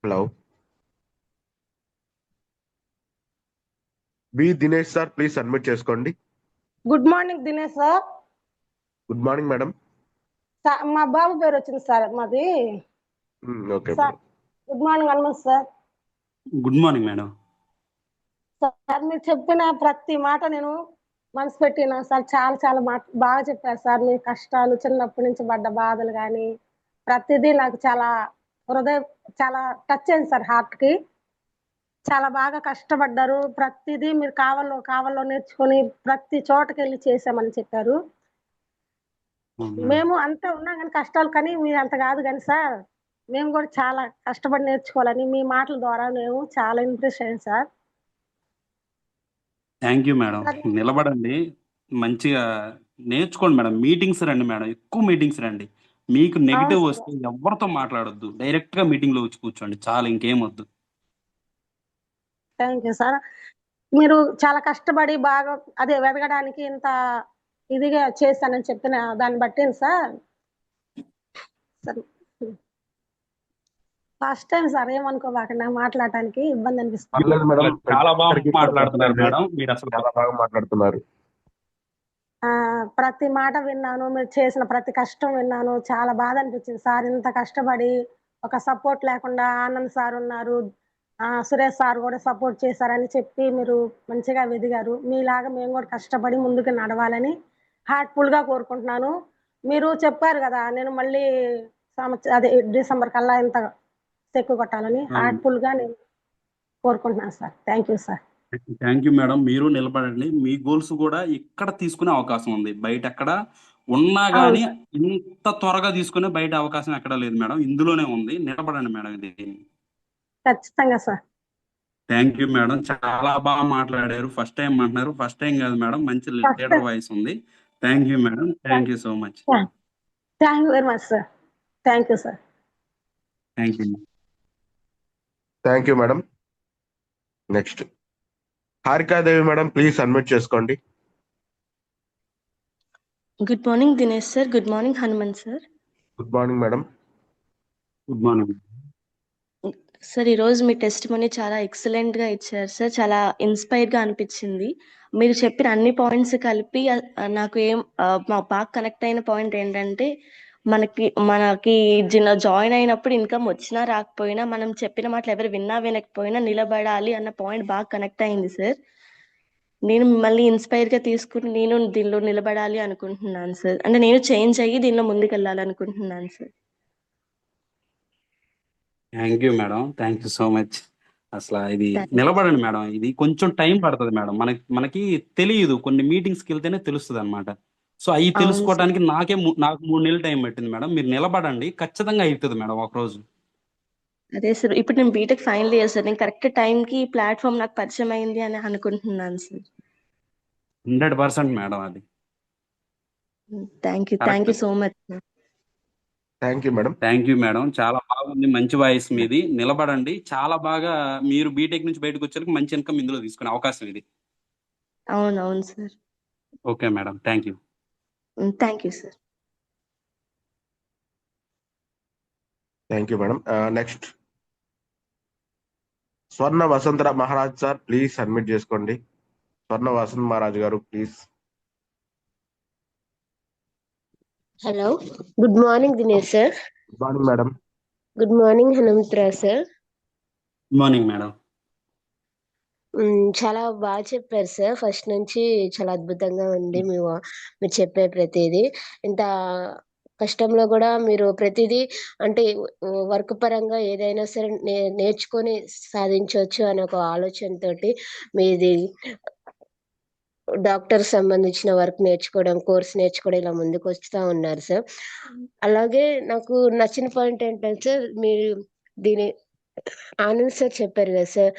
Hello, B Dinesh sir, please admit చేసుకోండి. Good morning Dinesh sir. Good morning madam. మా బాబు పేరు వచ్చింది sir మాది. Okay sir good morning Hanumanth sir. Good morning madam. Sir మీరు చెప్పిన ప్రతి మాట నేను మనసు పెట్టిన సార్. చాలా చాలా బాగా చెప్పారు సార్. మీ కష్టాలు, చిన్నప్పటి నుంచి పడ్డ బాధలు కానీ ప్రతిదీ నాకు చాలా చాలా టచ్ అయింది సార్, హార్ట్ కి. చాలా బాగా కష్టపడ్డారు. ప్రతిదీ మీరు కావాలో నేర్చుకొని ప్రతి చోటకి వెళ్ళి చేసామని చెప్పారు. మేము అంతా ఉన్నాం కానీ కష్టాలు, కానీ మీరు అంత కాదు కానీ సార్, మేము కూడా చాలా కష్టపడి నేర్చుకోవాలని మీ మాటల ద్వారా మేము చాలా ఇంప్రెస్ అయ్యాం సార్. Thank you madam. నిలబడండి, మంచిగా నేర్చుకోండి మేడం. మీటింగ్స్ రండి మేడం, ఎక్కువ మీటింగ్స్ రండి. మీకు నెగిటివ్ అవును వస్తే ఎవరితో మాట్లాడొద్దు, డైరెక్ట్ గా మీటింగ్ లో వచ్చి కూర్చోండి చాలు, ఇంకేం వద్దు. Thank you sir. మీరు చాలా కష్టపడి బాగా అదే వెదగడానికి ఇంత ఇదిగా చేస్తానని చెప్పిన దాన్ని బట్టి సార్. ఫస్ట్ టైం సార్, ఏమనుకోబాకండి, మాట్లాడటానికి ఇబ్బంది అనిపిస్తుంది. పర్లేదు మేడం, చాలా బాగా మాట్లాడుతున్నారు మేడం, మీరు అసలు చాలా బాగా మాట్లాడుతున్నారు. ప్రతి మాట విన్నాను, మీరు చేసిన ప్రతి కష్టం విన్నాను. చాలా బాధ అనిపించింది సార్. ఇంత కష్టపడి ఒక సపోర్ట్ లేకుండా ఆనంద్ సార్ ఉన్నారు, సురేష్ సార్ కూడా సపోర్ట్ చేశారని చెప్పి మీరు మంచిగా వెదిగారు. మీలాగా మేము కూడా కష్టపడి ముందుకు నడవాలని హార్ట్ఫుల్ గా కోరుకుంటున్నాను. మీరు చెప్పారు కదా, నేను మళ్ళీ అదే డిసెంబర్ కల్లా ఇంత ఎక్కువ కొట్టాలని హార్ట్ఫుల్ గా నేను కోరుకుంటున్నాను sir. Thank you sir. Thank you madam. మీరు నిలబడండి, మీ గోల్స్ కూడా ఇక్కడ తీసుకునే అవకాశం ఉంది, బయట ఎక్కడ ఉన్నా గానీ ఇంత త్వరగా తీసుకునే బయట అవకాశం ఎక్కడ లేదు మేడం, ఇందులోనే ఉంది. నిలబడండి మేడం. ఇది ఖచ్చితంగా సార్. థ్యాంక్ యూ మేడం, చాలా బాగా మాట్లాడారు. ఫస్ట్ టైం అంటున్నారు, ఫస్ట్ టైం కాదు మేడం, మంచి లీడర్ వాయిస్ ఉంది. Thank you madam, thank you so much. Thank you very much sir. Thank you sir. Thank you. Thank you madam. Next Harikadevi madam, please admit చేసుకోండి. Good morning Dinesh sir. Good morning Hanumanth sir. Good morning madam. Good morning sir. ఈరోజు మీ testimony చాలా excellent గా ఇచ్చారు sir. చాలా inspire గా అనిపించింది. మీరు చెప్పిన అన్ని పాయింట్స్ కలిపి నాకు బాగా కనెక్ట్ అయిన పాయింట్ ఏంటంటే, మనకి జాయిన్ అయినప్పుడు ఇన్కమ్ వచ్చినా రాకపోయినా, మనం చెప్పిన మాటలు ఎవరు విన్నా వినకపోయినా నిలబడాలి అన్న పాయింట్ బాగా కనెక్ట్ అయింది సార్. నేను మిమ్మల్ని ఇన్స్పైర్ గా తీసుకుని నేను దీనిలో నిలబడాలి అనుకుంటున్నాను సార్. అంటే నేను చేంజ్ అయ్యి దీనిలో ముందుకు వెళ్ళాలనుకుంటున్నాను sir. Thank you madam, thank you so much. అసలు ఇది నిలబడండి మేడం, ఇది కొంచెం టైం పడుతుంది మేడం. మనకి తెలియదు, కొన్ని మీటింగ్స్కి వెళ్తేనే తెలుస్తుంది అనమాట. సో అవి తెలుసుకోవడానికి నాకు 3 నెలలు టైం పట్టింది మేడం. మీరు నిలబడండి, ఖచ్చితంగా అవుతుంది మేడం ఒక రోజు. అదే సార్, ఇప్పుడు నేను బీటెక్ ఫైనల్ ఇయర్ సార్. నేను కరెక్ట్ టైం కి ప్లాట్ఫామ్ నాకు పరిచయం అయింది అని అనుకుంటున్నాను సార్. 100% మేడం, అది. Thank you so much sir. Thank you madam. Thank you madam, చాలా బాగుంది, మంచి వాయిస్ మీది. నిలబడండి, చాలా బాగా మీరు బీటెక్ నుంచి బయటకు వచ్చేందుకు మంచి ఇన్కమ్ ఇందులో తీసుకునే అవకాశం ఇది. అవునవును sir. Okay madam, thank you. Thank you sir. Thank you madam. Next Swarna Vasantharao Maharaj sir, please admit చేసుకోండి. Swarna Vasanth Maharaj garu, please. Hello, good morning Dinesh sir. Good morning madam. Good morning Hanumantharao sir. Good morning madam. చాలా బాగా చెప్పారు సార్. ఫస్ట్ నుంచి చాలా అద్భుతంగా ఉంది మీరు చెప్పే ప్రతిదీ. ఇంత కష్టంలో కూడా మీరు ప్రతిదీ అంటే వర్క్ పరంగా ఏదైనా సరే నేర్చుకొని సాధించవచ్చు అనే ఒక ఆలోచనతోటి మీది డాక్టర్ సంబంధించిన వర్క్ నేర్చుకోవడం, కోర్స్ నేర్చుకోవడం ఇలా ముందుకు వస్తా ఉన్నారు సార్. అలాగే నాకు నచ్చిన పాయింట్ ఏంటంటే సార్, మీరు దీని ఆనంద్ సార్ చెప్పారు కదా సార్,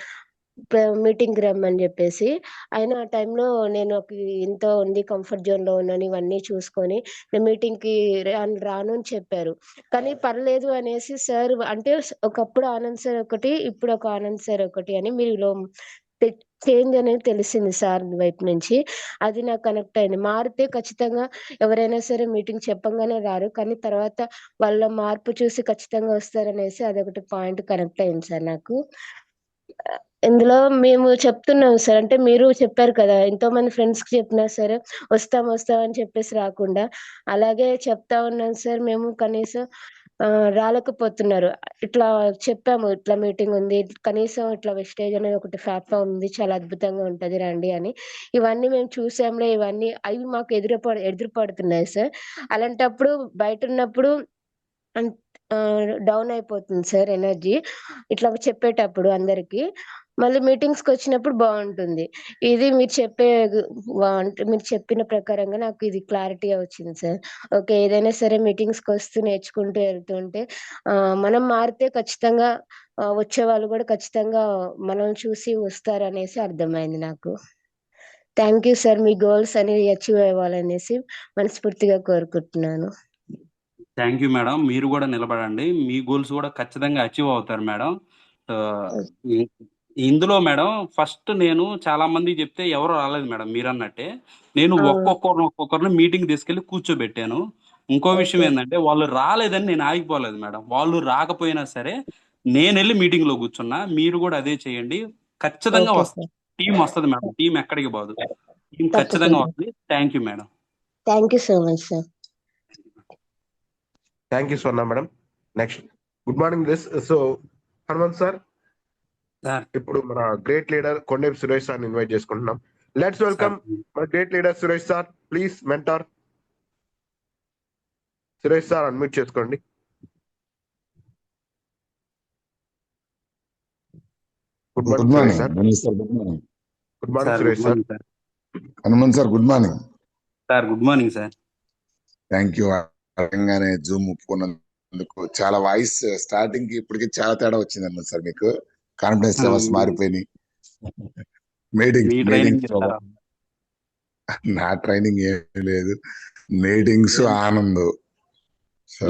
మీటింగ్ రమ్మని చెప్పేసి. ఆయన ఆ టైంలో నేను ఇంత ఉంది, కంఫర్ట్ జోన్ లో ఉన్నాను, ఇవన్నీ చూసుకొని నేను మీటింగ్ కి రాను అని చెప్పారు. కానీ పర్లేదు అనేసి సార్ అంటే ఒకప్పుడు ఆనంద్ సార్ ఒకటి, ఇప్పుడు ఒక ఆనంద్ సార్ ఒకటి అని మీలో చేంజ్ అనేది తెలిసింది సార్ వైపు నుంచి. అది నాకు కనెక్ట్ అయింది. మారితే ఖచ్చితంగా ఎవరైనా సరే మీటింగ్ చెప్పంగానే రారు, కానీ తర్వాత వాళ్ళ మార్పు చూసి ఖచ్చితంగా వస్తారనేసి అదొకటి పాయింట్ కనెక్ట్ అయింది సార్ నాకు. ఇందులో మేము చెప్తున్నాం సార్, అంటే మీరు చెప్పారు కదా, ఎంతో మంది ఫ్రెండ్స్ కి చెప్పినా సరే వస్తాం అని చెప్పేసి రాకుండా అలాగే చెప్తా ఉన్నాం సార్. మేము కనీసం రాలేకపోతున్నారు. ఇట్లా చెప్పాము, ఇట్లా మీటింగ్ ఉంది, కనీసం ఇట్లా వెస్టేజ్ అనేది ఒకటి ప్లాట్ఫామ్ ఉంది, చాలా అద్భుతంగా ఉంటది రండి అని. ఇవన్నీ మేము చూసాంలే, ఇవన్నీ అవి మాకు ఎదురుపడుతున్నాయి సార్. అలాంటప్పుడు బయట ఉన్నప్పుడు డౌన్ అయిపోతుంది సార్ ఎనర్జీ, ఇట్లా చెప్పేటప్పుడు అందరికి. మళ్ళీ మీటింగ్స్ కి వచ్చినప్పుడు బాగుంటుంది. ఇది మీరు చెప్పిన ప్రకారంగా నాకు ఇది క్లారిటీ వచ్చింది సార్. ఓకే, ఏదైనా సరే మీటింగ్స్ కి వస్తూ నేర్చుకుంటూ వెళ్తుంటే మనం మారితే ఖచ్చితంగా వచ్చే వాళ్ళు కూడా ఖచ్చితంగా మనం చూసి వస్తారు అనేసి అర్థమైంది నాకు. Thank you sir. Me goals అనేవి అచీవ్ అవ్వాలనేసి మనస్ఫూర్తిగా కోరుకుంటున్నాను. Thank you madam. మీరు కూడా నిలబడండి, మీ గోల్స్ కూడా ఖచ్చితంగా అచీవ్ అవుతారు మేడం. ఇందులో మేడం ఫస్ట్ నేను చాలా మంది చెప్తే ఎవరు రాలేదు మేడం, మీరు అన్నట్టే. నేను ఒక్కొక్కరిని మీటింగ్ తీసుకెళ్లి కూర్చోబెట్టాను. ఇంకో విషయం ఏంటంటే, వాళ్ళు రాలేదని నేను ఆగిపోలేదు మేడం. వాళ్ళు రాకపోయినా సరే నేను వెళ్ళి మీటింగ్ లో కూర్చున్నా. మీరు కూడా అదే చేయండి, ఖచ్చితంగా వస్తుంది. టీం వస్తుంది మేడం, టీం ఎక్కడికి పోదు, టీం ఖచ్చితంగా వస్తుంది. Thank you madam. Thank you so much sir. Thank you Swarna madam. Next good morning so Hanumanth sir, ఇప్పుడు మన great leader Kondepu Suresh sir invite చేసుకుంటున్నాం. లెట్స్ వెల్కమ్ మన great leader Suresh sir. Please mentor Suresh sir unmute చేసుకోండి. Good morning Suresh sir. Good morning Suresh sir. Hanumanth sir good morning sir. Good morning sir. Thank you. అడగంగానే zoom ఒప్పుకున్నందుకు. చాలా voice starting కి ఇప్పటికి చాలా తేడా వచ్చింది అన్నమాట సార్. మీకు కాన్ఫిడెన్స్ లెవెల్స్ మారిపోయినాయి. మీటింగ్స్ నా ట్రైనింగ్ ఏమీ లేదు, మీటింగ్స్ ఆనంద్.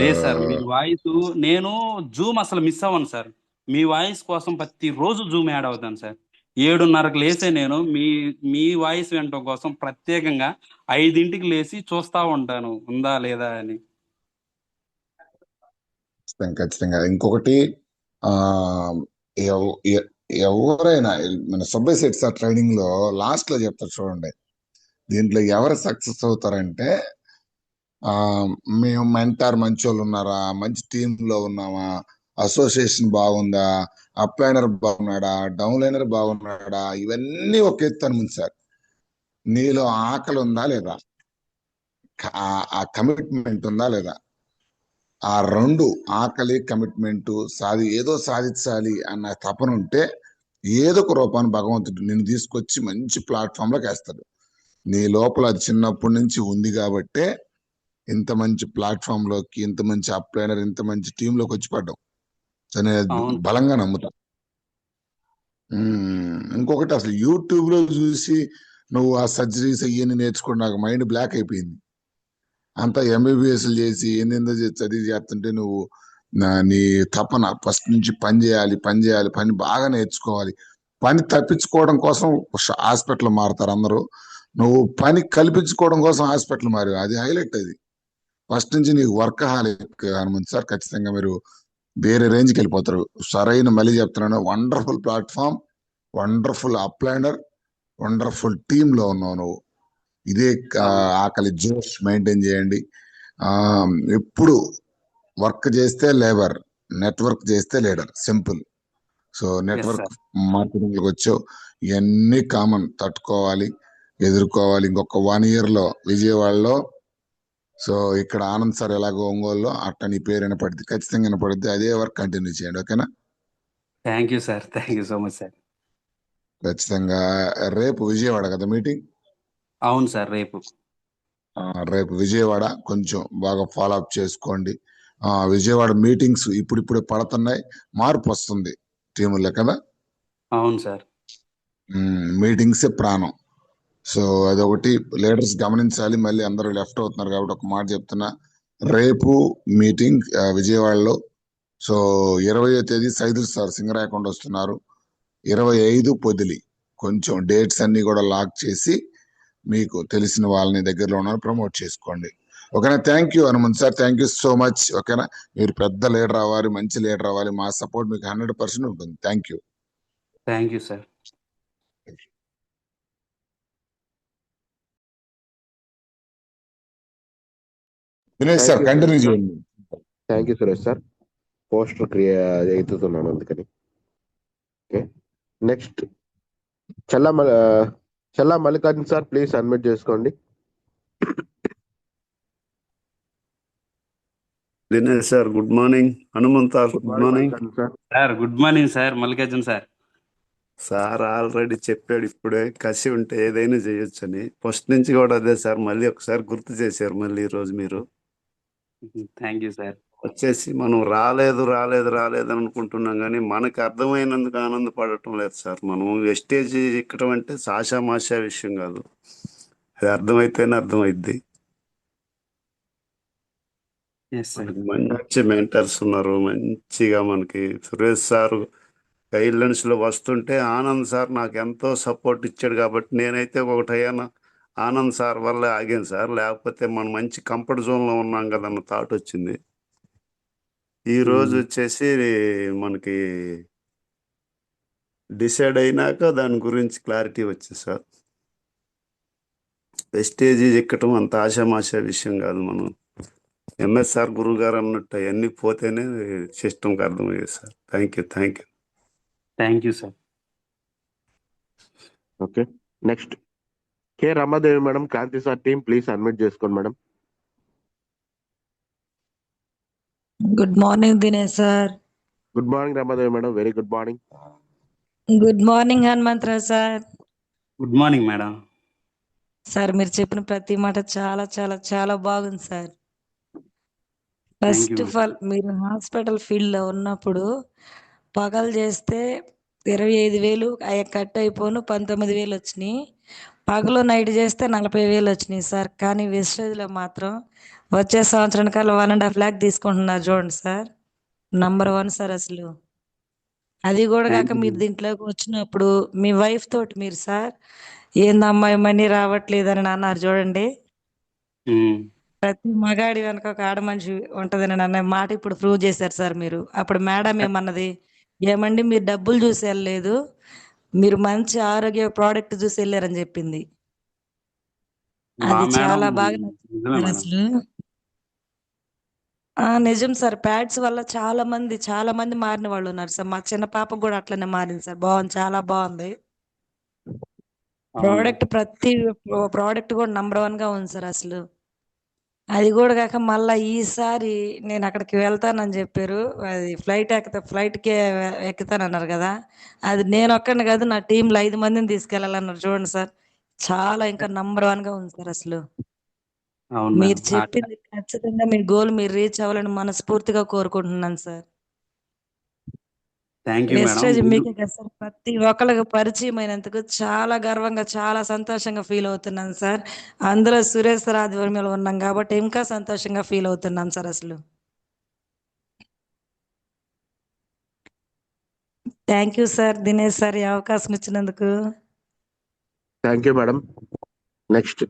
లేదు సార్, మీ వాయిస్ నేను జూమ్ అసలు మిస్ అవ్వను సార్. మీ వాయిస్ కోసం ప్రతి రోజు జూమ్ యాడ్ అవుతాను సార్. 7:30కి లేసే నేను మీ వాయిస్ వినటం కోసం ప్రత్యేకంగా 5ంటికి లేచి చూస్తా ఉంటాను ఉందా లేదా అని. ఖచ్చితంగా. ఇంకొకటి ఎవరైనా మన సుబ్బయ్య శెట్టి సార్ ట్రైనింగ్ లో లాస్ట్ లో చెప్తారు చూడండి, దీంట్లో ఎవరు సక్సెస్ అవుతారంటే మేము మెంటార్ మంచోళ్ళు ఉన్నారా, మంచి టీమ్ లో ఉన్నామా, అసోసియేషన్ బాగుందా, అప్ లైనర్ బాగున్నాడా, డౌన్ లైనర్ బాగున్నాడా, ఇవన్నీ ఒక ఎత్తు ముందు సార్. నీలో ఆకలి ఉందా లేదా, ఆ కమిట్మెంట్ ఉందా లేదా, ఆ రెండు ఆకలి కమిట్మెంట్ ఏదో సాధించాలి అన్న తపన ఉంటే ఏదో ఒక రూపాన్ని భగవంతుడు నిన్ను తీసుకొచ్చి మంచి ప్లాట్ఫామ్ లోకి వేస్తాడు. నీ లోపల అది చిన్నప్పటి నుంచి ఉంది కాబట్టే ఇంత మంచి ప్లాట్ఫామ్ లోకి, ఇంత మంచి అప్లైనర్, ఇంత మంచి టీమ్ లోకి వచ్చి పడ్డావు. నేను బలంగా నమ్ముతా. ఇంకొకటి, అసలు యూట్యూబ్ లో చూసి నువ్వు ఆ సర్జరీస్ అయ్యని నేర్చుకుని నాకు మైండ్ బ్లాక్ అయిపోయింది. అంతా ఎంబీబీఎస్లు చేసి ఏందేందో చదివి చేస్తుంటే నువ్వు నీ తపన ఫస్ట్ నుంచి పని బాగా నేర్చుకోవాలి. పని తప్పించుకోవడం కోసం హాస్పిటల్ మారుతారు అందరూ, నువ్వు పని కల్పించుకోవడం కోసం హాస్పిటల్ మారు. అది హైలైట్. అది ఫస్ట్ నుంచి నీకు వర్కహాలిక్ హనుమంత్ సార్. ఖచ్చితంగా మీరు వేరే రేంజ్కి వెళ్ళిపోతారు. సరైన మళ్ళీ చెప్తున్నాను, వండర్ఫుల్ ప్లాట్ఫామ్, వండర్ఫుల్ అప్లైనర్, వండర్ఫుల్ టీమ్ లో ఉన్నావు నువ్వు. ఇదే ఆకలి జోష్ మెయింటైన్ చేయండి. ఎప్పుడు వర్క్ చేస్తే లేబర్, నెట్వర్క్ చేస్తే leader. Simple. So yes network sir. Marketing వచ్చావు, ఇవన్నీ కామన్, తట్టుకోవాలి, ఎదుర్కోవాలి. ఇంకొక 1 year లో విజయవాడలో, సో ఇక్కడ ఆనంద్ సార్ ఎలాగో ఒంగోలులో అట్ట నీ పేరు వినపడుద్ది, ఖచ్చితంగా వినపడుద్ది. అదే వర్క్ కంటిన్యూ చేయండి, ఓకేనా? Thank you sir, thank you so much sir. ఖచ్చితంగా. రేపు విజయవాడ కదా మీటింగ్? అవును సార్, రేపు. రేపు విజయవాడ కొంచెం బాగా ఫాలో అప్ చేసుకోండి. విజయవాడ మీటింగ్స్ ఇప్పుడిప్పుడే పడుతున్నాయి, మార్పు వస్తుంది టీముల్లో కదా. అవును సార్. మీటింగ్సే ప్రాణం. సో అదొకటి లీడర్స్ గమనించాలి. మళ్ళీ అందరూ లెఫ్ట్ అవుతున్నారు కాబట్టి ఒక మాట చెప్తున్నా, రేపు మీటింగ్ విజయవాడలో. సో 20వ తేదీ సైదుల్ సార్ సింగరాయకొండ వస్తున్నారు, 25 పొదిలి. కొంచెం డేట్స్ అన్ని కూడా లాక్ చేసి మీకు తెలిసిన వాళ్ళని దగ్గరలో ఉన్నారు ప్రమోట్ చేసుకోండి, ఓకేనా? Thank you Hanumanth sir, thank you so much, ఓకేనా? మీరు పెద్ద లీడర్ అవ్వాలి, మంచి లీడర్ అవ్వాలి, మా సపోర్ట్ మీకు 100% ఉంటుంది. Thank you. Thank you sir. Dinesh sir continue చేయండి. Thank you Suresh sir. Poster ఎత్తుతున్నాను అందుకని. Okay, next Challa Mallikarjun sir, please admit చేసుకోండి. Dinesh sir good morning. Hanumantha good morning sir. Sir good morning sir, Mallikarjun sir. Sir already చెప్పాడు ఇప్పుడే, కసి ఉంటే ఏదైనా చేయొచ్చని. ఫస్ట్ నుంచి కూడా అదే సార్, మళ్ళీ ఒకసారి గుర్తు చేశారు మళ్ళీ ఈ రోజు మీరు. Thank you sir. వచ్చేసి మనం రాలేదు రాలేదు రాలేదు అని అనుకుంటున్నాం, కానీ మనకు అర్థమైనందుకు ఆనందపడటం లేదు సార్. మనం వెస్టేజ్ ఎక్కడం అంటే సాషామాషా విషయం కాదు, అది అర్థమైతేనే అర్థమైద్ది. Yes sir. మనకి మంచి మెంటర్స్ ఉన్నారు, మంచిగా మనకి సురేష్ సార్ గైడ్లైన్స్ లో వస్తుంటే ఆనంద్ సార్ నాకు ఎంతో సపోర్ట్ ఇచ్చాడు కాబట్టి నేనైతే ఒకటయ్యాను, ఆనంద్ సార్ వల్ల ఆగాను సార్. లేకపోతే మనం మంచి కంఫర్ట్ జోన్ లో ఉన్నాం కదన్న థాట్ వచ్చింది. ఈ రోజు వచ్చేసి మనకి డిసైడ్ అయినాక దాని గురించి క్లారిటీ వచ్చింది సార్. వెస్టేజ్ ఎక్కటం అంత ఆశామాషా విషయం కాదు. మనం ఎంఎస్ఆర్ గురువు గారు అన్నట్టు అవన్నీ పోతేనే సిస్టమ్కి అర్థమయ్యేది sir. Thank you, thank you. Thank you sir. Okay, next K Ramadevi madam, Kanthi sir team please admit చేసుకోండి madam. Good morning Dinesh sir. Good morning Ramadevi madam, very good morning. Good morning Hanumantharao sir. Good morning madam. Sir మీరు చెప్పిన ప్రతి మాట చాలా చాలా చాలా బాగుంది sir. Thank first you. Of all మీరు హాస్పిటల్ ఫీల్డ్ లో ఉన్నప్పుడు పగలు చేస్తే 25,000 కట్ అయిపోను 19,000 వచ్చినాయి. పగలు నైట్ చేస్తే 40,000 వచ్చినాయి సార్. కానీ వెస్టేజ్లో మాత్రం వచ్చే సంవత్సరానికల్లా 1.5 lakh తీసుకుంటున్నారు చూడండి సార్. నంబర్ 1 సార్ అసలు. అది కూడా థ్యాంక్ కాక యూ. మీరు దీంట్లోకి వచ్చినప్పుడు మీ వైఫ్ తోటి మీరు సార్ ఏందమ్మా మనీ రావట్లేదని అన్నారు చూడండి. ప్రతి మగాడి వెనక ఒక ఆడ మనిషి ఉంటదని అన్న మాట ఇప్పుడు ప్రూవ్ చేశారు సార్ మీరు. అప్పుడు మేడం ఏమన్నది, ఏమండి మీరు డబ్బులు చూసి వెళ్ళలేదు, మీరు మంచి ఆరోగ్య ప్రోడక్ట్ చూసి వెళ్ళారని చెప్పింది. మా అది మేడం చాలా బాగా నిజమే నచ్చింది మేడం. అసలు. నిజం సార్, ప్యాడ్స్ వల్ల చాలా మంది మారిన వాళ్ళు ఉన్నారు సార్. మా చిన్న పాప కూడా అట్లనే మారింది సార్. బాగుంది, చాలా బాగుంది అవును. ప్రోడక్ట్. ప్రతి ప్రోడక్ట్ కూడా నంబర్ 1 గా ఉంది సార్ అసలు. అది కూడా కాక మళ్ళా ఈసారి నేను అక్కడికి వెళ్తానని చెప్పారు. అది ఫ్లైట్కే ఎక్కుతానన్నారు కదా. అది నేను ఒక్కడిని కాదు, నా టీంలో 5 మందిని తీసుకెళ్లాలన్నారు చూడండి సార్. చాలా ఇంకా నంబర్ 1 గా ఉంది సార్ అసలు. అవును మీరు మేడం. చెప్పింది ఖచ్చితంగా మీ గోల్ మీరు రీచ్ అవ్వాలని మనస్ఫూర్తిగా కోరుకుంటున్నాను sir. Thank you madam. Wastage మీకే కదా సార్, ప్రతి ఒక్కరికి పరిచయం అయినందుకు చాలా గర్వంగా చాలా సంతోషంగా ఫీల్ అవుతున్నాను సార్. అందులో సురేష్ సార్ ఆధ్వర్యంలో ఉన్నాం కాబట్టి ఇంకా సంతోషంగా ఫీల్ అవుతున్నాను సార్ అసలు. Thank you sir Dinesh sir, ఈ అవకాశం ఇచ్చినందుకు. Thank you madam. Next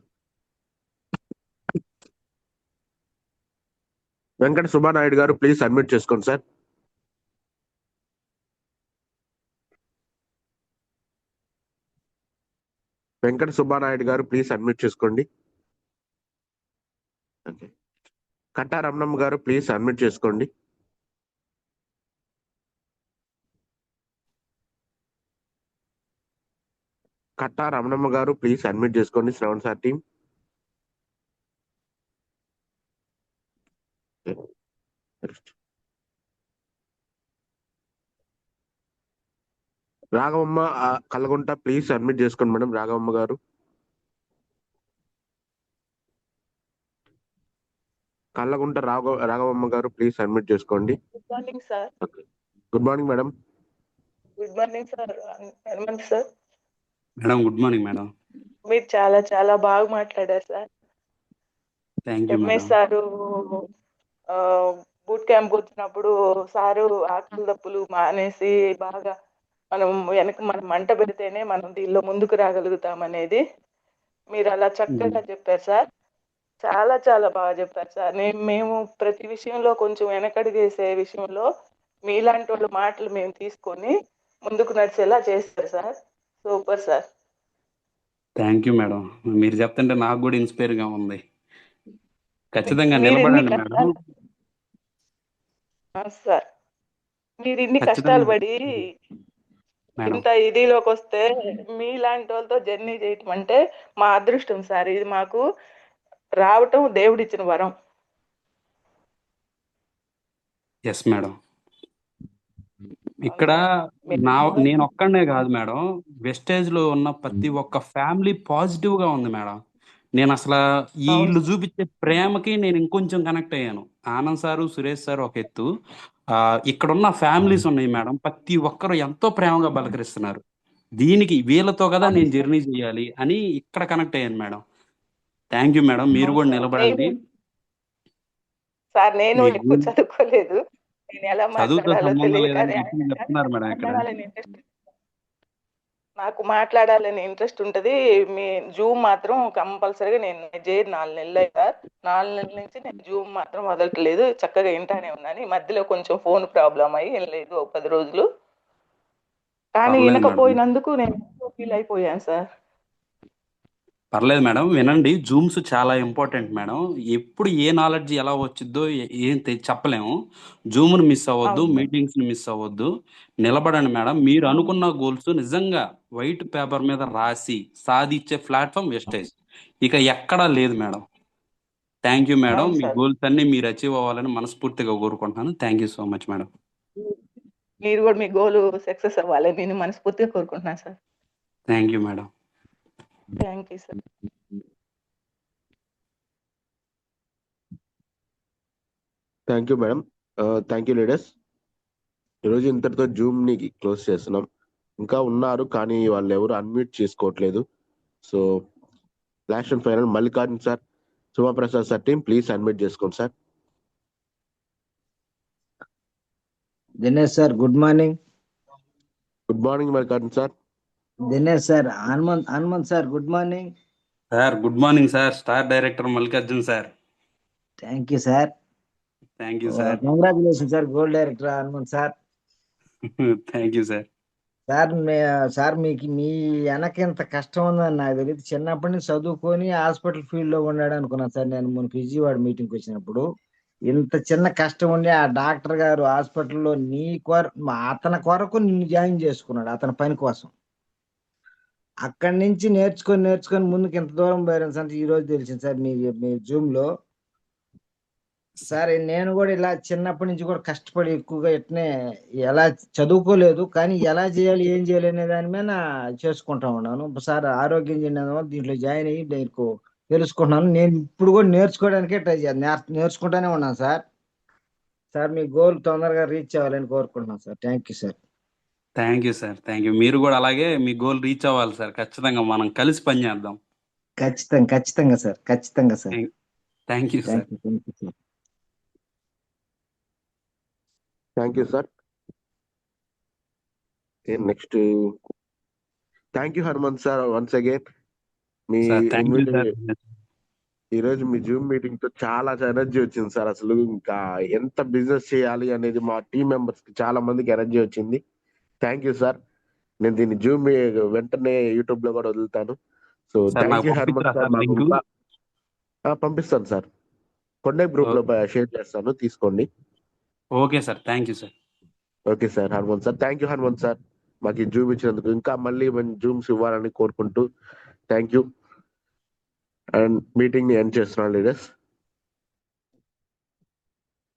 Venkata Subba Naidu గారు, ప్లీజ్ అడ్మిట్ చేసుకోండి సార్. వెంకట సుబ్బానాయుడు గారు ప్లీజ్ అడ్మిట్ చేసుకోండి. ఓకే, కట్టా రమణమ్మ గారు ప్లీజ్ అడ్మిట్ చేసుకోండి. కట్టా రమణమ్మ గారు ప్లీజ్ అడ్మిట్ చేసుకోండి Shravan sir team. Raghavamma Kalagunta please admit చేసుకోండి madam. Raghavamma garu Kallagunta Raghavamma garu please admit చేసుకోండి. Good morning sir. Good morning madam. Good morning sir. Hanumanth sir, madam good morning madam. మీరు చాలా చాలా బాగా మాట్లాడారు sir. Thank you madam. MS sir boot camp వచ్చినప్పుడు sir ఆకలి దప్పులు మానేసి బాగా మనం మనం మంట పెడితేనే మనం దీనిలో ముందుకు రాగలుగుతాం అనేది మీరు అలా చక్కగా చెప్పారు సార్. చాలా చాలా బాగా చెప్పారు సార్. మేము ప్రతి విషయంలో కొంచెం వెనకడుగేసే విషయంలో మీలాంటి వాళ్ళ మాటలు మేము తీసుకొని ముందుకు నడిచేలా చేస్తారు sir. Super sir. Thank you madam. మీరు చెప్తుంటే నాకు కూడా ఇన్స్పైర్ గా ఉంది. ఖచ్చితంగా మీరు ఇన్ని నిలబడండి మేడం. సార్ మీరు ఇన్ని ఖచ్చితంగా కష్టాలు పడి మేడం. ఇంత ఇదిలోకి వస్తే మీలాంటి వాళ్ళతో జర్నీ చేయటం అంటే మా అదృష్టం సార్. ఇది మాకు రావటం దేవుడిచ్చిన వరం. Yes madam. ఇక్కడ నేను ఒక్కడనే కాదు మేడం, వెస్టేజ్ లో ఉన్న ప్రతి ఒక్క ఫ్యామిలీ పాజిటివ్ గా ఉంది మేడం. నేను అసలు వీళ్ళు చూపించే ప్రేమకి నేను ఇంకొంచెం కనెక్ట్ అయ్యాను. ఆనంద్ సారు, సురేష్ సార్ ఒక ఎత్తు, ఇక్కడ ఉన్న ఫ్యామిలీస్ ఉన్నాయి మేడం, ప్రతి ఒక్కరు ఎంతో ప్రేమగా పలకరిస్తున్నారు. దీనికి వీళ్ళతో కదా నేను జర్నీ చేయాలి అని ఇక్కడ కనెక్ట్ అయ్యాను మేడం. Thank you madam. మీరు కూడా నిలబడండి సార్. నేను మీకు ఎక్కువ చదువుకోలేదు, నేను ఎలా చదువుతో మాట్లాడాలో సంబంధం తెలియదు, లేదని కానీ గట్టిగా చెప్తున్నారు మేడం ఇక్కడ. నాకు మాట్లాడాలని ఇంట్రెస్ట్ ఉంటది. మీ జూమ్ మాత్రం కంపల్సరీగా నేను చేరి 4 నెలలు సార్. 4 నెలల నుంచి నేను జూమ్ మాత్రం వదలట్లేదు, చక్కగా వింటానే ఉన్నాను. ఈ మధ్యలో కొంచెం ఫోన్ ప్రాబ్లం అయ్యి వినలేదు ఒక 10 రోజులు, కానీ పర్లేదు మేడం. వినకపోయినందుకు నేను ఫీల్ అయిపోయాను సార్. పర్లేదు మేడం, వినండి. జూమ్స్ చాలా ఇంపార్టెంట్ మేడం. ఎప్పుడు ఏ నాలెడ్జ్ ఎలా వచ్చిద్దో ఏం చెప్పలేము. జూమ్ను మిస్ అవ్వద్దు, అవును సార్. మీటింగ్స్ మిస్ అవ్వద్దు. నిలబడండి మేడం. మీరు అనుకున్న గోల్స్ నిజంగా వైట్ పేపర్ మీద రాసి సాధించే ప్లాట్ఫామ్ వెస్టేజ్ ఇక ఎక్కడా లేదు మేడం. Thank you madam. అవును మీ సార్. గోల్స్ అన్ని మీరు అచీవ్ అవ్వాలని మనస్ఫూర్తిగా కోరుకుంటున్నాను. Thank you so much madam. మీరు కూడా మీ గోల్ సక్సెస్ అవ్వాలని నేను మనస్ఫూర్తిగా కోరుకుంటున్నాను sir. Thank you madam. Thank you sir. Thank you madam. Thank you leaders. ఈరోజు ఇంతటితో జూమ్ ని క్లోజ్ చేస్తున్నాం. ఇంకా ఉన్నారు కానీ వాళ్ళు ఎవరు అన్మ్యూట్ చేసుకోవట్లేదు. So last and final Mallikarjun sir, Sumaprasad sir team please unmute చేసుకోండి sir. Dinesh sir good morning. Good morning Mallikarjun sir. Dinesh sir, Hanumanth sir good morning. Sir good morning sir. Star director Mallikarjun sir. Thank you sir. Thank you sir. Congratulation sir, gold director Hanumanth sir. Thank you sir. Sir మీకు మీ వెనక ఎంత కష్టం ఉందని నాకు తెలియదు. చిన్నప్పటి నుంచి చదువుకొని హాస్పిటల్ ఫీల్డ్ లో ఉన్నాడు అనుకున్నాను సార్. నేను మొన్న విజయవాడ మీటింగ్కి వచ్చినప్పుడు ఇంత చిన్న కష్టం ఉండి ఆ డాక్టర్ గారు హాస్పిటల్లో అతని కొరకు నిన్ను జాయిన్ చేసుకున్నాడు, అతని పని కోసం. అక్కడి నుంచి నేర్చుకొని ముందుకు ఇంత దూరం పోయాను సార్. ఈ రోజు తెలిసింది సార్ మీ జూమ్ లో. సార్ నేను కూడా ఇలా చిన్నప్పటి నుంచి కూడా కష్టపడి ఎక్కువగా ఇట్నే ఎలా చదువుకోలేదు, కానీ ఎలా చేయాలి ఏం చేయాలి అనే దాని మీద చేసుకుంటా ఉన్నాను సార్. ఆరోగ్యం చెందిన దీంట్లో జాయిన్ అయ్యి నేను తెలుసుకుంటున్నాను. నేను ఇప్పుడు కూడా నేర్చుకోవడానికే ట్రై చేయాలి, నేర్చుకుంటానే ఉన్నాను సార్. సార్ మీ గోల్ తొందరగా రీచ్ అవ్వాలని కోరుకుంటున్నాను sir. Thank you sir. Thank you sir. Thank you. మీరు కూడా అలాగే మీ గోల్ రీచ్ అవ్వాలి సార్. ఖచ్చితంగా మనం కలిసి పనిచేద్దాం. ఖచ్చితంగా సార్. ఖచ్చితంగా sir. Thank you sir. Thank you sir. Next thank you Hanumanth sir once again. మీ ఈరోజు మీ జూమ్ మీటింగ్ తో చాలా ఎనర్జీ వచ్చింది సార్. అసలు ఇంకా ఎంత బిజినెస్ చేయాలి అనేది మా టీం మెంబర్స్ కి చాలా మందికి ఎనర్జీ వచ్చింది. Thank you sir. నేను దీన్ని జూమ్ వెంటనే యూట్యూబ్ లో కూడా వదులుతాను. So thank you Hanumanth sir. పంపిస్తాను సార్, కొండే గ్రూప్ లో షేర్ చేస్తాను, తీసుకోండి. Okay sir. Thank you sir. Okay sir Hanumanth sir. Thank you Hanumanth sir. మాకు ఇది చూపించినందుకు. ఇంకా మళ్ళీ మంచి జూమ్స్ ఇవ్వాలని కోరుకుంటూ థ్యాంక్ యూ. అండ్ మీటింగ్ ని ఎండ్ చేస్తున్నాను లీడర్స్.